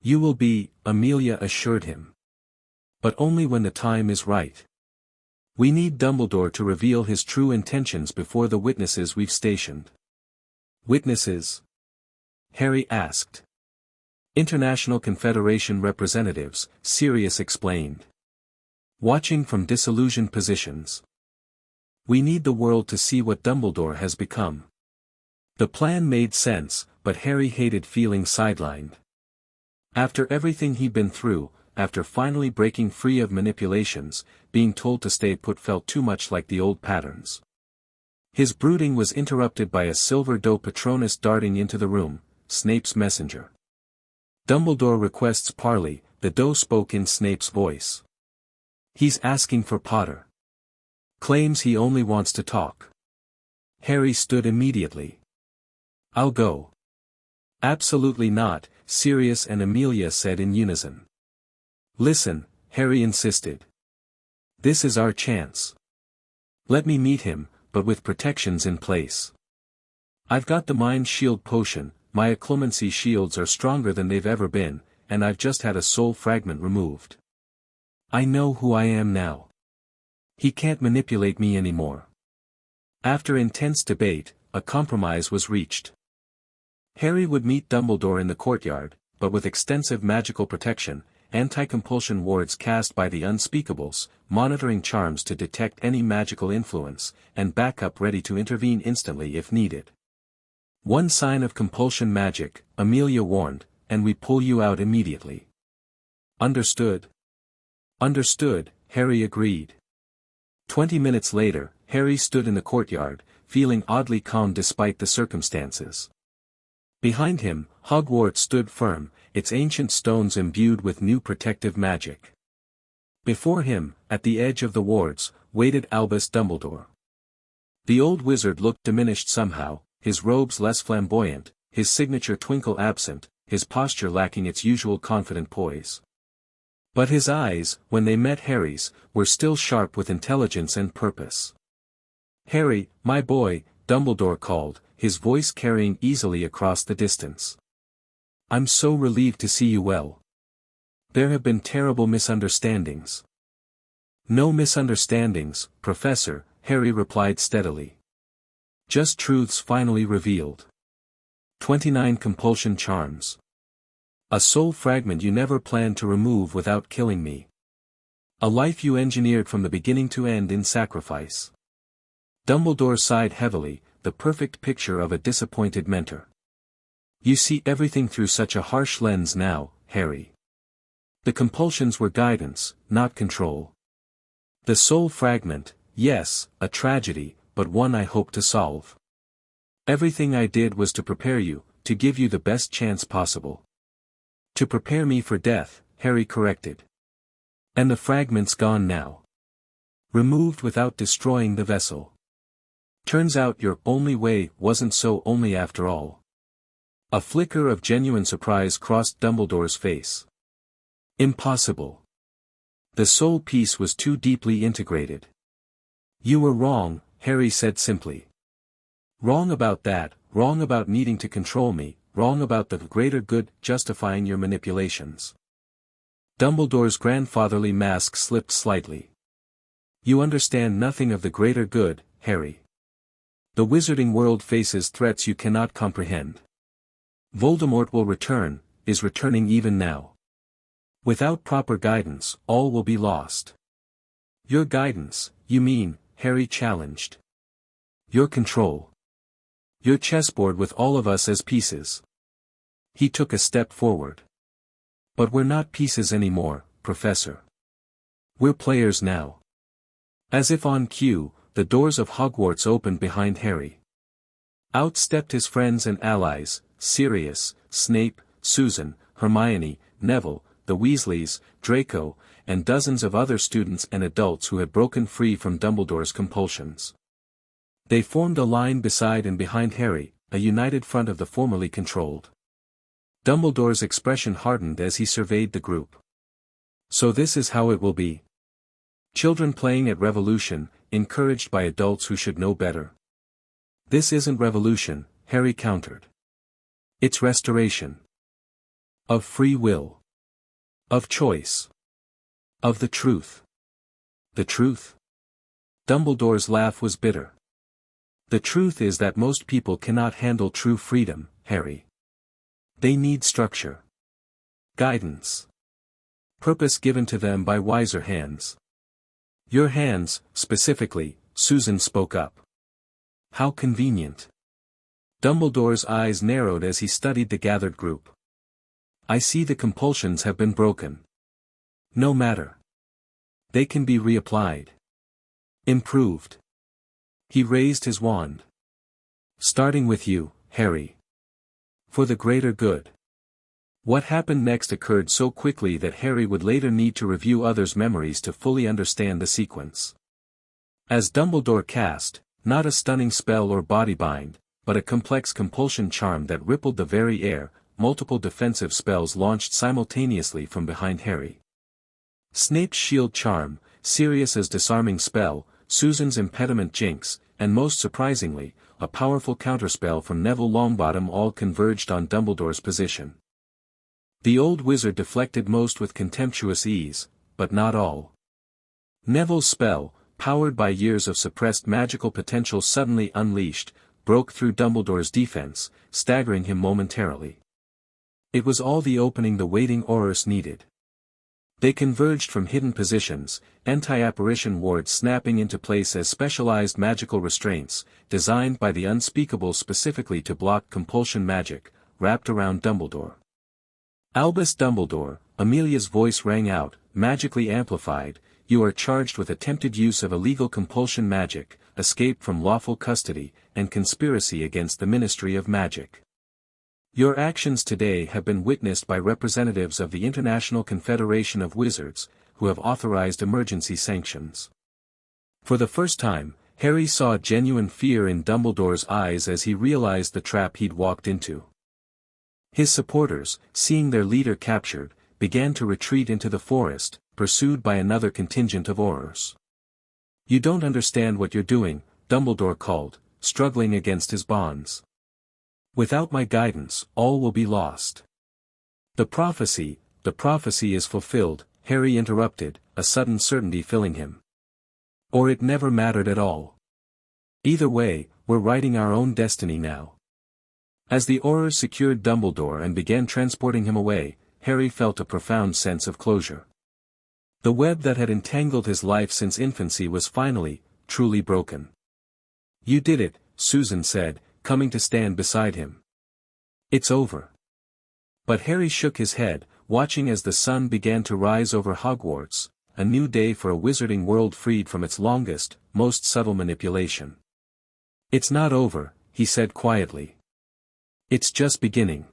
You will be, Amelia assured him. But only when the time is right. We need Dumbledore to reveal his true intentions before the witnesses we've stationed. Witnesses? Harry asked. International Confederation representatives, Sirius explained. Watching from disillusioned positions. We need the world to see what Dumbledore has become. The plan made sense, but Harry hated feeling sidelined. After everything he'd been through, after finally breaking free of manipulations, being told to stay put felt too much like the old patterns. His brooding was interrupted by a silver doe Patronus darting into the room, Snape's messenger. Dumbledore requests parley, the doe spoke in Snape's voice. He's asking for Potter. Claims he only wants to talk. Harry stood immediately. I'll go. Absolutely not, Sirius and Amelia said in unison. Listen, Harry insisted. This is our chance. Let me meet him, but with protections in place. I've got the mind shield potion, my occlumency shields are stronger than they've ever been, and I've just had a soul fragment removed. I know who I am now. He can't manipulate me anymore. After intense debate, a compromise was reached. Harry would meet Dumbledore in the courtyard, but with extensive magical protection, anti-compulsion wards cast by the Unspeakables, monitoring charms to detect any magical influence, and backup ready to intervene instantly if needed. One sign of compulsion magic, Amelia warned, and we pull you out immediately. Understood? Understood, Harry agreed. 20 minutes later, Harry stood in the courtyard, feeling oddly calm despite the circumstances. Behind him, Hogwarts stood firm, its ancient stones imbued with new protective magic. Before him, at the edge of the wards, waited Albus Dumbledore. The old wizard looked diminished somehow, his robes less flamboyant, his signature twinkle absent, his posture lacking its usual confident poise. But his eyes, when they met Harry's, were still sharp with intelligence and purpose. Harry, my boy, Dumbledore called, his voice carrying easily across the distance. I'm so relieved to see you well. There have been terrible misunderstandings. No misunderstandings, Professor, Harry replied steadily. Just truths finally revealed. 29 compulsion charms. A soul fragment you never planned to remove without killing me. A life you engineered from the beginning to end in sacrifice. Dumbledore sighed heavily, the perfect picture of a disappointed mentor. You see everything through such a harsh lens now, Harry. The compulsions were guidance, not control. The soul fragment, yes, a tragedy, but one I hope to solve. Everything I did was to prepare you, to give you the best chance possible. To prepare me for death, Harry corrected. And the fragment's gone now. Removed without destroying the vessel. Turns out your only way wasn't so only after all. A flicker of genuine surprise crossed Dumbledore's face. Impossible. The soul piece was too deeply integrated. You were wrong, Harry said simply. Wrong about that, wrong about needing to control me, wrong about the greater good justifying your manipulations. Dumbledore's grandfatherly mask slipped slightly. You understand nothing of the greater good, Harry. The wizarding world faces threats you cannot comprehend. Voldemort will return, is returning even now. Without proper guidance, all will be lost. Your guidance, you mean, Harry challenged. Your control. Your chessboard with all of us as pieces. He took a step forward. But we're not pieces anymore, Professor. We're players now. As if on cue, the doors of Hogwarts opened behind Harry. Out stepped his friends and allies, Sirius, Snape, Susan, Hermione, Neville, the Weasleys, Draco, and dozens of other students and adults who had broken free from Dumbledore's compulsions. They formed a line beside and behind Harry, a united front of the formerly controlled. Dumbledore's expression hardened as he surveyed the group. So this is how it will be. Children playing at Revolution, encouraged by adults who should know better. This isn't revolution, Harry countered. It's restoration. Of free will. Of choice. Of the truth. The truth? Dumbledore's laugh was bitter. The truth is that most people cannot handle true freedom, Harry. They need structure. Guidance. Purpose given to them by wiser hands. Your hands, specifically, Susan spoke up. How convenient. Dumbledore's eyes narrowed as he studied the gathered group. I see the compulsions have been broken. No matter. They can be reapplied. Improved. He raised his wand. Starting with you, Harry. For the greater good. What happened next occurred so quickly that Harry would later need to review others' memories to fully understand the sequence. As Dumbledore cast, not a stunning spell or body bind, but a complex compulsion charm that rippled the very air, multiple defensive spells launched simultaneously from behind Harry. Snape's shield charm, Sirius's disarming spell, Susan's impediment jinx, and most surprisingly, a powerful counterspell from Neville Longbottom all converged on Dumbledore's position. The old wizard deflected most with contemptuous ease, but not all. Neville's spell, powered by years of suppressed magical potential suddenly unleashed, broke through Dumbledore's defense, staggering him momentarily. It was all the opening the waiting Aurors needed. They converged from hidden positions, anti-apparition wards snapping into place as specialized magical restraints, designed by the unspeakable specifically to block compulsion magic, wrapped around Dumbledore. Albus Dumbledore, Amelia's voice rang out, magically amplified, you are charged with attempted use of illegal compulsion magic, escape from lawful custody, and conspiracy against the Ministry of Magic. Your actions today have been witnessed by representatives of the International Confederation of Wizards, who have authorized emergency sanctions. For the first time, Harry saw genuine fear in Dumbledore's eyes as he realized the trap he'd walked into. His supporters, seeing their leader captured, began to retreat into the forest, pursued by another contingent of Aurors. You don't understand what you're doing, Dumbledore called, struggling against his bonds. Without my guidance, all will be lost. The prophecy is fulfilled, Harry interrupted, a sudden certainty filling him. Or it never mattered at all. Either way, we're writing our own destiny now. As the Aurors secured Dumbledore and began transporting him away, Harry felt a profound sense of closure. The web that had entangled his life since infancy was finally, truly broken. You did it, Susan said, coming to stand beside him. It's over. But Harry shook his head, watching as the sun began to rise over Hogwarts, a new day for a wizarding world freed from its longest, most subtle manipulation. It's not over, he said quietly. It's just beginning.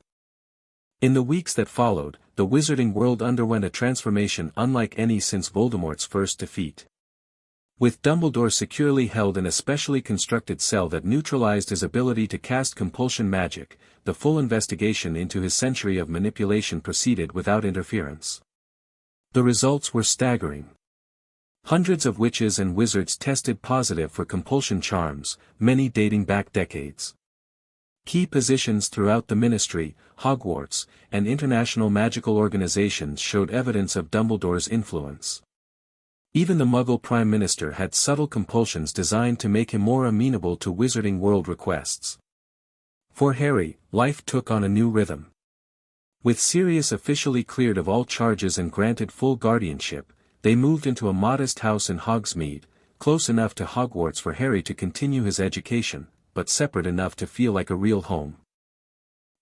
In the weeks that followed, the wizarding world underwent a transformation unlike any since Voldemort's first defeat. With Dumbledore securely held in a specially constructed cell that neutralized his ability to cast compulsion magic, the full investigation into his century of manipulation proceeded without interference. The results were staggering. Hundreds of witches and wizards tested positive for compulsion charms, many dating back decades. Key positions throughout the Ministry, Hogwarts, and international magical organizations showed evidence of Dumbledore's influence. Even the Muggle Prime Minister had subtle compulsions designed to make him more amenable to Wizarding World requests. For Harry, life took on a new rhythm. With Sirius officially cleared of all charges and granted full guardianship, they moved into a modest house in Hogsmeade, close enough to Hogwarts for Harry to continue his education, but separate enough to feel like a real home.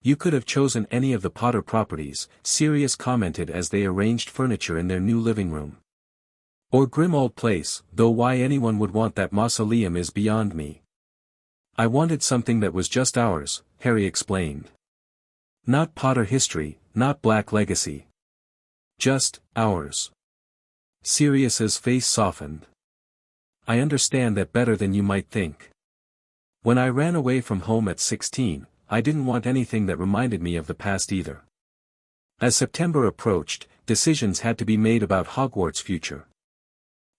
You could have chosen any of the Potter properties, Sirius commented as they arranged furniture in their new living room. Or Grimmauld Place, though why anyone would want that mausoleum is beyond me. I wanted something that was just ours, Harry explained. Not Potter history, not Black legacy. Just, ours. Sirius's face softened. I understand that better than you might think. When I ran away from home at 16, I didn't want anything that reminded me of the past either. As September approached, decisions had to be made about Hogwarts' future.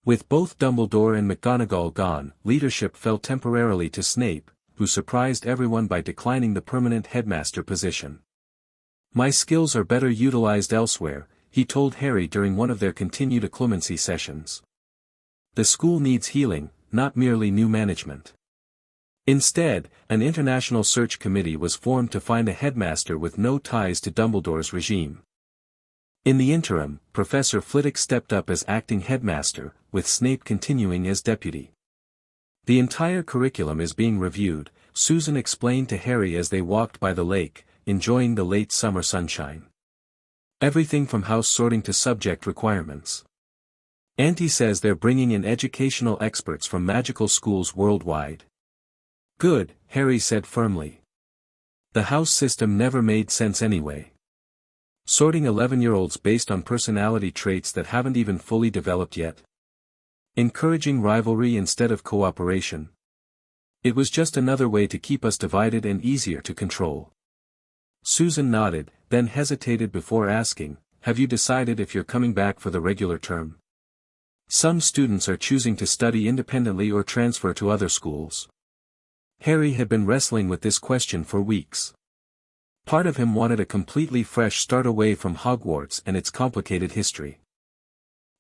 With both Dumbledore and McGonagall gone, leadership fell temporarily to Snape, who surprised everyone by declining the permanent headmaster position. My skills are better utilized elsewhere, he told Harry during one of their continued occlumency sessions. The school needs healing, not merely new management. Instead, an international search committee was formed to find a headmaster with no ties to Dumbledore's regime. In the interim, Professor Flitwick stepped up as acting headmaster, with Snape continuing as deputy. The entire curriculum is being reviewed, Susan explained to Harry as they walked by the lake, enjoying the late summer sunshine. Everything from house sorting to subject requirements. Auntie says they're bringing in educational experts from magical schools worldwide. Good, Harry said firmly. The house system never made sense anyway. Sorting 11-year-olds based on personality traits that haven't even fully developed yet. Encouraging rivalry instead of cooperation. It was just another way to keep us divided and easier to control. Susan nodded, then hesitated before asking, "Have you decided if you're coming back for the regular term? Some students are choosing to study independently or transfer to other schools." Harry had been wrestling with this question for weeks. Part of him wanted a completely fresh start away from Hogwarts and its complicated history.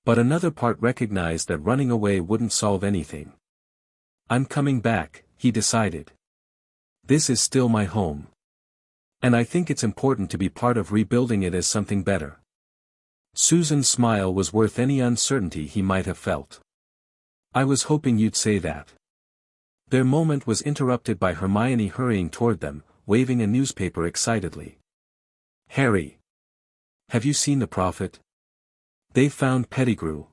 But another part recognized that running away wouldn't solve anything. "I'm coming back," he decided. "This is still my home. And I think it's important to be part of rebuilding it as something better." Susan's smile was worth any uncertainty he might have felt. "I was hoping you'd say that." Their moment was interrupted by Hermione hurrying toward them, waving a newspaper excitedly. "Harry! Have you seen the prophet? They've found Pettigrew."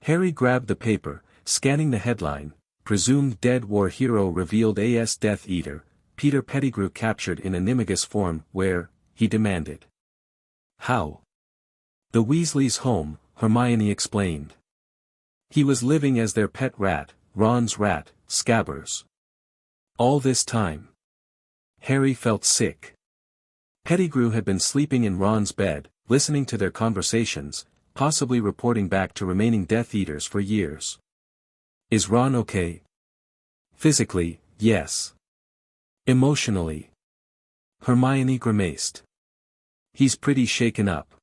Harry grabbed the paper, scanning the headline, "Presumed Dead War Hero Revealed as Death Eater, Peter Pettigrew Captured in Animagus Form. Where?" he demanded. "How?" "The Weasleys' home," Hermione explained. "He was living as their pet rat, Ron's rat, Scabbers. All this time." Harry felt sick. Pettigrew had been sleeping in Ron's bed, listening to their conversations, possibly reporting back to remaining Death Eaters for years. "Is Ron okay?" "Physically, yes. Emotionally." Hermione grimaced. "He's pretty shaken up.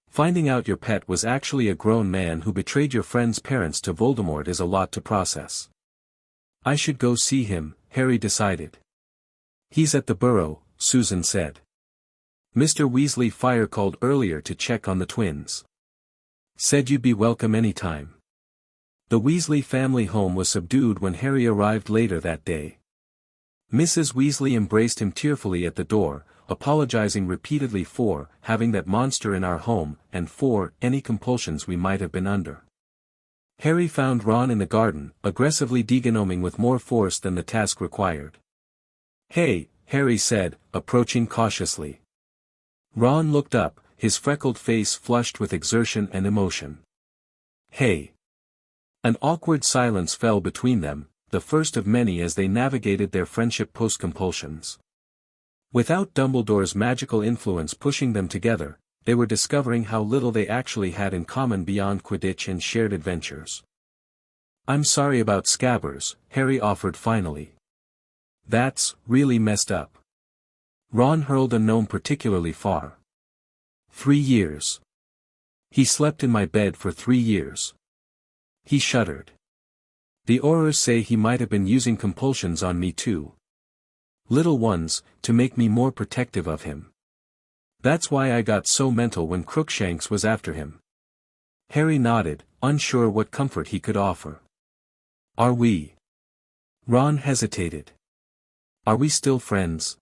Finding out your pet was actually a grown man who betrayed your friend's parents to Voldemort is a lot to process." "I should go see him," Harry decided. "He's at the Burrow," Susan said. "Mr. Weasley fire called earlier to check on the twins. Said you'd be welcome anytime." The Weasley family home was subdued when Harry arrived later that day. Mrs. Weasley embraced him tearfully at the door, apologizing repeatedly for having that monster in our home and for any compulsions we might have been under. Harry found Ron in the garden, aggressively degnoming with more force than the task required. "Hey," Harry said, approaching cautiously. Ron looked up, his freckled face flushed with exertion and emotion. "Hey." An awkward silence fell between them, the first of many as they navigated their friendship post-compulsions. Without Dumbledore's magical influence pushing them together, they were discovering how little they actually had in common beyond Quidditch and shared adventures. "I'm sorry about Scabbers," Harry offered finally. "That's really messed up." Ron hurled a gnome particularly far. 3 years. He slept in my bed for 3 years. He shuddered. The Aurors say he might have been using compulsions on me too. Little ones, to make me more protective of him. That's why I got so mental when Crookshanks was after him. Harry nodded, unsure what comfort he could offer. "Are we?" Ron hesitated. "Are we still friends?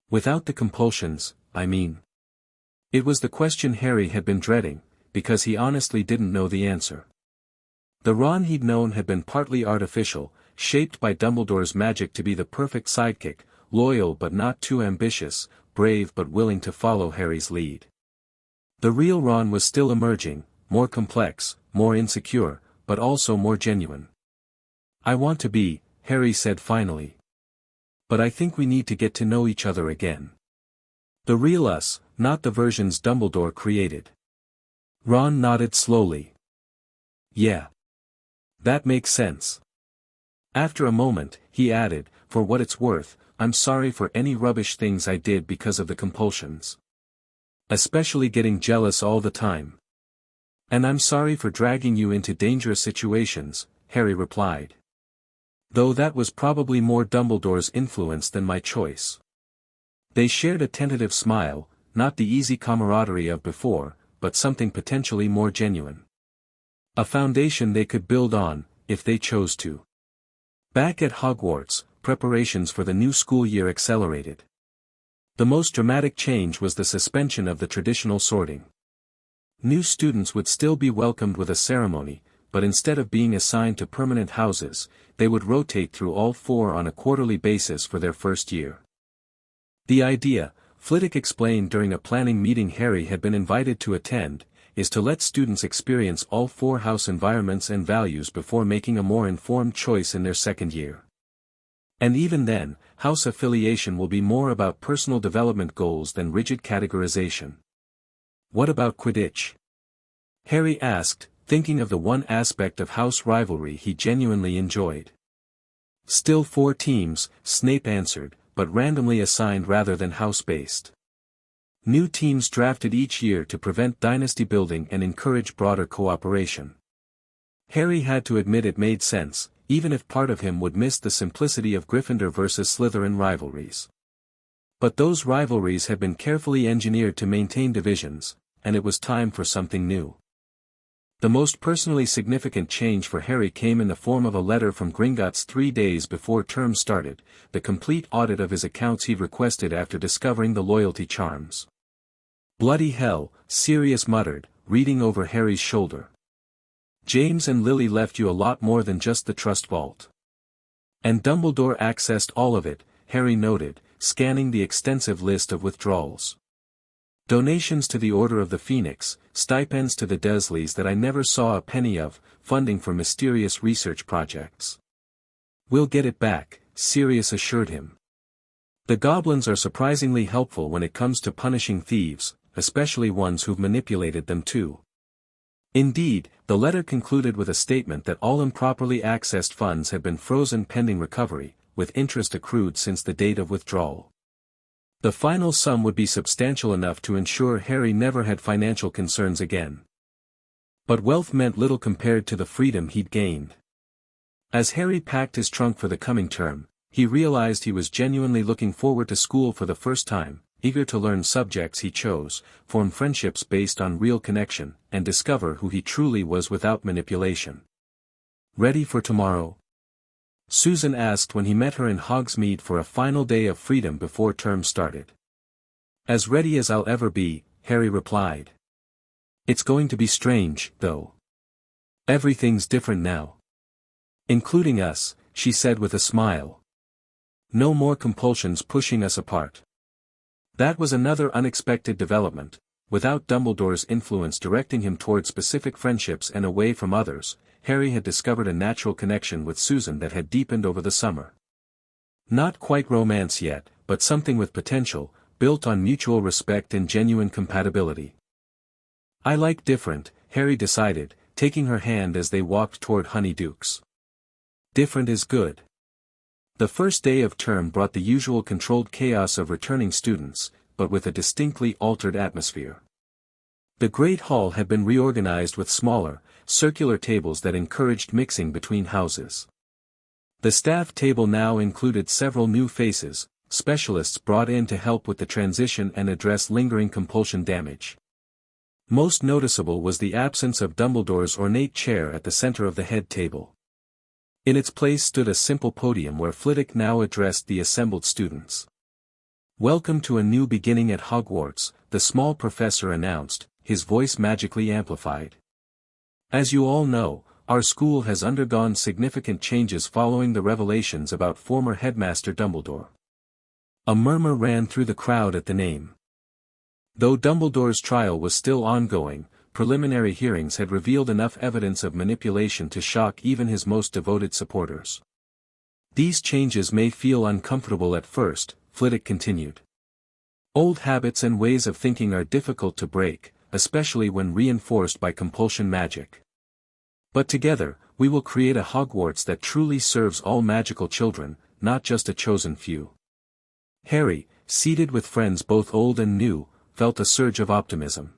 Without the compulsions, I mean." It was the question Harry had been dreading, because he honestly didn't know the answer. The Ron he'd known had been partly artificial, shaped by Dumbledore's magic to be the perfect sidekick, loyal but not too ambitious, brave but willing to follow Harry's lead. The real Ron was still emerging, more complex, more insecure, but also more genuine. "I want to be," Harry said finally. "But I think we need to get to know each other again. The real us, not the versions Dumbledore created." Ron nodded slowly. "Yeah. That makes sense." After a moment, he added, "For what it's worth, I'm sorry for any rubbish things I did because of the compulsions. Especially getting jealous all the time. And I'm sorry for dragging you into dangerous situations," Harry replied. "Though that was probably more Dumbledore's influence than my choice." They shared a tentative smile, not the easy camaraderie of before, but something potentially more genuine. A foundation they could build on, if they chose to. Back at Hogwarts, preparations for the new school year accelerated. The most dramatic change was the suspension of the traditional sorting. New students would still be welcomed with a ceremony, but instead of being assigned to permanent houses, they would rotate through all 4 on a quarterly basis for their first year. The idea, Flitwick explained during a planning meeting Harry had been invited to attend, is to let students experience all 4 house environments and values before making a more informed choice in their second year. And even then, house affiliation will be more about personal development goals than rigid categorization. What about Quidditch? Harry asked, thinking of the one aspect of house rivalry he genuinely enjoyed. Still 4 teams, Snape answered, but randomly assigned rather than house-based. New teams drafted each year to prevent dynasty building and encourage broader cooperation. Harry had to admit it made sense, even if part of him would miss the simplicity of Gryffindor versus Slytherin rivalries. But those rivalries had been carefully engineered to maintain divisions, and it was time for something new. The most personally significant change for Harry came in the form of a letter from Gringotts 3 days before term started, the complete audit of his accounts he'd requested after discovering the loyalty charms. "Bloody hell," Sirius muttered, reading over Harry's shoulder. "James and Lily left you a lot more than just the trust vault." "And Dumbledore accessed all of it," Harry noted, scanning the extensive list of withdrawals. "Donations to the Order of the Phoenix, stipends to the Dursleys that I never saw a penny of, funding for mysterious research projects." "We'll get it back," Sirius assured him. "The goblins are surprisingly helpful when it comes to punishing thieves, especially ones who've manipulated them too." Indeed, the letter concluded with a statement that all improperly accessed funds had been frozen pending recovery, with interest accrued since the date of withdrawal. The final sum would be substantial enough to ensure Harry never had financial concerns again. But wealth meant little compared to the freedom he'd gained. As Harry packed his trunk for the coming term, he realized he was genuinely looking forward to school for the first time, eager to learn subjects he chose, form friendships based on real connection, and discover who he truly was without manipulation. "Ready for tomorrow?" Susan asked when he met her in Hogsmeade for a final day of freedom before term started. "As ready as I'll ever be," Harry replied. "It's going to be strange, though. Everything's different now. Including us," she said with a smile. "No more compulsions pushing us apart." That was another unexpected development. Without Dumbledore's influence directing him toward specific friendships and away from others, Harry had discovered a natural connection with Susan that had deepened over the summer. Not quite romance yet, but something with potential, built on mutual respect and genuine compatibility. "I like different," Harry decided, taking her hand as they walked toward Honeydukes. "Different is good." The first day of term brought the usual controlled chaos of returning students, but with a distinctly altered atmosphere. The Great Hall had been reorganized with smaller, circular tables that encouraged mixing between houses. The staff table now included several new faces, specialists brought in to help with the transition and address lingering compulsion damage. Most noticeable was the absence of Dumbledore's ornate chair at the center of the head table. In its place stood a simple podium where Flitwick now addressed the assembled students. "Welcome to a new beginning at Hogwarts," the small professor announced, his voice magically amplified. "As you all know, our school has undergone significant changes following the revelations about former headmaster Dumbledore." A murmur ran through the crowd at the name. Though Dumbledore's trial was still ongoing, preliminary hearings had revealed enough evidence of manipulation to shock even his most devoted supporters. "These changes may feel uncomfortable at first," Flitwick continued. "Old habits and ways of thinking are difficult to break, especially when reinforced by compulsion magic. But together, we will create a Hogwarts that truly serves all magical children, not just a chosen few." Harry, seated with friends both old and new, felt a surge of optimism.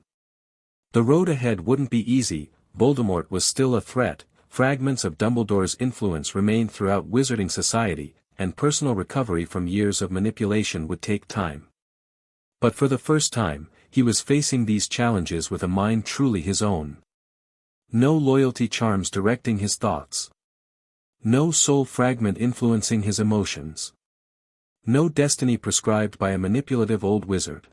The road ahead wouldn't be easy. Voldemort was still a threat, fragments of Dumbledore's influence remained throughout wizarding society, and personal recovery from years of manipulation would take time. But for the first time, he was facing these challenges with a mind truly his own. No loyalty charms directing his thoughts. No soul fragment influencing his emotions. No destiny prescribed by a manipulative old wizard.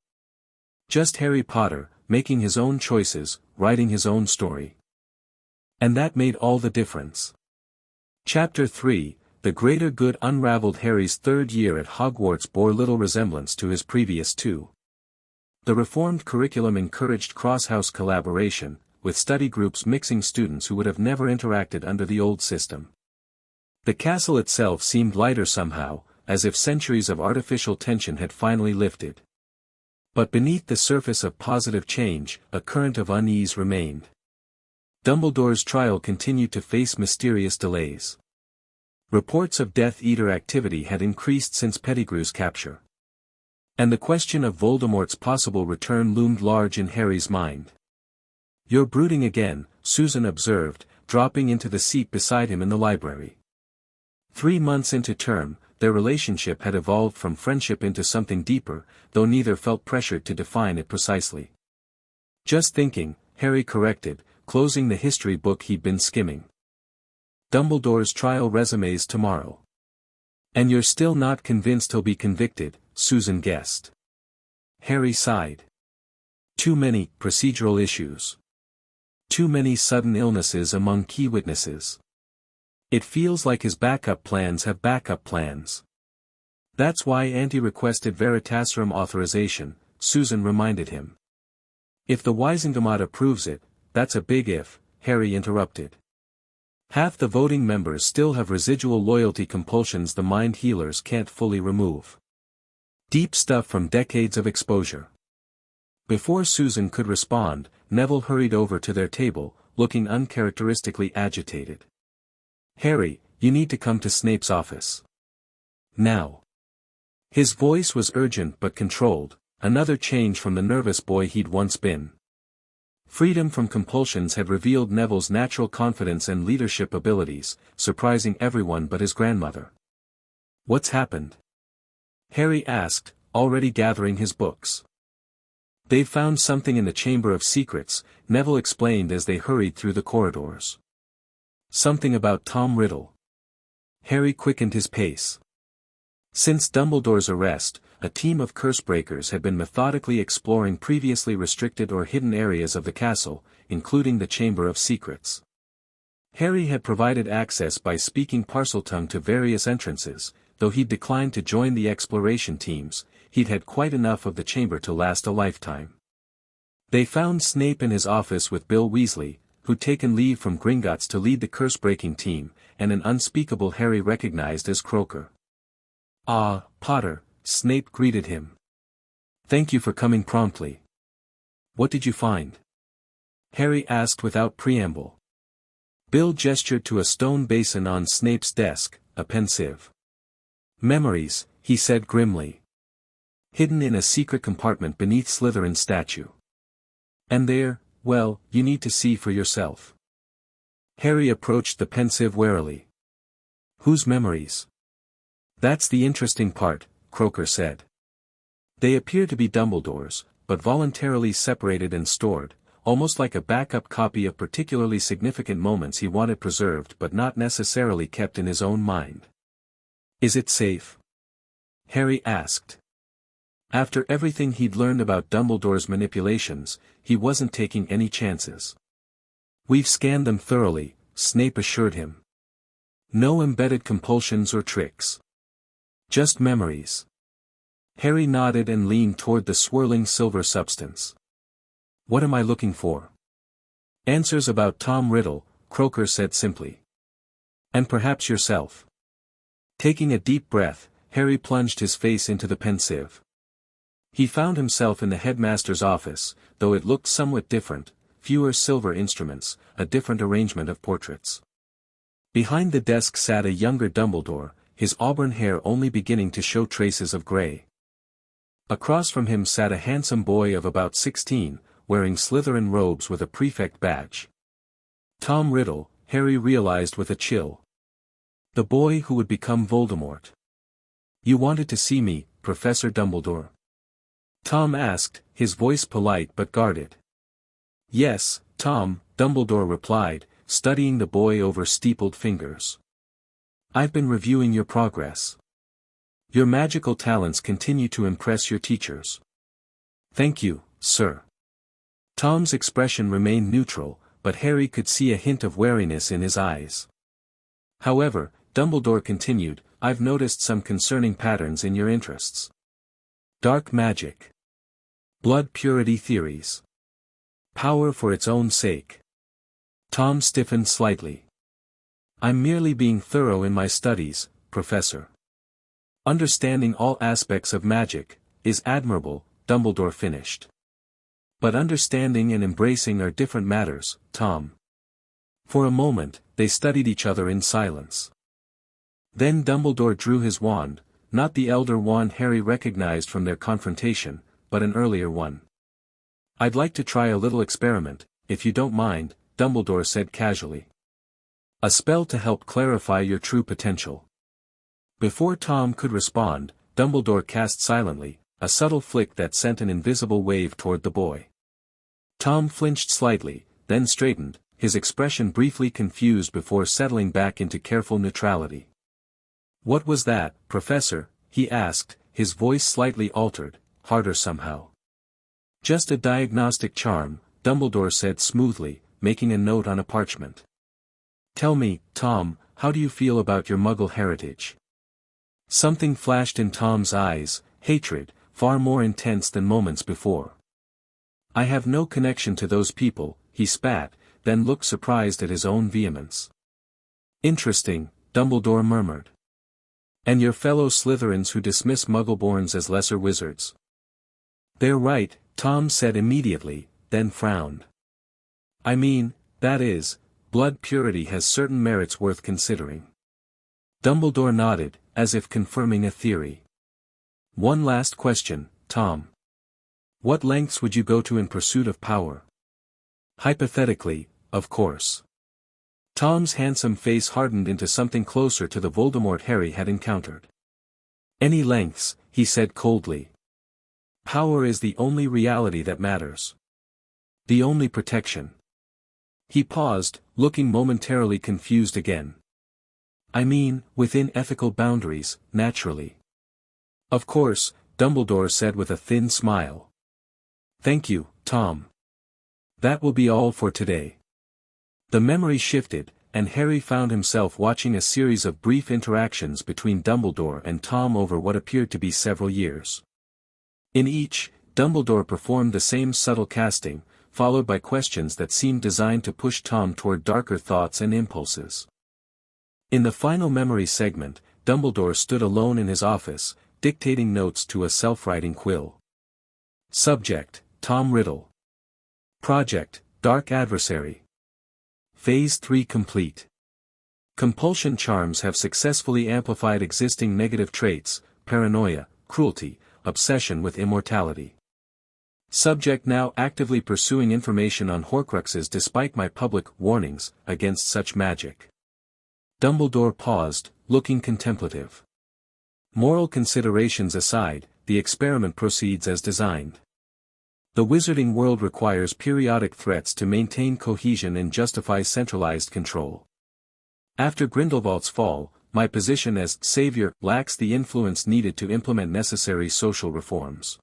Just Harry Potter, making his own choices, writing his own story. And that made all the difference. Chapter 3, The Greater Good unraveled. Harry's third year at Hogwarts bore little resemblance to his previous two. The reformed curriculum encouraged cross-house collaboration, with study groups mixing students who would have never interacted under the old system. The castle itself seemed lighter somehow, as if centuries of artificial tension had finally lifted. But beneath the surface of positive change, a current of unease remained. Dumbledore's trial continued to face mysterious delays. Reports of Death Eater activity had increased since Pettigrew's capture. And the question of Voldemort's possible return loomed large in Harry's mind. "You're brooding again," Susan observed, dropping into the seat beside him in the library. 3 months into term, their relationship had evolved from friendship into something deeper, though neither felt pressured to define it precisely. "Just thinking," Harry corrected, closing the history book he'd been skimming. "Dumbledore's trial resumes tomorrow." "And you're still not convinced he'll be convicted," Susan guessed. Harry sighed. "Too many procedural issues. Too many sudden illnesses among key witnesses. It feels like his backup plans have backup plans." "That's why Auntie requested Veritaserum authorization," Susan reminded him. "If the Wisengamot approves it, that's a big if," Harry interrupted. "Half the voting members still have residual loyalty compulsions the mind healers can't fully remove. Deep stuff from decades of exposure." Before Susan could respond, Neville hurried over to their table, looking uncharacteristically agitated. "Harry, you need to come to Snape's office. Now." His voice was urgent but controlled, another change from the nervous boy he'd once been. Freedom from compulsions had revealed Neville's natural confidence and leadership abilities, surprising everyone but his grandmother. "What's happened?" Harry asked, already gathering his books. "They've found something in the Chamber of Secrets," Neville explained as they hurried through the corridors. "Something about Tom Riddle." Harry quickened his pace. Since Dumbledore's arrest, a team of cursebreakers had been methodically exploring previously restricted or hidden areas of the castle, including the Chamber of Secrets. Harry had provided access by speaking Parseltongue to various entrances, though he'd declined to join the exploration teams. He'd had quite enough of the chamber to last a lifetime. They found Snape in his office with Bill Weasley, who'd taken leave from Gringotts to lead the curse-breaking team, and an unspeakable Harry recognized as Croaker. "Ah, Potter," Snape greeted him. "Thank you for coming promptly. What did you find?" Harry asked without preamble. Bill gestured to a stone basin on Snape's desk, a pensive. "Memories," he said grimly. "Hidden in a secret compartment beneath Slytherin's statue. And there, well, you need to see for yourself." Harry approached the pensive warily. "Whose memories?" "That's the interesting part," Croaker said. "They appear to be Dumbledore's, but voluntarily separated and stored, almost like a backup copy of particularly significant moments he wanted preserved but not necessarily kept in his own mind." "Is it safe?" Harry asked. After everything he'd learned about Dumbledore's manipulations, he wasn't taking any chances. "We've scanned them thoroughly," Snape assured him. "No embedded compulsions or tricks. Just memories." Harry nodded and leaned toward the swirling silver substance. "What am I looking for?" "Answers about Tom Riddle," Croaker said simply. "And perhaps yourself." Taking a deep breath, Harry plunged his face into the pensive. He found himself in the headmaster's office, though it looked somewhat different, fewer silver instruments, a different arrangement of portraits. Behind the desk sat a younger Dumbledore, his auburn hair only beginning to show traces of grey. Across from him sat a handsome boy of about 16, wearing Slytherin robes with a prefect badge. Tom Riddle, Harry realized with a chill. The boy who would become Voldemort. "You wanted to see me, Professor Dumbledore?" Tom asked, his voice polite but guarded. "Yes, Tom," Dumbledore replied, studying the boy over steepled fingers. "I've been reviewing your progress. Your magical talents continue to impress your teachers." "Thank you, sir." Tom's expression remained neutral, but Harry could see a hint of wariness in his eyes. "However," Dumbledore continued, "I've noticed some concerning patterns in your interests. Dark magic. Blood purity theories. Power for its own sake." Tom stiffened slightly. "I'm merely being thorough in my studies, Professor." Understanding all aspects of magic is admirable, Dumbledore finished. But understanding and embracing are different matters, Tom. For a moment, they studied each other in silence. Then Dumbledore drew his wand, not the elder wand Harry recognized from their confrontation, but an earlier one. "I'd like to try a little experiment, if you don't mind," Dumbledore said casually. "A spell to help clarify your true potential." Before Tom could respond, Dumbledore cast silently, a subtle flick that sent an invisible wave toward the boy. Tom flinched slightly, then straightened, his expression briefly confused before settling back into careful neutrality. "What was that, Professor?" he asked, his voice slightly altered, harder somehow. "Just a diagnostic charm," Dumbledore said smoothly, making a note on a parchment. "Tell me, Tom, how do you feel about your Muggle heritage?" Something flashed in Tom's eyes, hatred, far more intense than moments before. "I have no connection to those people," he spat, then looked surprised at his own vehemence. "Interesting," Dumbledore murmured. "And your fellow Slytherins who dismiss Muggleborns as lesser wizards?" "They're right," Tom said immediately, then frowned. "I mean, that is, blood purity has certain merits worth considering." Dumbledore nodded, as if confirming a theory. "One last question, Tom. What lengths would you go to in pursuit of power? Hypothetically, of course." Tom's handsome face hardened into something closer to the Voldemort Harry had encountered. "Any lengths," he said coldly. "Power is the only reality that matters. The only protection." He paused, looking momentarily confused again. "I mean, within ethical boundaries, naturally." "Of course," Dumbledore said with a thin smile. "Thank you, Tom. That will be all for today." The memory shifted, and Harry found himself watching a series of brief interactions between Dumbledore and Tom over what appeared to be several years. In each, Dumbledore performed the same subtle casting, followed by questions that seemed designed to push Tom toward darker thoughts and impulses. In the final memory segment, Dumbledore stood alone in his office, dictating notes to a self-writing quill. Subject, Tom Riddle. Project, Dark Adversary. Phase 3 complete. Compulsion charms have successfully amplified existing negative traits, paranoia, cruelty, obsession with immortality. Subject now actively pursuing information on Horcruxes despite my public warnings against such magic. Dumbledore paused, looking contemplative. Moral considerations aside, the experiment proceeds as designed. The wizarding world requires periodic threats to maintain cohesion and justify centralized control. After Grindelwald's fall, my position as savior lacks the influence needed to implement necessary social reforms.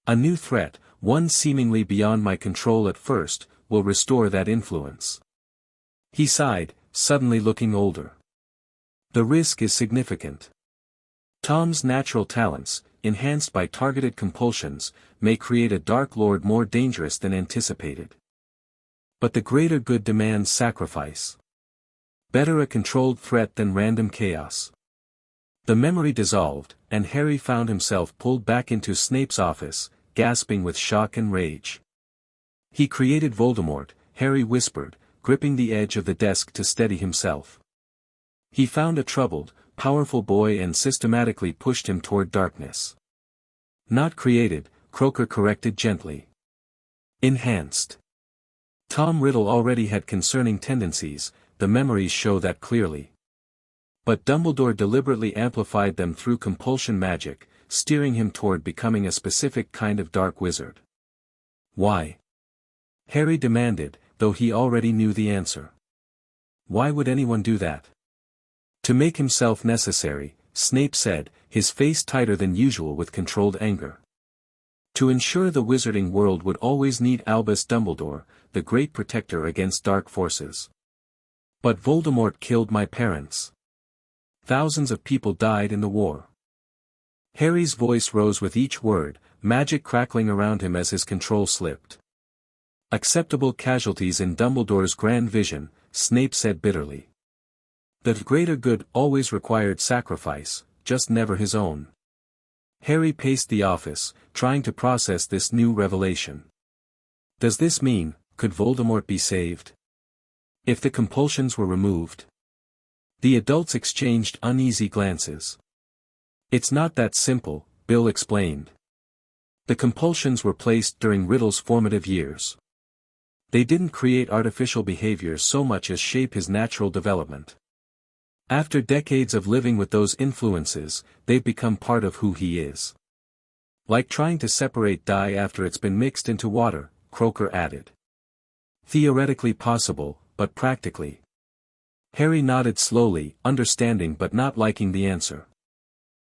A new threat, one seemingly beyond my control at first, will restore that influence. He sighed, suddenly looking older. The risk is significant. Tom's natural talents, enhanced by targeted compulsions, may create a Dark Lord more dangerous than anticipated. But the greater good demands sacrifice. Better a controlled threat than random chaos. The memory dissolved, and Harry found himself pulled back into Snape's office, gasping with shock and rage. "He created Voldemort," Harry whispered, gripping the edge of the desk to steady himself. "He found a troubled, powerful boy and systematically pushed him toward darkness." "Not created," Croker corrected gently. "Enhanced." Tom Riddle already had concerning tendencies, the memories show that clearly. But Dumbledore deliberately amplified them through compulsion magic, steering him toward becoming a specific kind of dark wizard. "Why?" Harry demanded, though he already knew the answer. "Why would anyone do that?" "To make himself necessary," Snape said, his face tighter than usual with controlled anger. "To ensure the wizarding world would always need Albus Dumbledore, the great protector against dark forces. But Voldemort killed my parents. Thousands of people died in the war." Harry's voice rose with each word, magic crackling around him as his control slipped. "Acceptable casualties in Dumbledore's grand vision," Snape said bitterly. "The greater good always required sacrifice, just never his own. Harry paced the office, trying to process this new revelation. Does this mean, could Voldemort be saved? If the compulsions were removed? The adults exchanged uneasy glances. It's not that simple, Bill explained. The compulsions were placed during Riddle's formative years. They didn't create artificial behaviors so much as shape his natural development. After decades of living with those influences, they've become part of who he is. Like trying to separate dye after it's been mixed into water, Croker added. Theoretically possible, but practically. Harry nodded slowly, understanding but not liking the answer.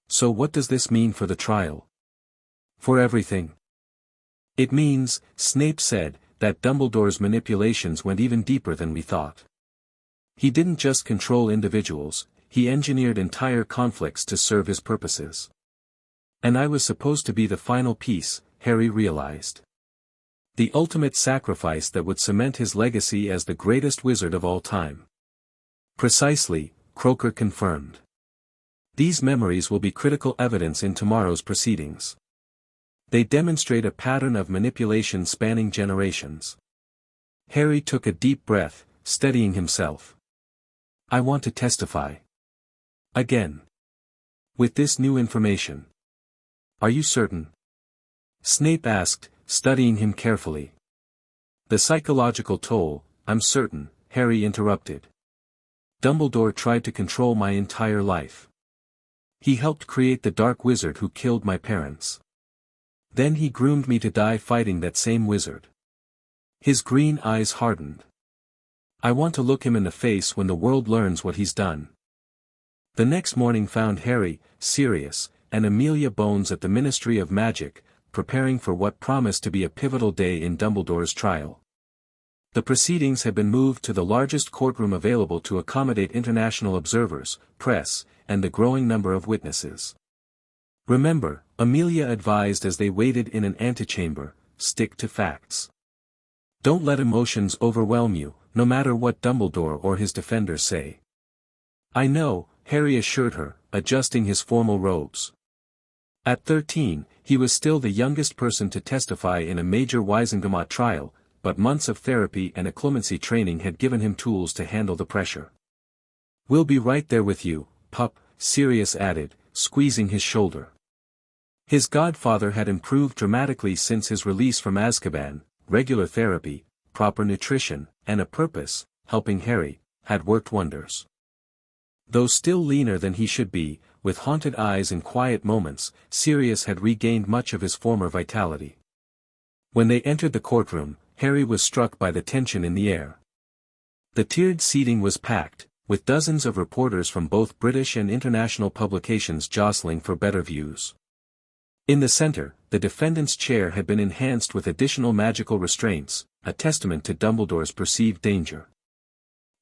So what does this mean for the trial? For everything. It means, Snape said, that Dumbledore's manipulations went even deeper than we thought. He didn't just control individuals, he engineered entire conflicts to serve his purposes. And I was supposed to be the final piece, Harry realized. The ultimate sacrifice that would cement his legacy as the greatest wizard of all time. Precisely, Croker confirmed. These memories will be critical evidence in tomorrow's proceedings. They demonstrate a pattern of manipulation spanning generations. Harry took a deep breath, steadying himself. I want to testify. Again. With this new information. Are you certain? Snape asked, studying him carefully. The psychological toll, I'm certain, Harry interrupted. Dumbledore tried to control my entire life. He helped create the Dark Wizard who killed my parents. Then he groomed me to die fighting that same wizard. His green eyes hardened. I want to look him in the face when the world learns what he's done. The next morning found Harry, Sirius, and Amelia Bones at the Ministry of Magic, preparing for what promised to be a pivotal day in Dumbledore's trial. The proceedings had been moved to the largest courtroom available to accommodate international observers, press, and the growing number of witnesses. Remember, Amelia advised as they waited in an antechamber, stick to facts. Don't let emotions overwhelm you, no matter what Dumbledore or his defenders say. I know, Harry assured her, adjusting his formal robes. At 13, he was still the youngest person to testify in a major Wizengamot trial, but months of therapy and occlumency training had given him tools to handle the pressure. We'll be right there with you, pup, Sirius added, squeezing his shoulder. His godfather had improved dramatically since his release from Azkaban. Regular therapy, proper nutrition, and a purpose, helping Harry, had worked wonders. Though still leaner than he should be, with haunted eyes and quiet moments, Sirius had regained much of his former vitality. When they entered the courtroom, Harry was struck by the tension in the air. The tiered seating was packed, with dozens of reporters from both British and international publications jostling for better views. In the center, the defendant's chair had been enhanced with additional magical restraints, a testament to Dumbledore's perceived danger.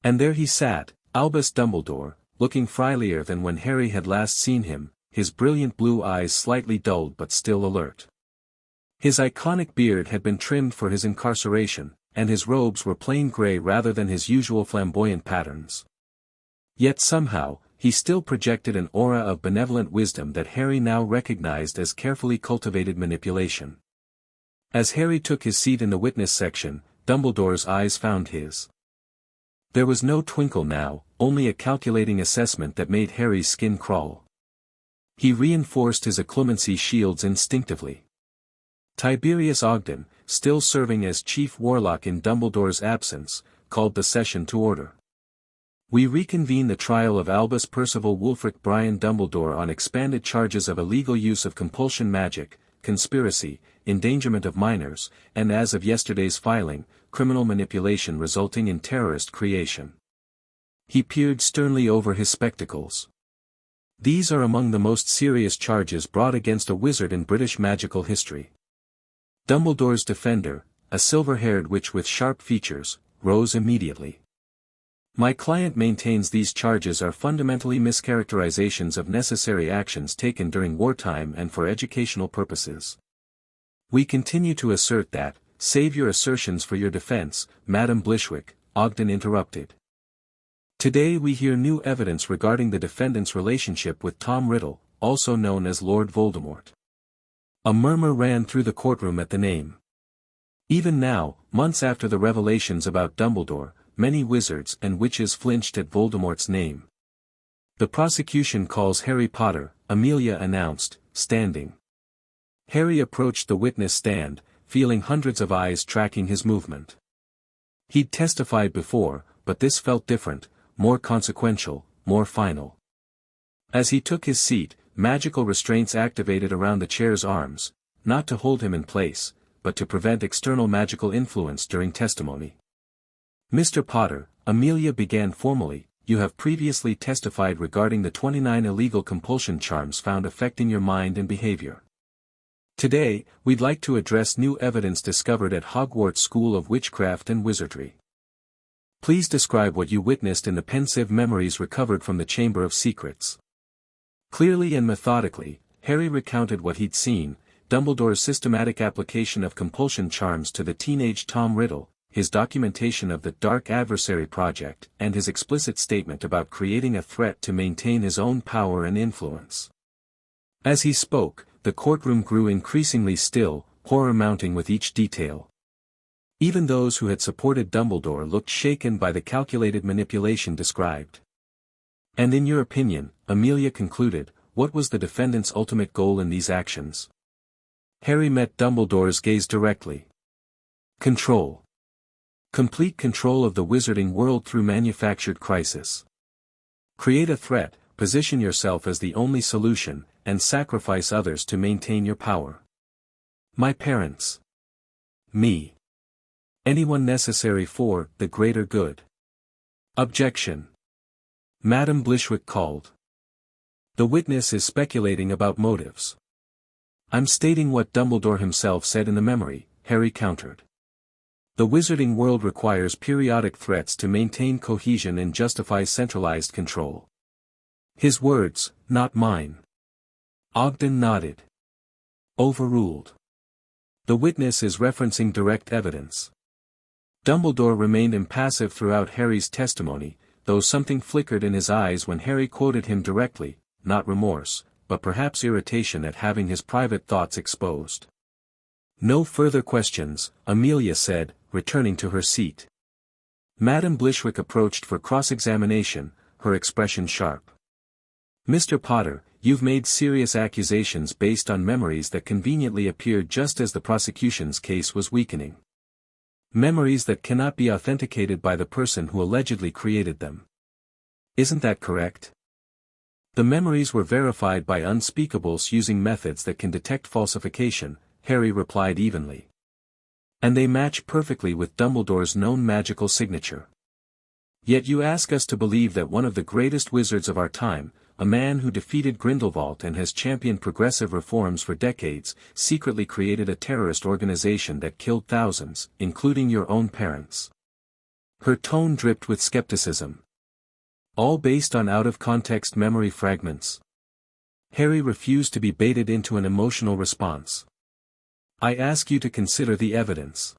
And there he sat, Albus Dumbledore, looking friendlier than when Harry had last seen him, his brilliant blue eyes slightly dulled but still alert. His iconic beard had been trimmed for his incarceration, and his robes were plain grey rather than his usual flamboyant patterns. Yet somehow, he still projected an aura of benevolent wisdom that Harry now recognized as carefully cultivated manipulation. As Harry took his seat in the witness section, Dumbledore's eyes found his. There was no twinkle now, only a calculating assessment that made Harry's skin crawl. He reinforced his occlumency shields instinctively. Tiberius Ogden, still serving as chief warlock in Dumbledore's absence, called the session to order. We reconvene the trial of Albus Percival Wulfric Brian Dumbledore on expanded charges of illegal use of compulsion magic, conspiracy, endangerment of minors, and as of yesterday's filing, criminal manipulation resulting in terrorist creation. He peered sternly over his spectacles. These are among the most serious charges brought against a wizard in British magical history. Dumbledore's defender, a silver-haired witch with sharp features, rose immediately. My client maintains these charges are fundamentally mischaracterizations of necessary actions taken during wartime and for educational purposes. We continue to assert that, save your assertions for your defense, Madam Blishwick, Ogden interrupted. Today we hear new evidence regarding the defendant's relationship with Tom Riddle, also known as Lord Voldemort. A murmur ran through the courtroom at the name. Even now, months after the revelations about Dumbledore, many wizards and witches flinched at Voldemort's name. The prosecution calls Harry Potter, Amelia announced, standing. Harry approached the witness stand, feeling hundreds of eyes tracking his movement. He'd testified before, but this felt different, more consequential, more final. As he took his seat, magical restraints activated around the chair's arms, not to hold him in place, but to prevent external magical influence during testimony. Mr. Potter, Amelia began formally, you have previously testified regarding the 29 illegal compulsion charms found affecting your mind and behavior. Today, we'd like to address new evidence discovered at Hogwarts School of Witchcraft and Wizardry. Please describe what you witnessed in the pensive memories recovered from the Chamber of Secrets. Clearly and methodically, Harry recounted what he'd seen, Dumbledore's systematic application of compulsion charms to the teenage Tom Riddle, his documentation of the Dark Adversary Project, and his explicit statement about creating a threat to maintain his own power and influence. As he spoke, the courtroom grew increasingly still, horror mounting with each detail. Even those who had supported Dumbledore looked shaken by the calculated manipulation described. And in your opinion, Amelia concluded, what was the defendant's ultimate goal in these actions? Harry met Dumbledore's gaze directly. Control. Complete control of the wizarding world through manufactured crisis. Create a threat, position yourself as the only solution, and sacrifice others to maintain your power. My parents. Me. Anyone necessary for the greater good. Objection. Madam Blishwick called. The witness is speculating about motives. I'm stating what Dumbledore himself said in the memory, Harry countered. The wizarding world requires periodic threats to maintain cohesion and justify centralized control. His words, not mine. Ogden nodded. Overruled. The witness is referencing direct evidence. Dumbledore remained impassive throughout Harry's testimony, though something flickered in his eyes when Harry quoted him directly, not remorse, but perhaps irritation at having his private thoughts exposed. No further questions, Amelia said, returning to her seat. Madam Blishwick approached for cross-examination, her expression sharp. Mr. Potter, you've made serious accusations based on memories that conveniently appeared just as the prosecution's case was weakening. Memories that cannot be authenticated by the person who allegedly created them. Isn't that correct? The memories were verified by unspeakables using methods that can detect falsification, Harry replied evenly. And they match perfectly with Dumbledore's known magical signature. Yet you ask us to believe that one of the greatest wizards of our time, a man who defeated Grindelwald and has championed progressive reforms for decades, secretly created a terrorist organization that killed thousands, including your own parents. Her tone dripped with skepticism. All based on out-of-context memory fragments. Harry refused to be baited into an emotional response. I ask you to consider the evidence.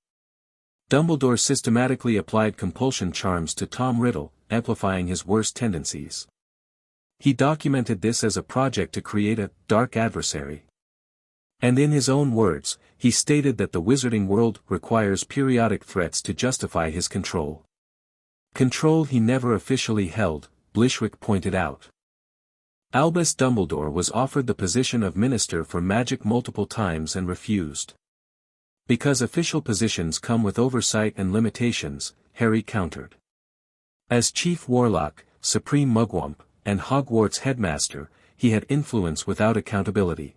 Dumbledore systematically applied compulsion charms to Tom Riddle, amplifying his worst tendencies. He documented this as a project to create a dark adversary. And in his own words, he stated that the wizarding world requires periodic threats to justify his control. Control he never officially held, Blishwick pointed out. Albus Dumbledore was offered the position of Minister for Magic multiple times and refused. Because official positions come with oversight and limitations, Harry countered. As Chief Warlock, Supreme Mugwump, and Hogwarts Headmaster, he had influence without accountability.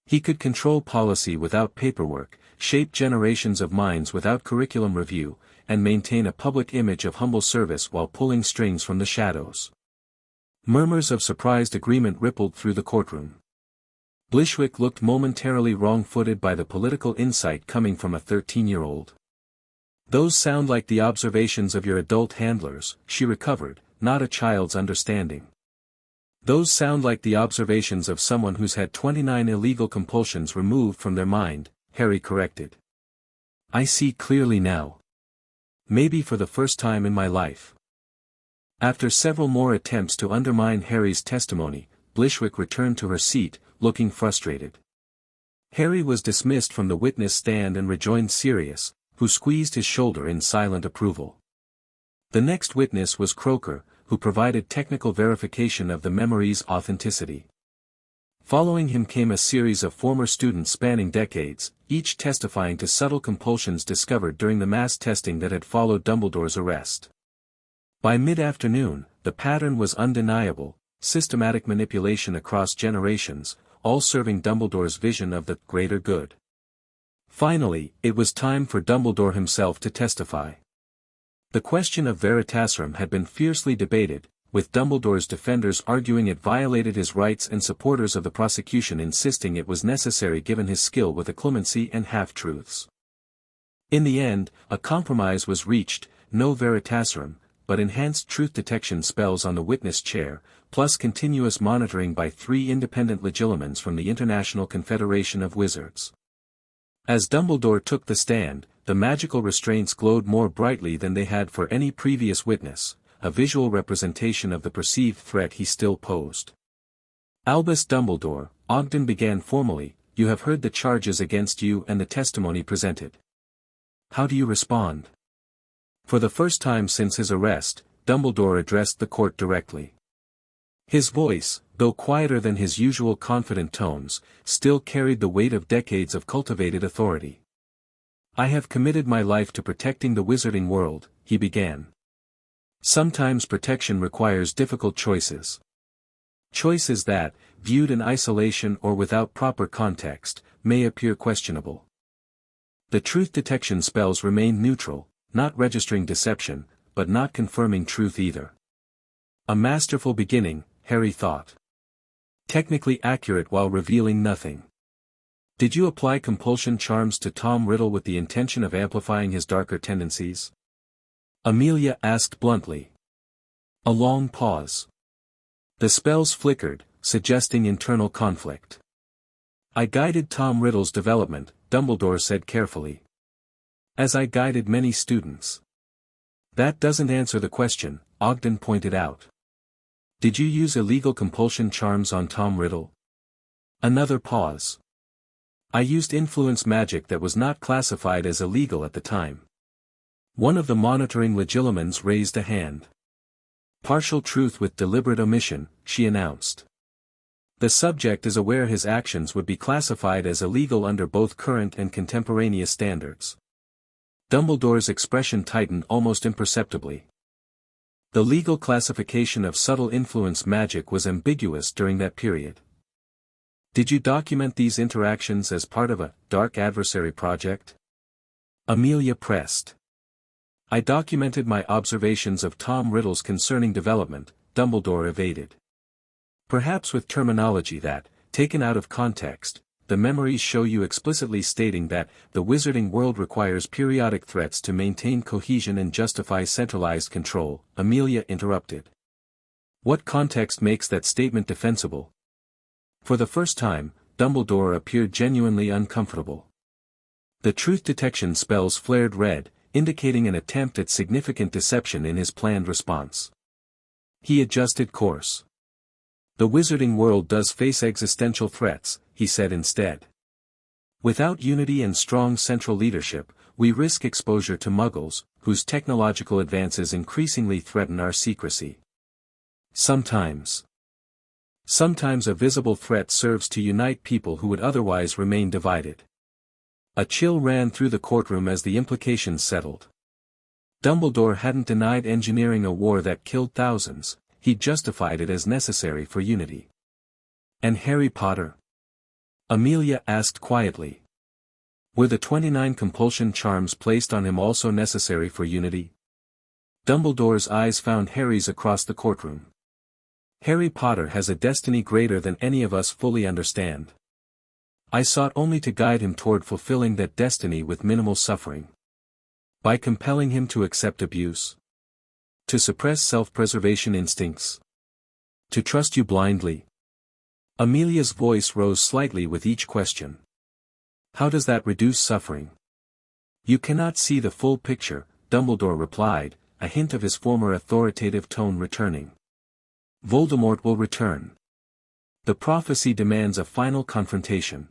He could control policy without paperwork, shape generations of minds without curriculum review, and maintain a public image of humble service while pulling strings from the shadows. Murmurs of surprised agreement rippled through the courtroom. Blishwick looked momentarily wrong-footed by the political insight coming from a 13-year-old. Those sound like the observations of your adult handlers, she recovered, not a child's understanding. Those sound like the observations of someone who's had 29 illegal compulsions removed from their mind, Harry corrected. I see clearly now. Maybe for the first time in my life. After several more attempts to undermine Harry's testimony, Blishwick returned to her seat, looking frustrated. Harry was dismissed from the witness stand and rejoined Sirius, who squeezed his shoulder in silent approval. The next witness was Croker, who provided technical verification of the memory's authenticity. Following him came a series of former students spanning decades, each testifying to subtle compulsions discovered during the mass testing that had followed Dumbledore's arrest. By mid-afternoon, the pattern was undeniable: systematic manipulation across generations, all serving Dumbledore's vision of the greater good. Finally, it was time for Dumbledore himself to testify. The question of Veritaserum had been fiercely debated, with Dumbledore's defenders arguing it violated his rights and supporters of the prosecution insisting it was necessary given his skill with occlumency and half-truths. In the end, a compromise was reached: no Veritaserum, but enhanced truth detection spells on the witness chair, plus continuous monitoring by 3 independent legilimens from the International Confederation of Wizards. As Dumbledore took the stand, the magical restraints glowed more brightly than they had for any previous witness, a visual representation of the perceived threat he still posed. "Albus Dumbledore," Ogden began formally, "you have heard the charges against you and the testimony presented. How do you respond?" For the first time since his arrest, Dumbledore addressed the court directly. His voice, though quieter than his usual confident tones, still carried the weight of decades of cultivated authority. "I have committed my life to protecting the wizarding world," he began. "Sometimes protection requires difficult choices. Choices that, viewed in isolation or without proper context, may appear questionable. The truth detection spells remain neutral, not registering deception, but not confirming truth either." A masterful beginning, Harry thought. Technically accurate while revealing nothing. "Did you apply compulsion charms to Tom Riddle with the intention of amplifying his darker tendencies?" Amelia asked bluntly. A long pause. The spells flickered, suggesting internal conflict. "I guided Tom Riddle's development," Dumbledore said carefully. "As I guided many students." "That doesn't answer the question," Ogden pointed out. "Did you use illegal compulsion charms on Tom Riddle?" Another pause. "I used influence magic that was not classified as illegal at the time." One of the monitoring legilimens raised a hand. "Partial truth with deliberate omission," she announced. "The subject is aware his actions would be classified as illegal under both current and contemporaneous standards." Dumbledore's expression tightened almost imperceptibly. The legal classification of subtle influence magic was ambiguous during that period. "Did you document these interactions as part of a dark adversary project?" Amelia pressed. "I documented my observations of Tom Riddle's concerning development," Dumbledore evaded. "Perhaps with terminology that, taken out of context, the memories show you explicitly stating that the wizarding world requires periodic threats to maintain cohesion and justify centralized control," Amelia interrupted. "What context makes that statement defensible?" For the first time, Dumbledore appeared genuinely uncomfortable. The truth detection spells flared red, indicating an attempt at significant deception in his planned response. He adjusted course. "The wizarding world does face existential threats," he said instead. "Without unity and strong central leadership, we risk exposure to muggles, whose technological advances increasingly threaten our secrecy. Sometimes a visible threat serves to unite people who would otherwise remain divided." A chill ran through the courtroom as the implications settled. Dumbledore hadn't denied engineering a war that killed thousands, he justified it as necessary for unity. "And Harry Potter?" Amelia asked quietly. "Were the 29 compulsion charms placed on him also necessary for unity?" Dumbledore's eyes found Harry's across the courtroom. "Harry Potter has a destiny greater than any of us fully understand. I sought only to guide him toward fulfilling that destiny with minimal suffering. By compelling him to accept abuse. To suppress self-preservation instincts. To trust you blindly." Amelia's voice rose slightly with each question. "How does that reduce suffering?" "You cannot see the full picture," Dumbledore replied, a hint of his former authoritative tone returning. Voldemort will return. The prophecy demands a final confrontation.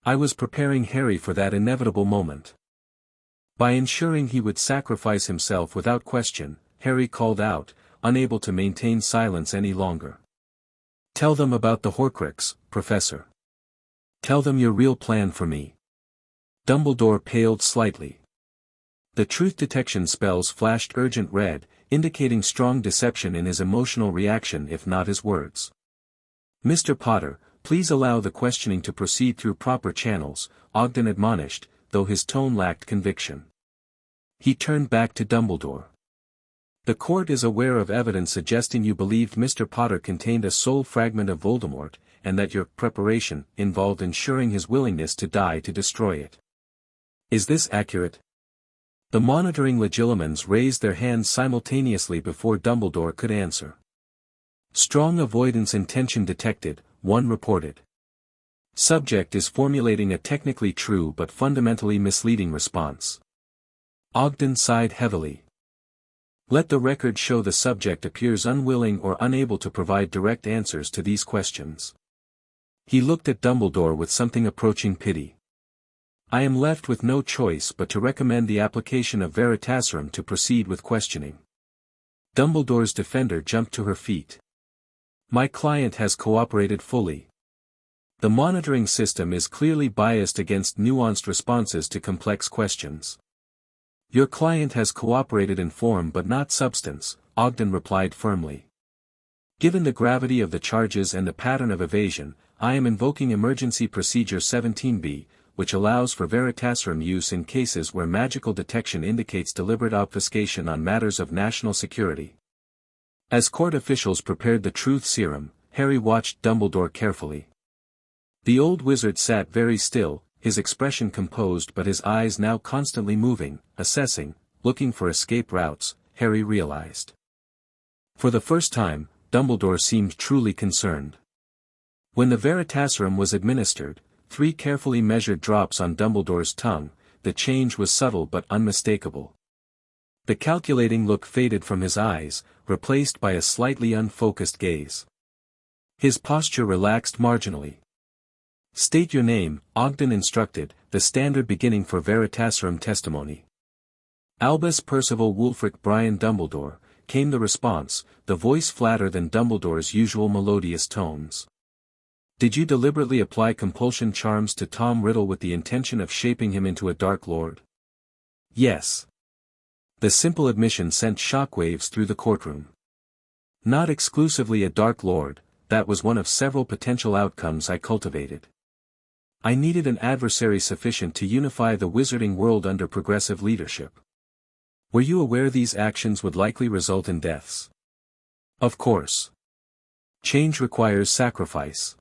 I was preparing Harry for that inevitable moment. By ensuring he would sacrifice himself without question, Harry called out, unable to maintain silence any longer. Tell them about the Horcrux, Professor. Tell them your real plan for me. Dumbledore paled slightly. The truth detection spells flashed urgent red, indicating strong deception in his emotional reaction if not his words. Mr. Potter, please allow the questioning to proceed through proper channels, Ogden admonished, though his tone lacked conviction. He turned back to Dumbledore. The court is aware of evidence suggesting you believed Mr. Potter contained a soul fragment of Voldemort, and that your preparation involved ensuring his willingness to die to destroy it. Is this accurate? The monitoring Legilimens raised their hands simultaneously before Dumbledore could answer. Strong avoidance intention detected, one reported. Subject is formulating a technically true but fundamentally misleading response. Ogden sighed heavily. Let the record show the subject appears unwilling or unable to provide direct answers to these questions. He looked at Dumbledore with something approaching pity. I am left with no choice but to recommend the application of Veritaserum to proceed with questioning. Dumbledore's defender jumped to her feet. My client has cooperated fully. The monitoring system is clearly biased against nuanced responses to complex questions. Your client has cooperated in form but not substance, Ogden replied firmly. Given the gravity of the charges and the pattern of evasion, I am invoking Emergency Procedure 17b, which allows for Veritaserum use in cases where magical detection indicates deliberate obfuscation on matters of national security. As court officials prepared the truth serum, Harry watched Dumbledore carefully. The old wizard sat very still, his expression composed but his eyes now constantly moving, assessing, looking for escape routes, Harry realized. For the first time, Dumbledore seemed truly concerned. When the Veritaserum was administered, 3 carefully measured drops on Dumbledore's tongue, the change was subtle but unmistakable. The calculating look faded from his eyes, replaced by a slightly unfocused gaze. His posture relaxed marginally. State your name, Ogden instructed, the standard beginning for Veritaserum testimony. Albus Percival Wulfric Brian Dumbledore, came the response, the voice flatter than Dumbledore's usual melodious tones. Did you deliberately apply compulsion charms to Tom Riddle with the intention of shaping him into a Dark Lord? Yes. The simple admission sent shockwaves through the courtroom. Not exclusively a Dark Lord, that was one of several potential outcomes I cultivated. I needed an adversary sufficient to unify the wizarding world under progressive leadership. Were you aware these actions would likely result in deaths? Of course. Change requires sacrifice.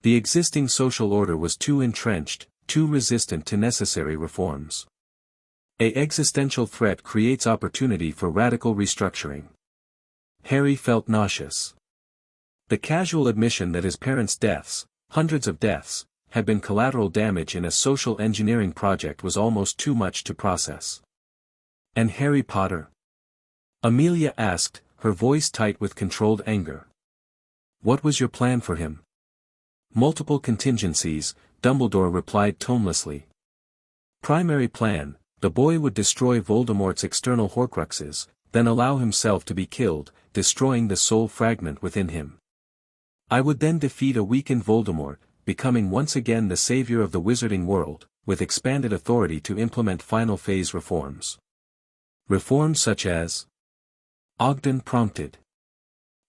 The existing social order was too entrenched, too resistant to necessary reforms. An existential threat creates opportunity for radical restructuring. Harry felt nauseous. The casual admission that his parents' deaths, hundreds of deaths, had been collateral damage in a social engineering project was almost too much to process. And Harry Potter? Amelia asked, her voice tight with controlled anger. What was your plan for him? Multiple contingencies, Dumbledore replied tonelessly. Primary plan, the boy would destroy Voldemort's external Horcruxes, then allow himself to be killed, destroying the soul fragment within him. I would then defeat a weakened Voldemort, becoming once again the savior of the wizarding world, with expanded authority to implement final phase reforms. Reforms such as? Ogden prompted.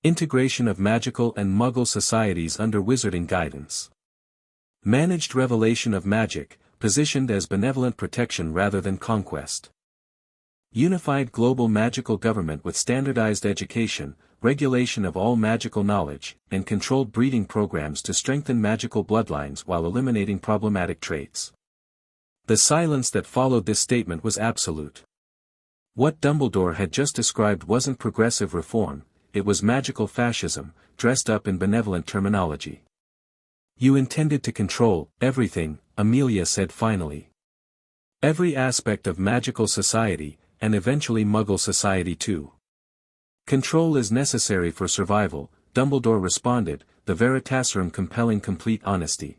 Integration of magical and muggle societies under wizarding guidance. Managed revelation of magic, positioned as benevolent protection rather than conquest. Unified global magical government with standardized education, regulation of all magical knowledge, and controlled breeding programs to strengthen magical bloodlines while eliminating problematic traits. The silence that followed this statement was absolute. What Dumbledore had just described wasn't progressive reform, it was magical fascism, dressed up in benevolent terminology. You intended to control everything, Amelia said finally. Every aspect of magical society, and eventually Muggle society too. Control is necessary for survival, Dumbledore responded, the Veritaserum compelling complete honesty.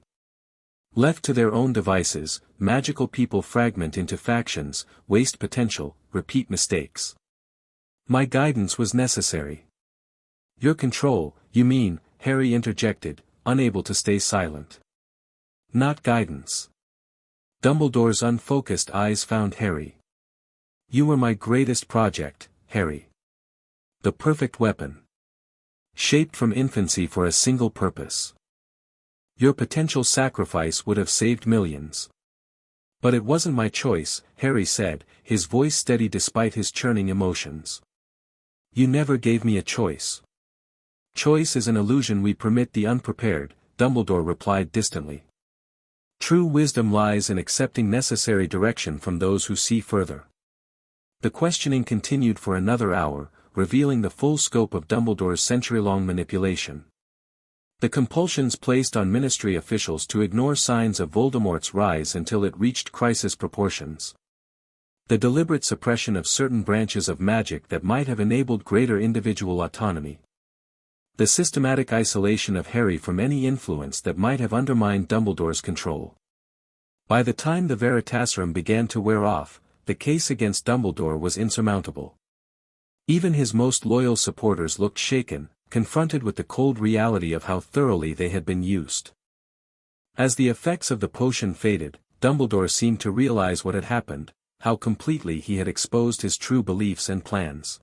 Left to their own devices, magical people fragment into factions, waste potential, repeat mistakes. My guidance was necessary. Your control, you mean, Harry interjected, unable to stay silent. Not guidance. Dumbledore's unfocused eyes found Harry. You were my greatest project, Harry. The perfect weapon. Shaped from infancy for a single purpose. Your potential sacrifice would have saved millions. But it wasn't my choice, Harry said, his voice steady despite his churning emotions. You never gave me a choice. Choice is an illusion we permit the unprepared, Dumbledore replied distantly. True wisdom lies in accepting necessary direction from those who see further. The questioning continued for another hour, revealing the full scope of Dumbledore's century-long manipulation. The compulsions placed on Ministry officials to ignore signs of Voldemort's rise until it reached crisis proportions. The deliberate suppression of certain branches of magic that might have enabled greater individual autonomy. The systematic isolation of Harry from any influence that might have undermined Dumbledore's control. By the time the Veritaserum began to wear off, the case against Dumbledore was insurmountable. Even his most loyal supporters looked shaken, confronted with the cold reality of how thoroughly they had been used. As the effects of the potion faded, Dumbledore seemed to realize what had happened, how completely he had exposed his true beliefs and plans.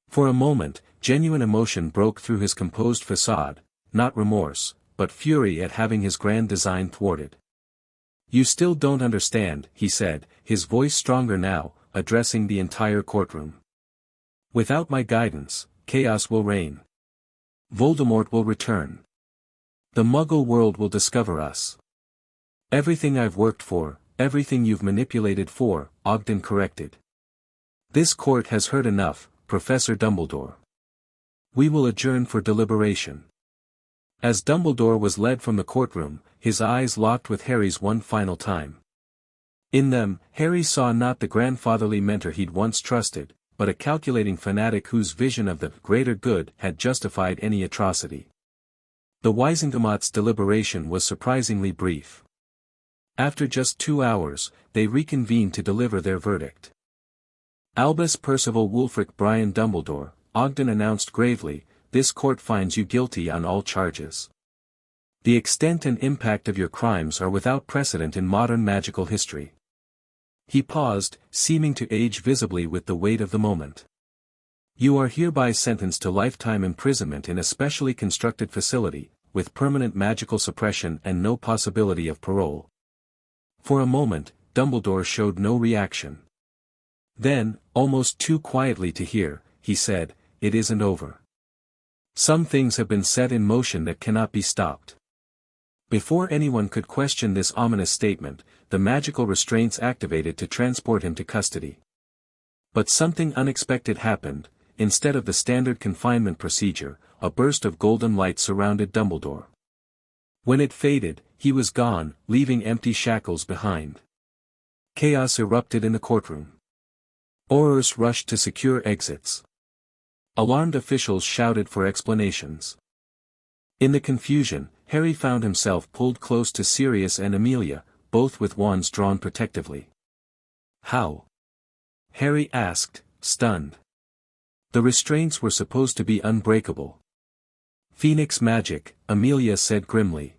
For a moment, genuine emotion broke through his composed facade, not remorse, but fury at having his grand design thwarted. You still don't understand, he said, his voice stronger now, addressing the entire courtroom. Without my guidance, chaos will reign. Voldemort will return. The Muggle world will discover us. Everything I've worked for, everything you've manipulated for, Ogden corrected. This court has heard enough, Professor Dumbledore. We will adjourn for deliberation. As Dumbledore was led from the courtroom, his eyes locked with Harry's one final time. In them, Harry saw not the grandfatherly mentor he'd once trusted, but a calculating fanatic whose vision of the greater good had justified any atrocity. The Wisengamot's deliberation was surprisingly brief. After just 2 hours, they reconvened to deliver their verdict. Albus Percival Wulfric Brian Dumbledore, Ogden announced gravely, this court finds you guilty on all charges. The extent and impact of your crimes are without precedent in modern magical history. He paused, seeming to age visibly with the weight of the moment. You are hereby sentenced to lifetime imprisonment in a specially constructed facility, with permanent magical suppression and no possibility of parole. For a moment, Dumbledore showed no reaction. Then, almost too quietly to hear, he said, it isn't over. Some things have been set in motion that cannot be stopped. Before anyone could question this ominous statement, the magical restraints activated to transport him to custody. But something unexpected happened. Instead of the standard confinement procedure, a burst of golden light surrounded Dumbledore. When it faded, he was gone, leaving empty shackles behind. Chaos erupted in the courtroom. Aurors rushed to secure exits. Alarmed officials shouted for explanations. In the confusion, Harry found himself pulled close to Sirius and Amelia, both with wands drawn protectively. How? Harry asked, stunned. The restraints were supposed to be unbreakable. Phoenix magic, Amelia said grimly.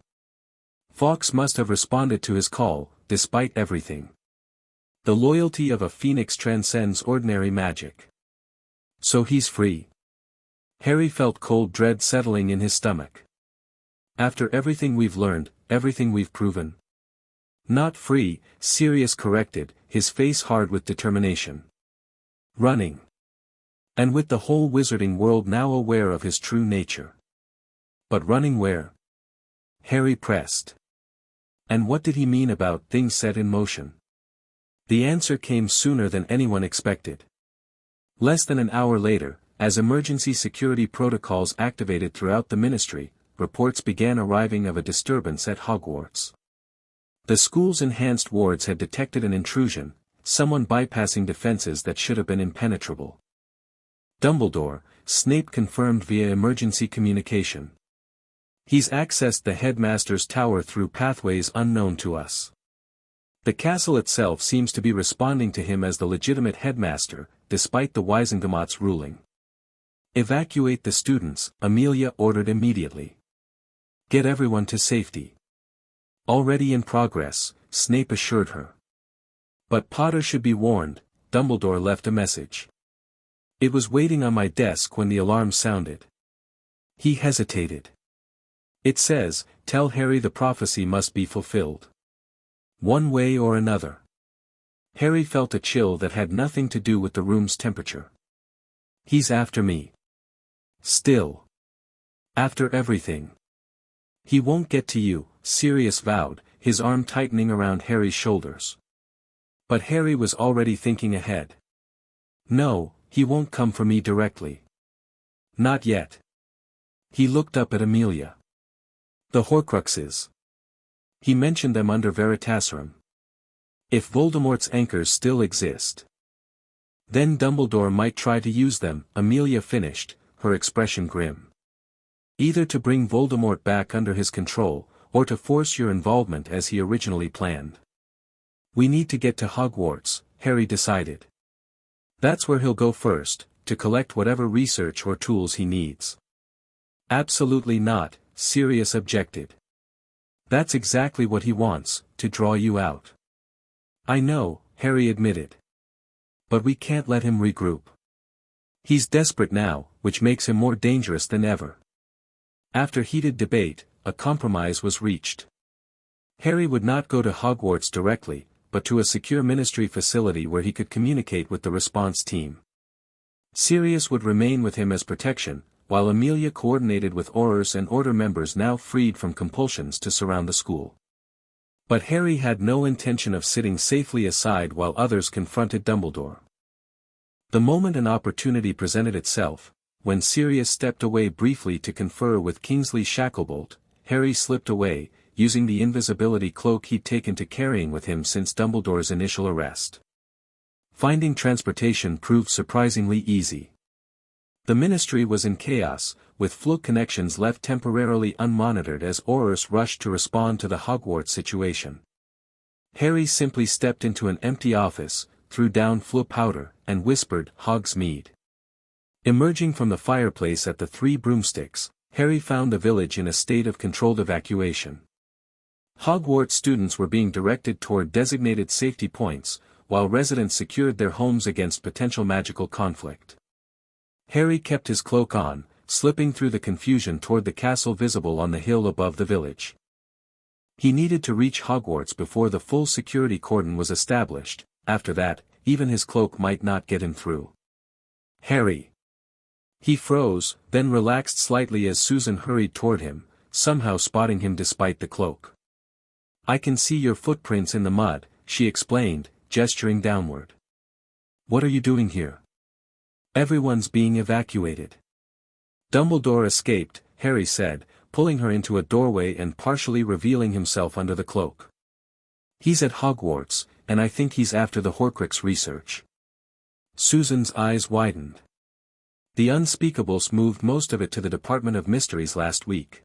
Fawkes must have responded to his call, despite everything. The loyalty of a phoenix transcends ordinary magic. So he's free. Harry felt cold dread settling in his stomach. After everything we've learned, everything we've proven. Not free, Sirius corrected, his face hard with determination. Running. And with the whole wizarding world now aware of his true nature. But running where? Harry pressed. And what did he mean about things set in motion? The answer came sooner than anyone expected. Less than an hour later, as emergency security protocols activated throughout the ministry, reports began arriving of a disturbance at Hogwarts. The school's enhanced wards had detected an intrusion, someone bypassing defenses that should have been impenetrable. Dumbledore, Snape confirmed via emergency communication. He's accessed the headmaster's tower through pathways unknown to us. The castle itself seems to be responding to him as the legitimate headmaster, despite the Wisengamot's ruling. Evacuate the students, Amelia ordered immediately. Get everyone to safety. Already in progress, Snape assured her. But Potter should be warned, Dumbledore left a message. It was waiting on my desk when the alarm sounded. He hesitated. It says, tell Harry the prophecy must be fulfilled. One way or another. Harry felt a chill that had nothing to do with the room's temperature. He's after me. Still. After everything. He won't get to you, Sirius vowed, his arm tightening around Harry's shoulders. But Harry was already thinking ahead. No, he won't come for me directly. Not yet. He looked up at Amelia. The Horcruxes. He mentioned them under Veritaserum. If Voldemort's anchors still exist. Then Dumbledore might try to use them, Amelia finished, her expression grim. Either to bring Voldemort back under his control, or to force your involvement as he originally planned. We need to get to Hogwarts, Harry decided. That's where he'll go first, to collect whatever research or tools he needs. Absolutely not, Sirius objected. That's exactly what he wants, to draw you out. I know, Harry admitted. But we can't let him regroup. He's desperate now, which makes him more dangerous than ever. After heated debate, a compromise was reached. Harry would not go to Hogwarts directly, but to a secure ministry facility where he could communicate with the response team. Sirius would remain with him as protection, while Amelia coordinated with Aurors and Order members now freed from compulsions to surround the school. But Harry had no intention of sitting safely aside while others confronted Dumbledore. The moment an opportunity presented itself, when Sirius stepped away briefly to confer with Kingsley Shacklebolt, Harry slipped away, using the invisibility cloak he'd taken to carrying with him since Dumbledore's initial arrest. Finding transportation proved surprisingly easy. The ministry was in chaos, with flow connections left temporarily unmonitored as Aurors rushed to respond to the Hogwarts situation. Harry simply stepped into an empty office, threw down flow powder, and whispered, Hogsmeade. Emerging from the fireplace at the Three Broomsticks, Harry found the village in a state of controlled evacuation. Hogwarts students were being directed toward designated safety points, while residents secured their homes against potential magical conflict. Harry kept his cloak on, slipping through the confusion toward the castle visible on the hill above the village. He needed to reach Hogwarts before the full security cordon was established. After that, even his cloak might not get him through. Harry. He froze, then relaxed slightly as Susan hurried toward him, somehow spotting him despite the cloak. I can see your footprints in the mud, she explained, gesturing downward. What are you doing here? Everyone's being evacuated. Dumbledore escaped, Harry said, pulling her into a doorway and partially revealing himself under the cloak. He's at Hogwarts, and I think he's after the Horcrux research. Susan's eyes widened. The Unspeakables moved most of it to the Department of Mysteries last week.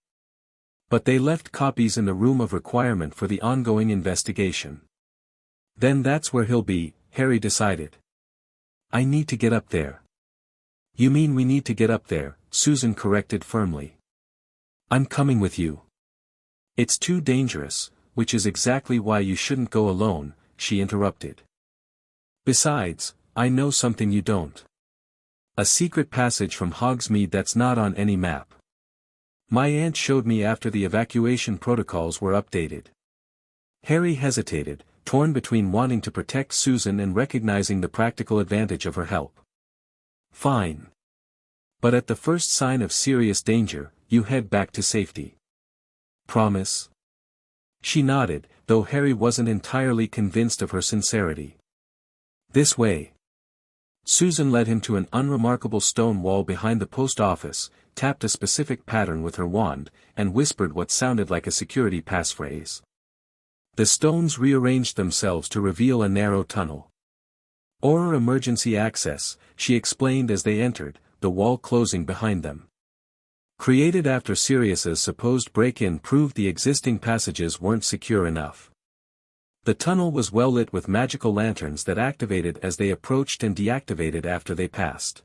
But they left copies in the Room of Requirement for the ongoing investigation. Then that's where he'll be, Harry decided. I need to get up there. You mean we need to get up there, Susan corrected firmly. I'm coming with you. It's too dangerous, which is exactly why you shouldn't go alone, she interrupted. Besides, I know something you don't. A secret passage from Hogsmeade that's not on any map. My aunt showed me after the evacuation protocols were updated. Harry hesitated, torn between wanting to protect Susan and recognizing the practical advantage of her help. Fine. But at the first sign of serious danger, you head back to safety. Promise? She nodded, though Harry wasn't entirely convinced of her sincerity. This way. Susan led him to an unremarkable stone wall behind the post office, tapped a specific pattern with her wand, and whispered what sounded like a security passphrase. The stones rearranged themselves to reveal a narrow tunnel. "Or emergency access," she explained as they entered, the wall closing behind them. Created after Sirius's supposed break-in proved the existing passages weren't secure enough. The tunnel was well lit with magical lanterns that activated as they approached and deactivated after they passed.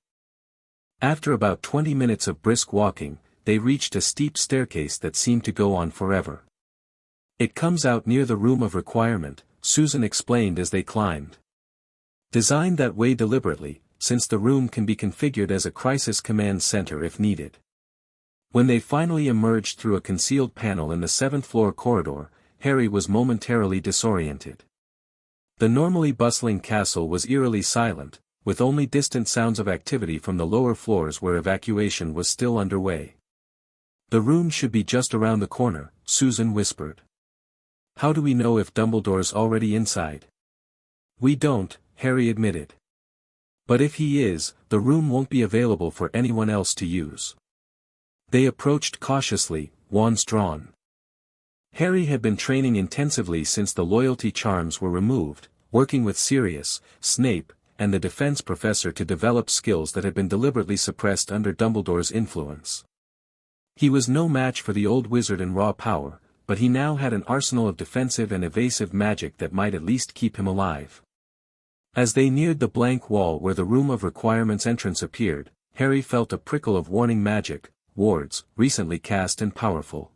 After about 20 minutes of brisk walking, they reached a steep staircase that seemed to go on forever. "It comes out near the room of requirement," Susan explained as they climbed. "Designed that way deliberately, since the room can be configured as a crisis command center if needed." When they finally emerged through a concealed panel in the 7th-floor corridor, Harry was momentarily disoriented. The normally bustling castle was eerily silent, with only distant sounds of activity from the lower floors where evacuation was still underway. "The room should be just around the corner," Susan whispered. "How do we know if Dumbledore's already inside?" "We don't," Harry admitted. "But if he is, the room won't be available for anyone else to use." They approached cautiously, wands drawn. Harry had been training intensively since the loyalty charms were removed, working with Sirius, Snape, and the defense professor to develop skills that had been deliberately suppressed under Dumbledore's influence. He was no match for the old wizard in raw power, but he now had an arsenal of defensive and evasive magic that might at least keep him alive. As they neared the blank wall where the room of requirement's entrance appeared, Harry felt a prickle of warning magic, wards, recently cast and powerful.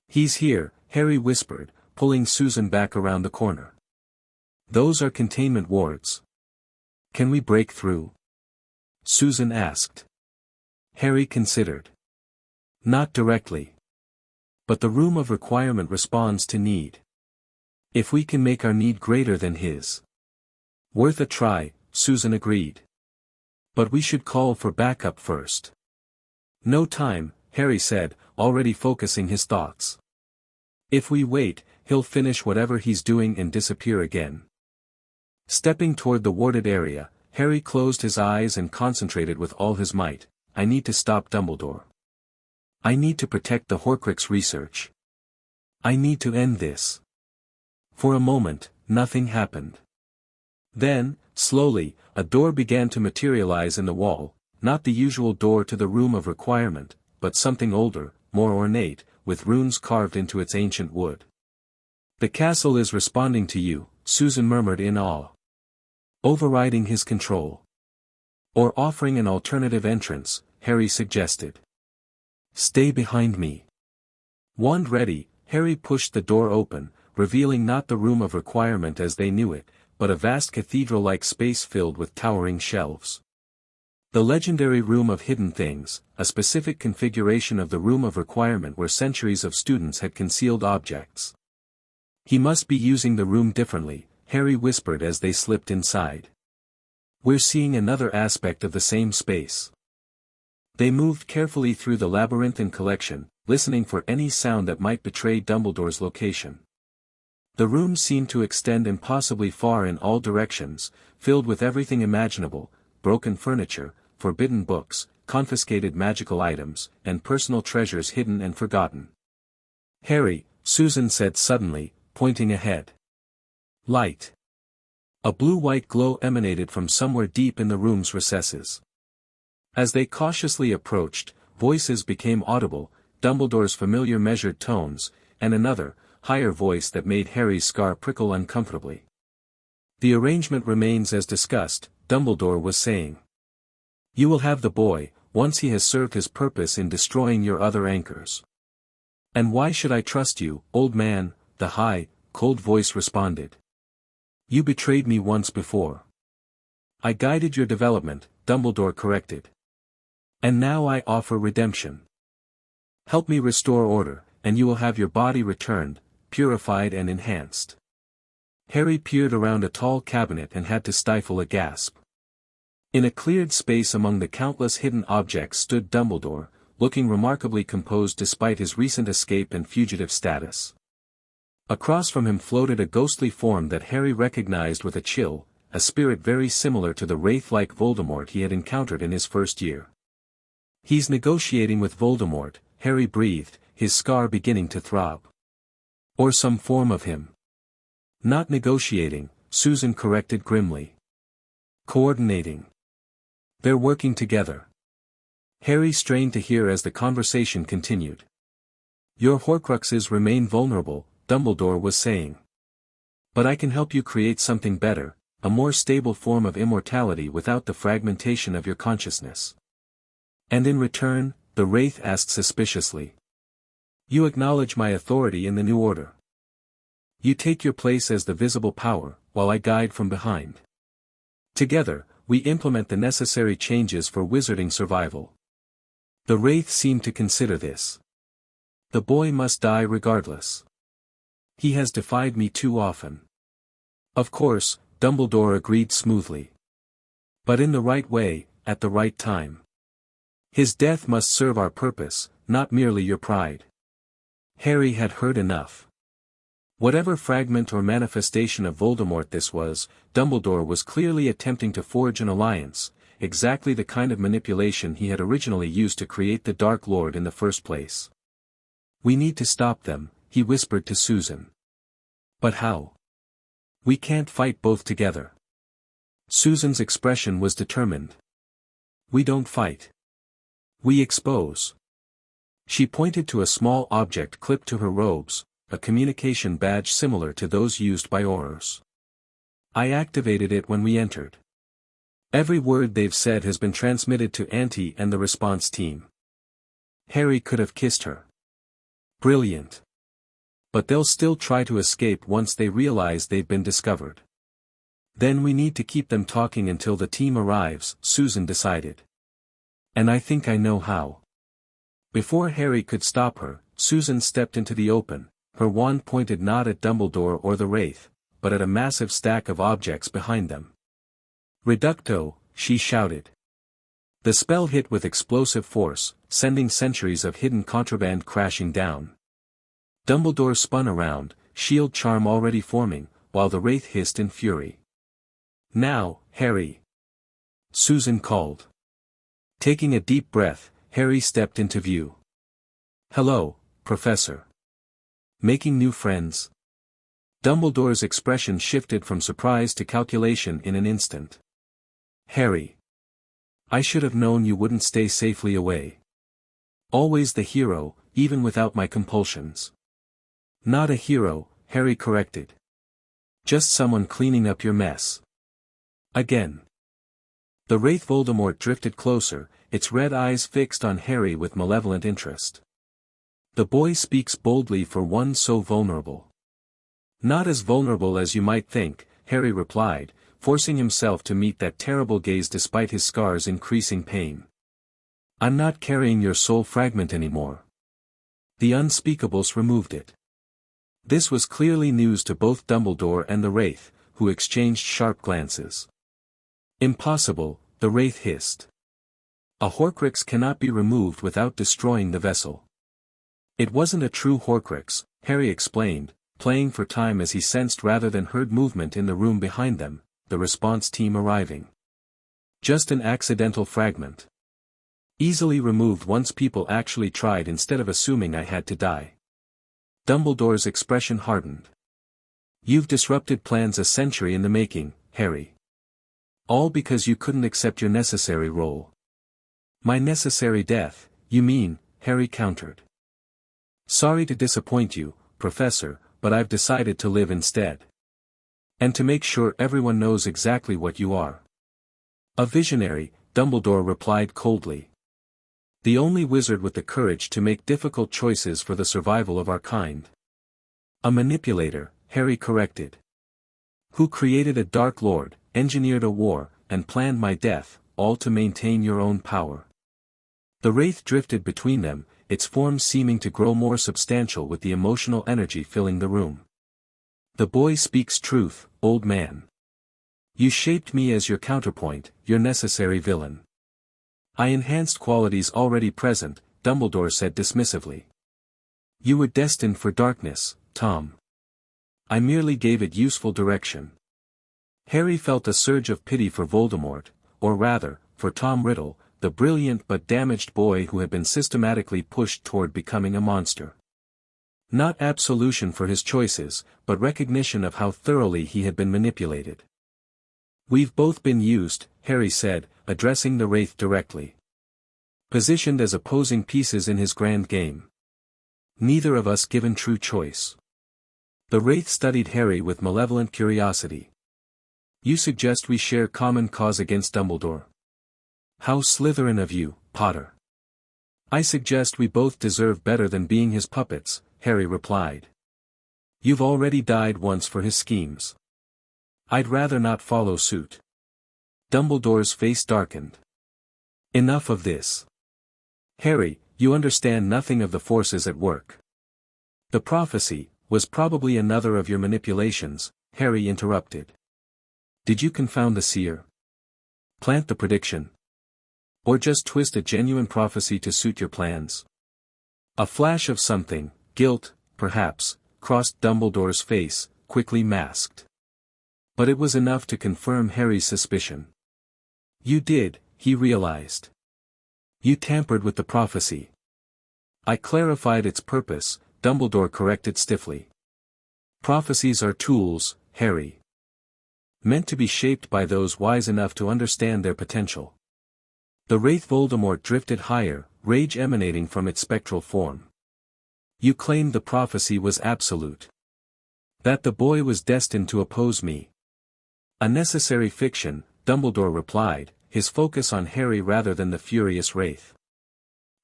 "He's here," Harry whispered, pulling Susan back around the corner. "Those are containment wards. Can we break through?" Susan asked. Harry considered. "Not directly. But the room of requirement responds to need. If we can make our need greater than his." "Worth a try," Susan agreed. "But we should call for backup first." "No time," Harry said, already focusing his thoughts. "If we wait, he'll finish whatever he's doing and disappear again." Stepping toward the warded area, Harry closed his eyes and concentrated with all his might. "I need to stop Dumbledore. I need to protect the Horcrux research. I need to end this." For a moment, nothing happened. Then, slowly, a door began to materialize in the wall, not the usual door to the room of requirement, but something older, more ornate, with runes carved into its ancient wood. "The castle is responding to you," Susan murmured in awe. "Overriding his control. Or offering an alternative entrance," Harry suggested. "Stay behind me." Wand ready, Harry pushed the door open, revealing not the room of requirement as they knew it, but a vast cathedral-like space filled with towering shelves. The legendary Room of Hidden Things, a specific configuration of the Room of Requirement where centuries of students had concealed objects. "He must be using the room differently," Harry whispered as they slipped inside. "We're seeing another aspect of the same space." They moved carefully through the labyrinthine collection, listening for any sound that might betray Dumbledore's location. The room seemed to extend impossibly far in all directions, filled with everything imaginable, broken furniture, forbidden books, confiscated magical items, and personal treasures hidden and forgotten. "Harry," Susan said suddenly, pointing ahead. "Light." A blue-white glow emanated from somewhere deep in the room's recesses. As they cautiously approached, voices became audible, Dumbledore's familiar measured tones, and another, higher voice that made Harry's scar prickle uncomfortably. "The arrangement remains as discussed," Dumbledore was saying. "You will have the boy, once he has served his purpose in destroying your other anchors." "And why should I trust you, old man?" the high, cold voice responded. "You betrayed me once before." "I guided your development," Dumbledore corrected. "And now I offer redemption. Help me restore order, and you will have your body returned, purified and enhanced." Harry peered around a tall cabinet and had to stifle a gasp. In a cleared space among the countless hidden objects stood Dumbledore, looking remarkably composed despite his recent escape and fugitive status. Across from him floated a ghostly form that Harry recognized with a chill, a spirit very similar to the wraith-like Voldemort he had encountered in his first year. "He's negotiating with Voldemort," Harry breathed, his scar beginning to throb. "Or some form of him." "Not negotiating," Susan corrected grimly. Coordinating. They're working together. Harry strained to hear as the conversation continued. Your Horcruxes remain vulnerable, Dumbledore was saying. But I can help you create something better, a more stable form of immortality without the fragmentation of your consciousness. And in return, the Wraith asked suspiciously. You acknowledge my authority in the new order. You take your place as the visible power, while I guide from behind. Together, we implement the necessary changes for wizarding survival. The Wraith seemed to consider this. The boy must die regardless. He has defied me too often. Of course, Dumbledore agreed smoothly. But in the right way, at the right time. His death must serve our purpose, not merely your pride. Harry had heard enough. Whatever fragment or manifestation of Voldemort this was, Dumbledore was clearly attempting to forge an alliance, exactly the kind of manipulation he had originally used to create the Dark Lord in the first place. We need to stop them, he whispered to Susan. But how? We can't fight both together. Susan's expression was determined. We don't fight. We expose. She pointed to a small object clipped to her robes, a communication badge similar to those used by Aurors. I activated it when we entered. Every word they've said has been transmitted to Auntie and the response team. Harry could have kissed her. Brilliant. But they'll still try to escape once they realize they've been discovered. Then we need to keep them talking until the team arrives, Susan decided. And I think I know how. Before Harry could stop her, Susan stepped into the open, her wand pointed not at Dumbledore or the Wraith, but at a massive stack of objects behind them. Reducto, she shouted. The spell hit with explosive force, sending centuries of hidden contraband crashing down. Dumbledore spun around, shield charm already forming, while the Wraith hissed in fury. Now, Harry. Susan called. Taking a deep breath, Harry stepped into view. Hello, Professor. Making new friends? Dumbledore's expression shifted from surprise to calculation in an instant. Harry. I should have known you wouldn't stay safely away. Always the hero, even without my compulsions. Not a hero, Harry corrected. Just someone cleaning up your mess. Again. The Wraith Voldemort drifted closer, its red eyes fixed on Harry with malevolent interest. The boy speaks boldly for one so vulnerable. Not as vulnerable as you might think, Harry replied, forcing himself to meet that terrible gaze despite his scars' increasing pain. I'm not carrying your soul fragment anymore. The unspeakables removed it. This was clearly news to both Dumbledore and the Wraith, who exchanged sharp glances. Impossible, the Wraith hissed. A Horcrux cannot be removed without destroying the vessel. It wasn't a true Horcrux, Harry explained, playing for time as he sensed rather than heard movement in the room behind them, the response team arriving. Just an accidental fragment. Easily removed once people actually tried instead of assuming I had to die. Dumbledore's expression hardened. You've disrupted plans a century in the making, Harry. All because you couldn't accept your necessary role. My necessary death, you mean, Harry countered. Sorry to disappoint you, Professor, but I've decided to live instead. And to make sure everyone knows exactly what you are. A visionary, Dumbledore replied coldly. The only wizard with the courage to make difficult choices for the survival of our kind. A manipulator, Harry corrected. Who created a Dark Lord, engineered a war, and planned my death, all to maintain your own power. The Wraith drifted between them, its form seeming to grow more substantial with the emotional energy filling the room. The boy speaks truth, old man. You shaped me as your counterpoint, your necessary villain. I enhanced qualities already present, Dumbledore said dismissively. You were destined for darkness, Tom. I merely gave it useful direction. Harry felt a surge of pity for Voldemort, or rather, for Tom Riddle, the brilliant but damaged boy who had been systematically pushed toward becoming a monster. Not absolution for his choices, but recognition of how thoroughly he had been manipulated. We've both been used, Harry said, addressing the Wraith directly. Positioned as opposing pieces in his grand game. Neither of us given true choice. The Wraith studied Harry with malevolent curiosity. You suggest we share common cause against Dumbledore? How Slytherin of you, Potter. I suggest we both deserve better than being his puppets, Harry replied. You've already died once for his schemes. I'd rather not follow suit. Dumbledore's face darkened. Enough of this. Harry, you understand nothing of the forces at work. The prophecy was probably another of your manipulations, Harry interrupted. Did you confound the seer? Plant the prediction? Or just twist a genuine prophecy to suit your plans? A flash of something, guilt, perhaps, crossed Dumbledore's face, quickly masked. But it was enough to confirm Harry's suspicion. You did, he realized. You tampered with the prophecy. I clarified its purpose, Dumbledore corrected stiffly. Prophecies are tools, Harry. Meant to be shaped by those wise enough to understand their potential. The Wraith Voldemort drifted higher, rage emanating from its spectral form. You claimed the prophecy was absolute. That the boy was destined to oppose me. A necessary fiction, Dumbledore replied, his focus on Harry rather than the furious Wraith.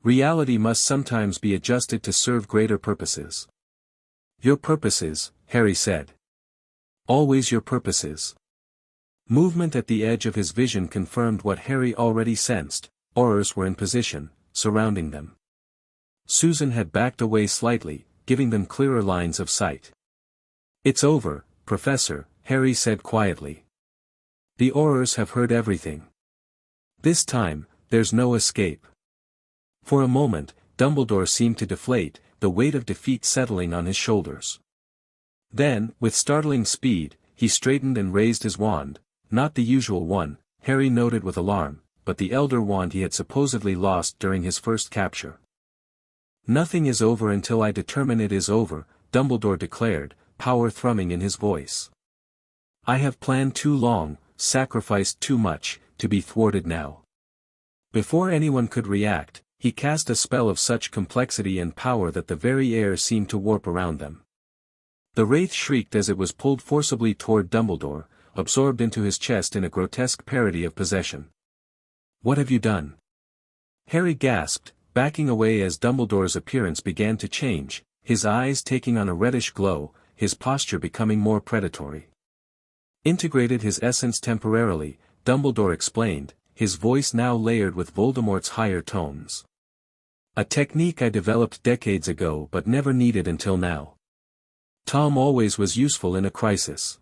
Reality must sometimes be adjusted to serve greater purposes. Your purposes, Harry said. Always your purposes. Movement at the edge of his vision confirmed what Harry already sensed, horrors were in position, surrounding them. Susan had backed away slightly, giving them clearer lines of sight. It's over, Professor, Harry said quietly. The Aurors have heard everything. This time, there's no escape. For a moment, Dumbledore seemed to deflate, the weight of defeat settling on his shoulders. Then, with startling speed, he straightened and raised his wand, not the usual one, Harry noted with alarm, but the Elder Wand he had supposedly lost during his first capture. Nothing is over until I determine it is over, Dumbledore declared, power thrumming in his voice. I have planned too long, sacrificed too much, to be thwarted now. Before anyone could react, he cast a spell of such complexity and power that the very air seemed to warp around them. The Wraith shrieked as it was pulled forcibly toward Dumbledore, absorbed into his chest in a grotesque parody of possession. What have you done? Harry gasped, backing away as Dumbledore's appearance began to change, his eyes taking on a reddish glow, his posture becoming more predatory. Integrated his essence temporarily, Dumbledore explained, his voice now layered with Voldemort's higher tones. A technique I developed decades ago but never needed until now. Tom always was useful in a crisis.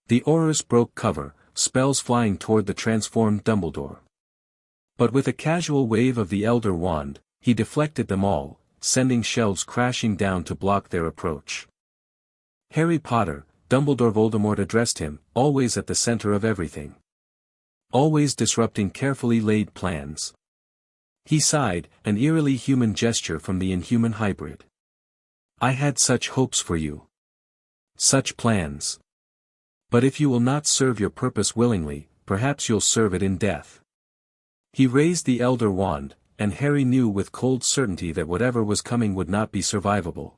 The Aurors broke cover, spells flying toward the transformed Dumbledore. But with a casual wave of the Elder Wand, he deflected them all, sending shelves crashing down to block their approach. Harry Potter, Dumbledore Voldemort addressed him, always at the center of everything. Always disrupting carefully laid plans. He sighed, an eerily human gesture from the inhuman hybrid. I had such hopes for you. Such plans. But if you will not serve your purpose willingly, perhaps you'll serve it in death. He raised the Elder Wand, and Harry knew with cold certainty that whatever was coming would not be survivable.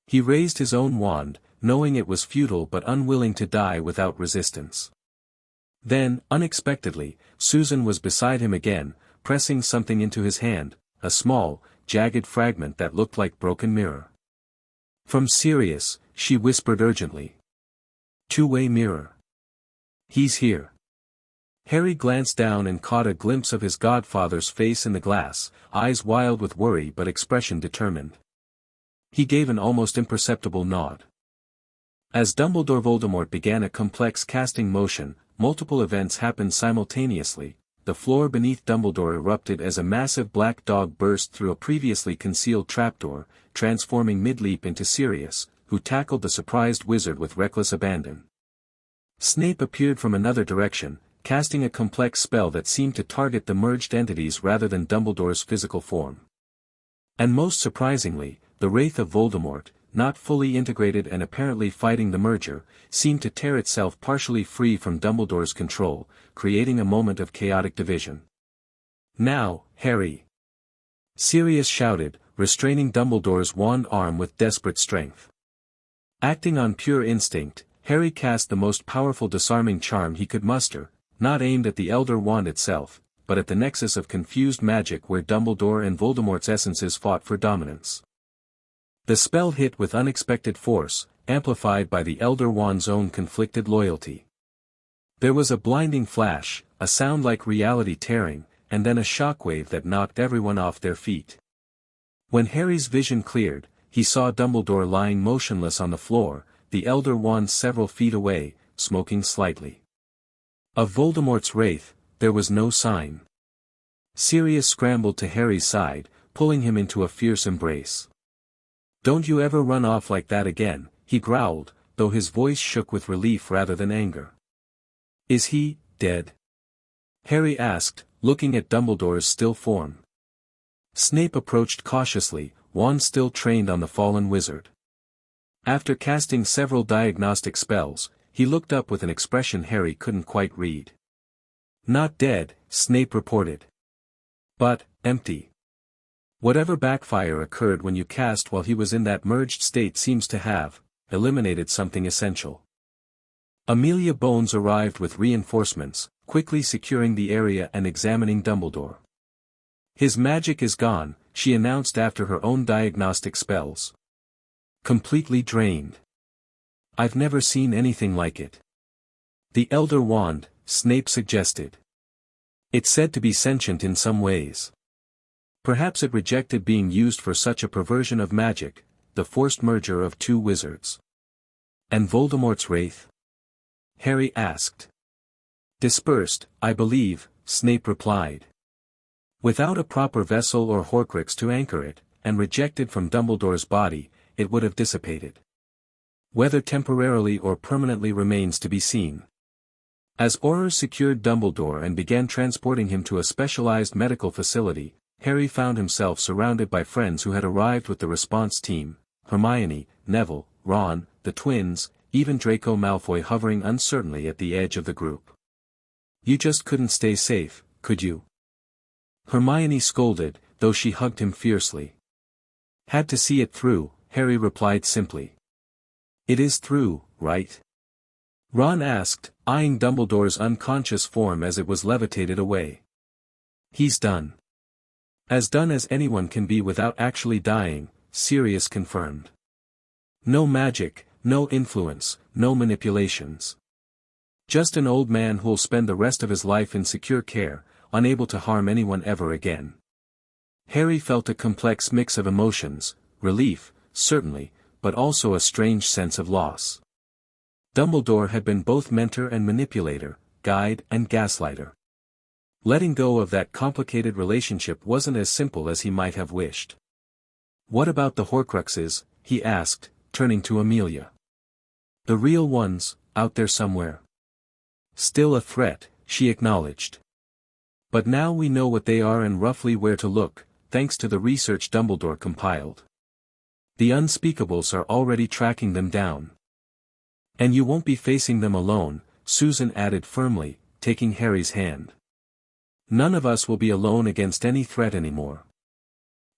He raised his own wand, knowing it was futile but unwilling to die without resistance. Then, unexpectedly, Susan was beside him again, pressing something into his hand, a small, jagged fragment that looked like broken mirror. From Sirius, she whispered urgently. Two-way mirror. He's here. Harry glanced down and caught a glimpse of his godfather's face in the glass, eyes wild with worry but expression determined. He gave an almost imperceptible nod. As Dumbledore Voldemort began a complex casting motion, multiple events happened simultaneously. The floor beneath Dumbledore erupted as a massive black dog burst through a previously concealed trapdoor, transforming mid-leap into Sirius, who tackled the surprised wizard with reckless abandon. Snape appeared from another direction, casting a complex spell that seemed to target the merged entities rather than Dumbledore's physical form. And most surprisingly, the Wraith of Voldemort, not fully integrated and apparently fighting the merger, seemed to tear itself partially free from Dumbledore's control, creating a moment of chaotic division. "Now, Harry!" Sirius shouted, restraining Dumbledore's wand arm with desperate strength. Acting on pure instinct, Harry cast the most powerful disarming charm he could muster, not aimed at the Elder Wand itself, but at the nexus of confused magic where Dumbledore and Voldemort's essences fought for dominance. The spell hit with unexpected force, amplified by the Elder Wand's own conflicted loyalty. There was a blinding flash, a sound like reality tearing, and then a shockwave that knocked everyone off their feet. When Harry's vision cleared, he saw Dumbledore lying motionless on the floor, the Elder Wand several feet away, smoking slightly. Of Voldemort's wraith, there was no sign. Sirius scrambled to Harry's side, pulling him into a fierce embrace. "Don't you ever run off like that again," he growled, though his voice shook with relief rather than anger. "Is he dead?" Harry asked, looking at Dumbledore's still form. Snape approached cautiously, wand still trained on the fallen wizard. After casting several diagnostic spells, he looked up with an expression Harry couldn't quite read. "Not dead," Snape reported. "But, empty. Whatever backfire occurred when you cast while he was in that merged state seems to have eliminated something essential." Amelia Bones arrived with reinforcements, quickly securing the area and examining Dumbledore. "His magic is gone," she announced after her own diagnostic spells. "Completely drained. I've never seen anything like it." "The Elder Wand," Snape suggested. "It's said to be sentient in some ways. Perhaps it rejected being used for such a perversion of magic, the forced merger of two wizards." "And Voldemort's wraith?" Harry asked. "Dispersed, I believe," Snape replied. "Without a proper vessel or Horcrux to anchor it, and rejected from Dumbledore's body, it would have dissipated. Whether temporarily or permanently remains to be seen." As Auror secured Dumbledore and began transporting him to a specialized medical facility, Harry found himself surrounded by friends who had arrived with the response team: Hermione, Neville, Ron, the twins, even Draco Malfoy hovering uncertainly at the edge of the group. "You just couldn't stay safe, could you?" Hermione scolded, though she hugged him fiercely. "Had to see it through," Harry replied simply. "It is through, right?" Ron asked, eyeing Dumbledore's unconscious form as it was levitated away. "He's done. As done as anyone can be without actually dying," Sirius confirmed. "No magic, no influence, no manipulations. Just an old man who'll spend the rest of his life in secure care, unable to harm anyone ever again." Harry felt a complex mix of emotions, relief, certainly, but also a strange sense of loss. Dumbledore had been both mentor and manipulator, guide and gaslighter. Letting go of that complicated relationship wasn't as simple as he might have wished. "What about the Horcruxes?" he asked, turning to Amelia. "The real ones, out there somewhere." "Still a threat," she acknowledged. "But now we know what they are and roughly where to look, thanks to the research Dumbledore compiled. The unspeakables are already tracking them down. And you won't be facing them alone," Susan added firmly, taking Harry's hand. "None of us will be alone against any threat anymore."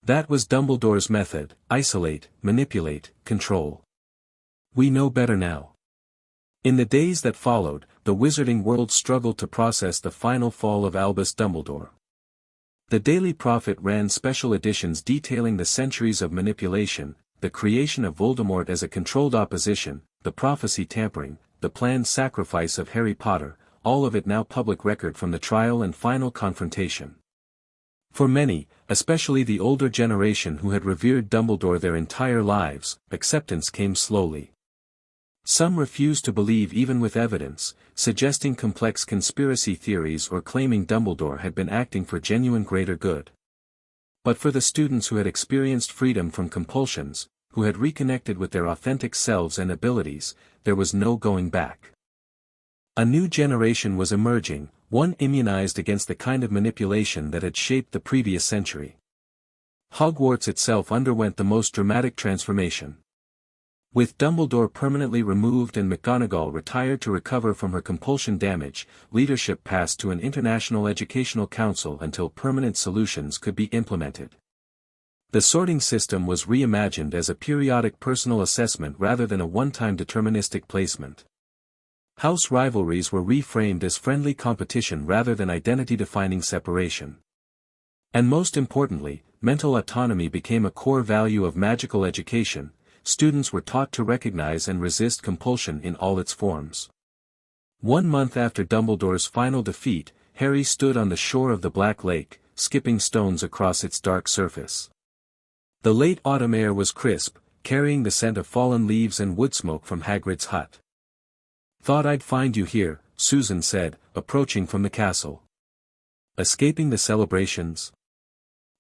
That was Dumbledore's method: isolate, manipulate, control. We know better now. In the days that followed, the wizarding world struggled to process the final fall of Albus Dumbledore. The Daily Prophet ran special editions detailing the centuries of manipulation, the creation of Voldemort as a controlled opposition, the prophecy tampering, the planned sacrifice of Harry Potter, all of it now public record from the trial and final confrontation. For many, especially the older generation who had revered Dumbledore their entire lives, acceptance came slowly. Some refused to believe even with evidence, suggesting complex conspiracy theories or claiming Dumbledore had been acting for genuine greater good. But for the students who had experienced freedom from compulsions, who had reconnected with their authentic selves and abilities, there was no going back. A new generation was emerging, one immunized against the kind of manipulation that had shaped the previous century. Hogwarts itself underwent the most dramatic transformation. With Dumbledore permanently removed and McGonagall retired to recover from her compulsion damage, leadership passed to an International Educational Council until permanent solutions could be implemented. The sorting system was reimagined as a periodic personal assessment rather than a one-time deterministic placement. House rivalries were reframed as friendly competition rather than identity-defining separation. And most importantly, mental autonomy became a core value of magical education. Students were taught to recognize and resist compulsion in all its forms. 1 month after Dumbledore's final defeat, Harry stood on the shore of the Black Lake, skipping stones across its dark surface. The late autumn air was crisp, carrying the scent of fallen leaves and wood smoke from Hagrid's hut. "Thought I'd find you here," Susan said, approaching from the castle. "Escaping the celebrations?"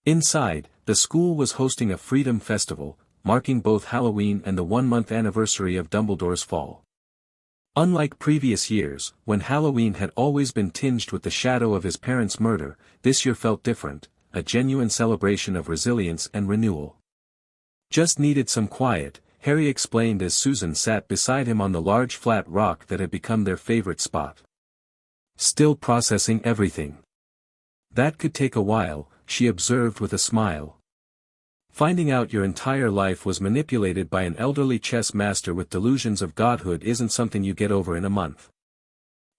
Inside, the school was hosting a Freedom Festival, marking both Halloween and the 1-month anniversary of Dumbledore's fall. Unlike previous years, when Halloween had always been tinged with the shadow of his parents' murder, this year felt different, a genuine celebration of resilience and renewal. "Just needed some quiet," Harry explained as Susan sat beside him on the large flat rock that had become their favorite spot. "Still processing everything." "That could take a while," she observed with a smile. "Finding out your entire life was manipulated by an elderly chess master with delusions of godhood isn't something you get over in a month."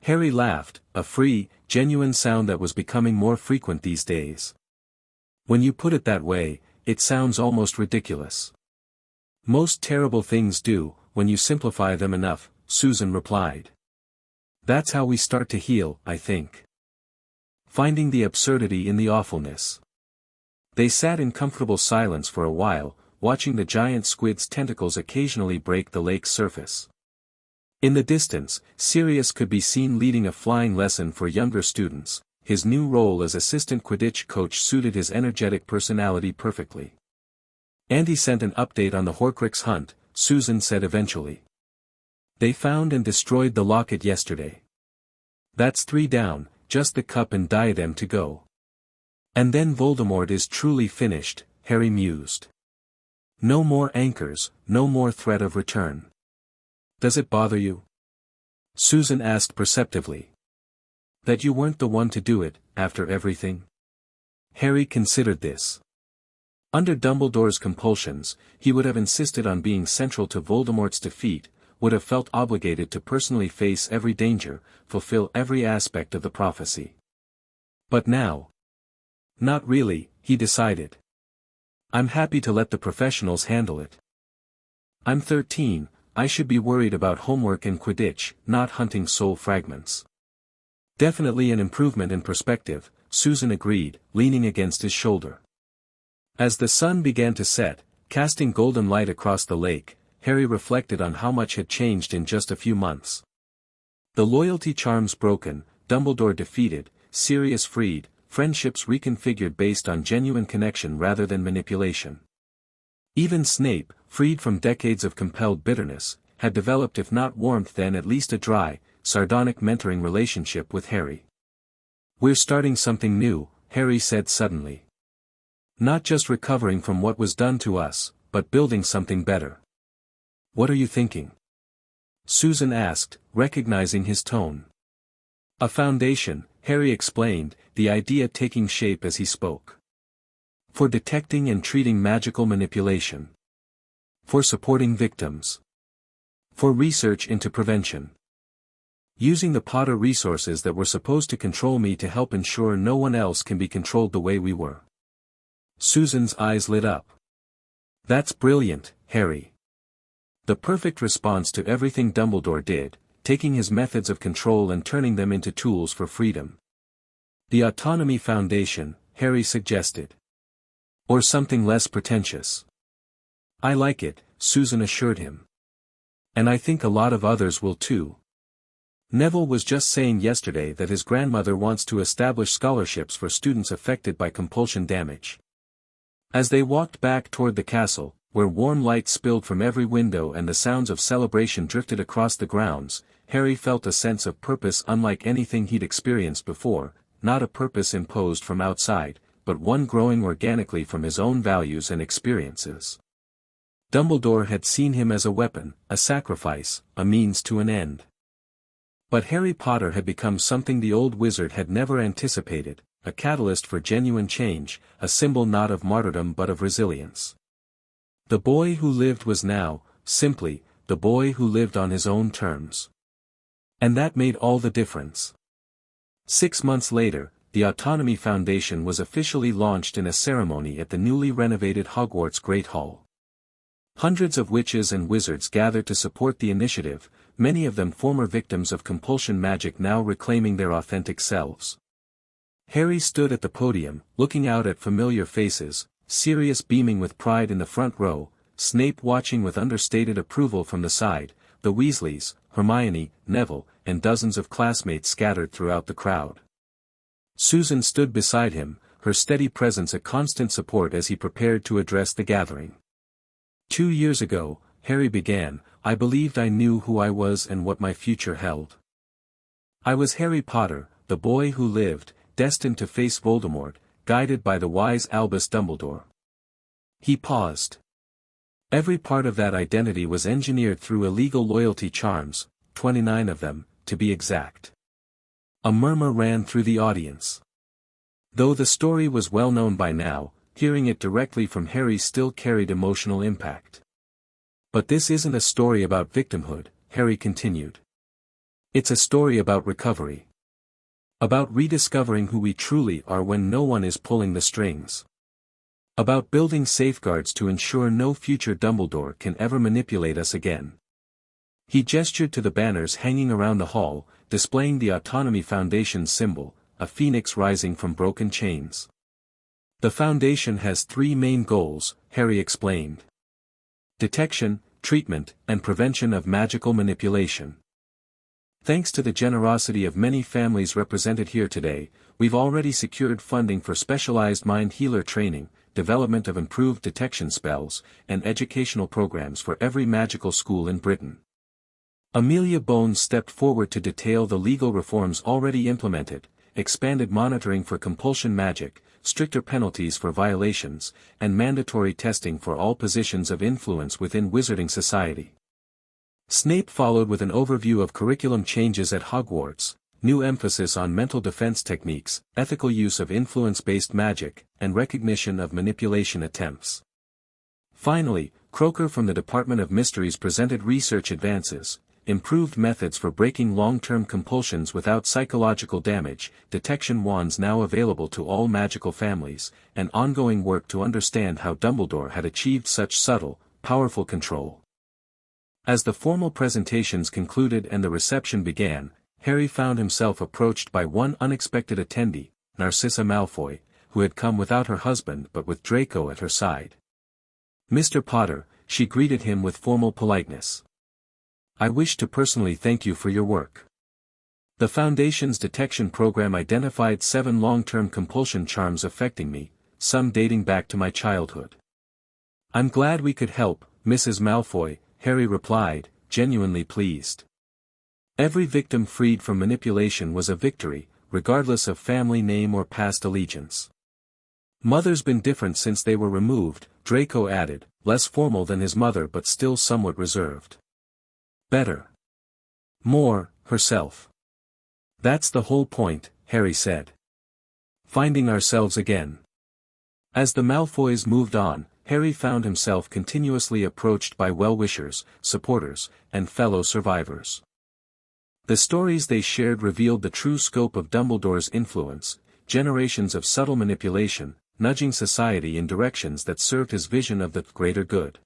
Harry laughed, a free, genuine sound that was becoming more frequent these days. "When you put it that way, it sounds almost ridiculous." "Most terrible things do, when you simplify them enough," Susan replied. "That's how we start to heal, I think. Finding the absurdity in the awfulness." They sat in comfortable silence for a while, watching the giant squid's tentacles occasionally break the lake's surface. In the distance, Sirius could be seen leading a flying lesson for younger students. His new role as assistant Quidditch coach suited his energetic personality perfectly. "And he sent an update on the Horcrux hunt," Susan said eventually. "They found and destroyed the locket yesterday. That's 3 down, just the cup and diadem to go. And then Voldemort is truly finished," Harry mused. "No more anchors, no more threat of return." "Does it bother you?" Susan asked perceptively. "That you weren't the one to do it, after everything?" Harry considered this. Under Dumbledore's compulsions, he would have insisted on being central to Voldemort's defeat, would have felt obligated to personally face every danger, fulfill every aspect of the prophecy. But now, not really, he decided. "I'm happy to let the professionals handle it. I'm 13, I should be worried about homework and Quidditch, not hunting soul fragments." "Definitely an improvement in perspective," Susan agreed, leaning against his shoulder. As the sun began to set, casting golden light across the lake, Harry reflected on how much had changed in just a few months. The loyalty charms broken, Dumbledore defeated, Sirius freed, friendships reconfigured based on genuine connection rather than manipulation. Even Snape, freed from decades of compelled bitterness, had developed if not warmth then at least a dry, sardonic mentoring relationship with Harry. "We're starting something new," Harry said suddenly. "Not just recovering from what was done to us, but building something better." "What are you thinking?" Susan asked, recognizing his tone. "A foundation," Harry explained, the idea taking shape as he spoke. "For detecting and treating magical manipulation. For supporting victims. For research into prevention. Using the Potter resources that were supposed to control me to help ensure no one else can be controlled the way we were." Susan's eyes lit up. "That's brilliant, Harry. The perfect response to everything Dumbledore did, taking his methods of control and turning them into tools for freedom." "The Autonomy Foundation," Harry suggested. "Or something less pretentious." "I like it," Susan assured him. "And I think a lot of others will too. Neville was just saying yesterday that his grandmother wants to establish scholarships for students affected by compulsion damage." As they walked back toward the castle, where warm light spilled from every window and the sounds of celebration drifted across the grounds, Harry felt a sense of purpose unlike anything he'd experienced before, not a purpose imposed from outside, but one growing organically from his own values and experiences. Dumbledore had seen him as a weapon, a sacrifice, a means to an end. But Harry Potter had become something the old wizard had never anticipated, a catalyst for genuine change, a symbol not of martyrdom but of resilience. The boy who lived was now, simply, the boy who lived on his own terms. And that made all the difference. 6 months later, the Autonomy Foundation was officially launched in a ceremony at the newly renovated Hogwarts Great Hall. Hundreds of witches and wizards gathered to support the initiative, many of them former victims of compulsion magic now reclaiming their authentic selves. Harry stood at the podium, looking out at familiar faces, Sirius beaming with pride in the front row, Snape watching with understated approval from the side, the Weasleys, Hermione, Neville, and dozens of classmates scattered throughout the crowd. Susan stood beside him, her steady presence a constant support as he prepared to address the gathering. 2 years ago, Harry began, I believed I knew who I was and what my future held. I was Harry Potter, the boy who lived, destined to face Voldemort, guided by the wise Albus Dumbledore. He paused. Every part of that identity was engineered through illegal loyalty charms, 29 of them, to be exact. A murmur ran through the audience. Though the story was well known by now, hearing it directly from Harry still carried emotional impact. But this isn't a story about victimhood, Harry continued. It's a story about recovery. About rediscovering who we truly are when no one is pulling the strings. About building safeguards to ensure no future Dumbledore can ever manipulate us again. He gestured to the banners hanging around the hall, displaying the Autonomy Foundation's symbol, a phoenix rising from broken chains. The Foundation has 3 main goals, Harry explained. Detection, treatment, and prevention of magical manipulation. Thanks to the generosity of many families represented here today, we've already secured funding for specialized mind healer training, development of improved detection spells, and educational programs for every magical school in Britain. Amelia Bones stepped forward to detail the legal reforms already implemented, expanded monitoring for compulsion magic, stricter penalties for violations, and mandatory testing for all positions of influence within Wizarding Society. Snape followed with an overview of curriculum changes at Hogwarts, new emphasis on mental defense techniques, ethical use of influence-based magic, and recognition of manipulation attempts. Finally, Croker from the Department of Mysteries presented research advances, improved methods for breaking long-term compulsions without psychological damage, detection wands now available to all magical families, and ongoing work to understand how Dumbledore had achieved such subtle, powerful control. As the formal presentations concluded and the reception began, Harry found himself approached by one unexpected attendee, Narcissa Malfoy, who had come without her husband but with Draco at her side. Mr. Potter, she greeted him with formal politeness. I wish to personally thank you for your work. The Foundation's detection program identified 7 long-term compulsion charms affecting me, some dating back to my childhood. I'm glad we could help, Mrs. Malfoy, Harry replied, genuinely pleased. Every victim freed from manipulation was a victory, regardless of family name or past allegiance. Mother's been different since they were removed, Draco added, less formal than his mother but still somewhat reserved. Better. More, herself. That's the whole point, Harry said. Finding ourselves again. As the Malfoys moved on, Harry found himself continuously approached by well-wishers, supporters, and fellow survivors. The stories they shared revealed the true scope of Dumbledore's influence, generations of subtle manipulation, nudging society in directions that served his vision of the greater good.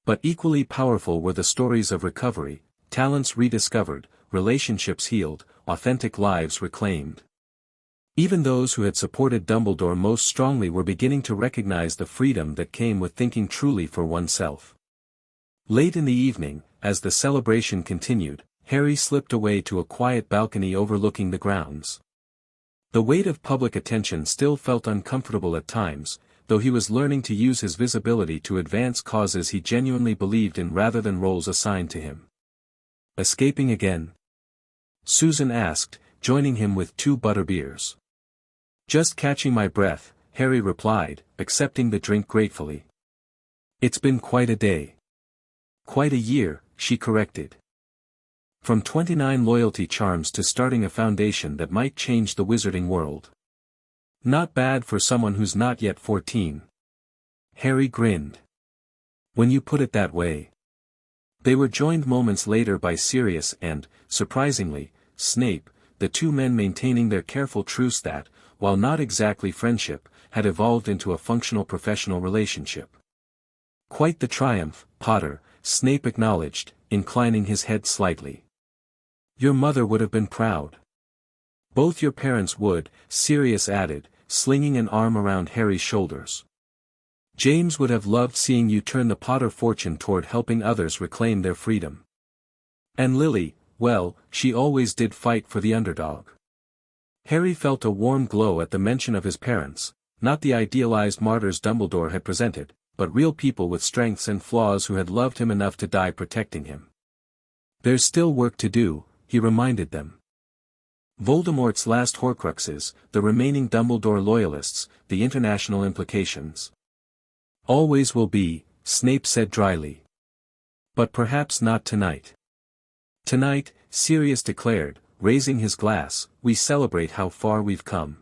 But equally powerful were the stories of recovery, talents rediscovered, relationships healed, authentic lives reclaimed. Even those who had supported Dumbledore most strongly were beginning to recognize the freedom that came with thinking truly for oneself. Late in the evening, as the celebration continued, Harry slipped away to a quiet balcony overlooking the grounds. The weight of public attention still felt uncomfortable at times, though he was learning to use his visibility to advance causes he genuinely believed in rather than roles assigned to him. Escaping again? Susan asked, joining him with 2 butterbeers. Just catching my breath, Harry replied, accepting the drink gratefully. It's been quite a day. Quite a year, she corrected. From 29 loyalty charms to starting a foundation that might change the wizarding world. Not bad for someone who's not yet 14. Harry grinned. When you put it that way. They were joined moments later by Sirius and, surprisingly, Snape, the two men maintaining their careful truce that, while not exactly friendship, had evolved into a functional professional relationship. Quite the triumph, Potter, Snape acknowledged, inclining his head slightly. Your mother would have been proud. Both your parents would, Sirius added, slinging an arm around Harry's shoulders. James would have loved seeing you turn the Potter fortune toward helping others reclaim their freedom. And Lily, well, she always did fight for the underdog. Harry felt a warm glow at the mention of his parents, not the idealized martyrs Dumbledore had presented, but real people with strengths and flaws who had loved him enough to die protecting him. There's still work to do, he reminded them. Voldemort's last Horcruxes, the remaining Dumbledore loyalists, the international implications. Always will be, Snape said dryly. But perhaps not tonight. Tonight, Sirius declared, raising his glass, we celebrate how far we've come.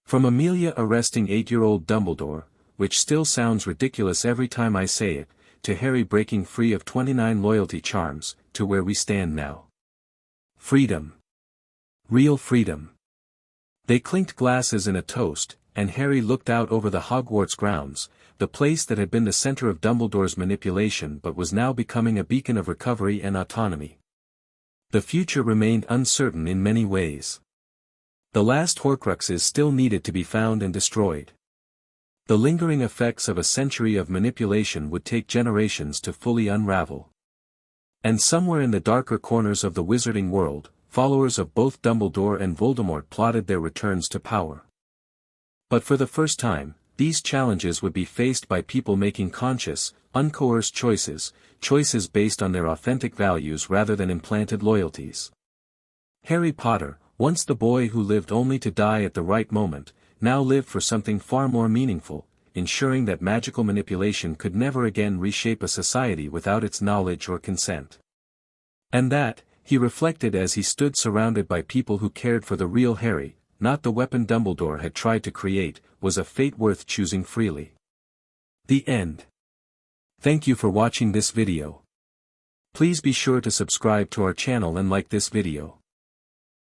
From Amelia arresting 8-year-old Dumbledore, which still sounds ridiculous every time I say it, to Harry breaking free of 29 loyalty charms, to where we stand now. Freedom. Real freedom. They clinked glasses in a toast, and Harry looked out over the Hogwarts grounds, the place that had been the center of Dumbledore's manipulation but was now becoming a beacon of recovery and autonomy. The future remained uncertain in many ways. The last Horcruxes still needed to be found and destroyed. The lingering effects of a century of manipulation would take generations to fully unravel. And somewhere in the darker corners of the wizarding world, followers of both Dumbledore and Voldemort plotted their returns to power. But for the first time, these challenges would be faced by people making conscious, uncoerced choices based on their authentic values rather than implanted loyalties. Harry Potter, once the boy who lived only to die at the right moment, now lived for something far more meaningful, ensuring that magical manipulation could never again reshape a society without its knowledge or consent. And that, he reflected as he stood surrounded by people who cared for the real Harry, not the weapon Dumbledore had tried to create, was a fate worth choosing freely. The end. Thank you for watching this video. Please be sure to subscribe to our channel and like this video.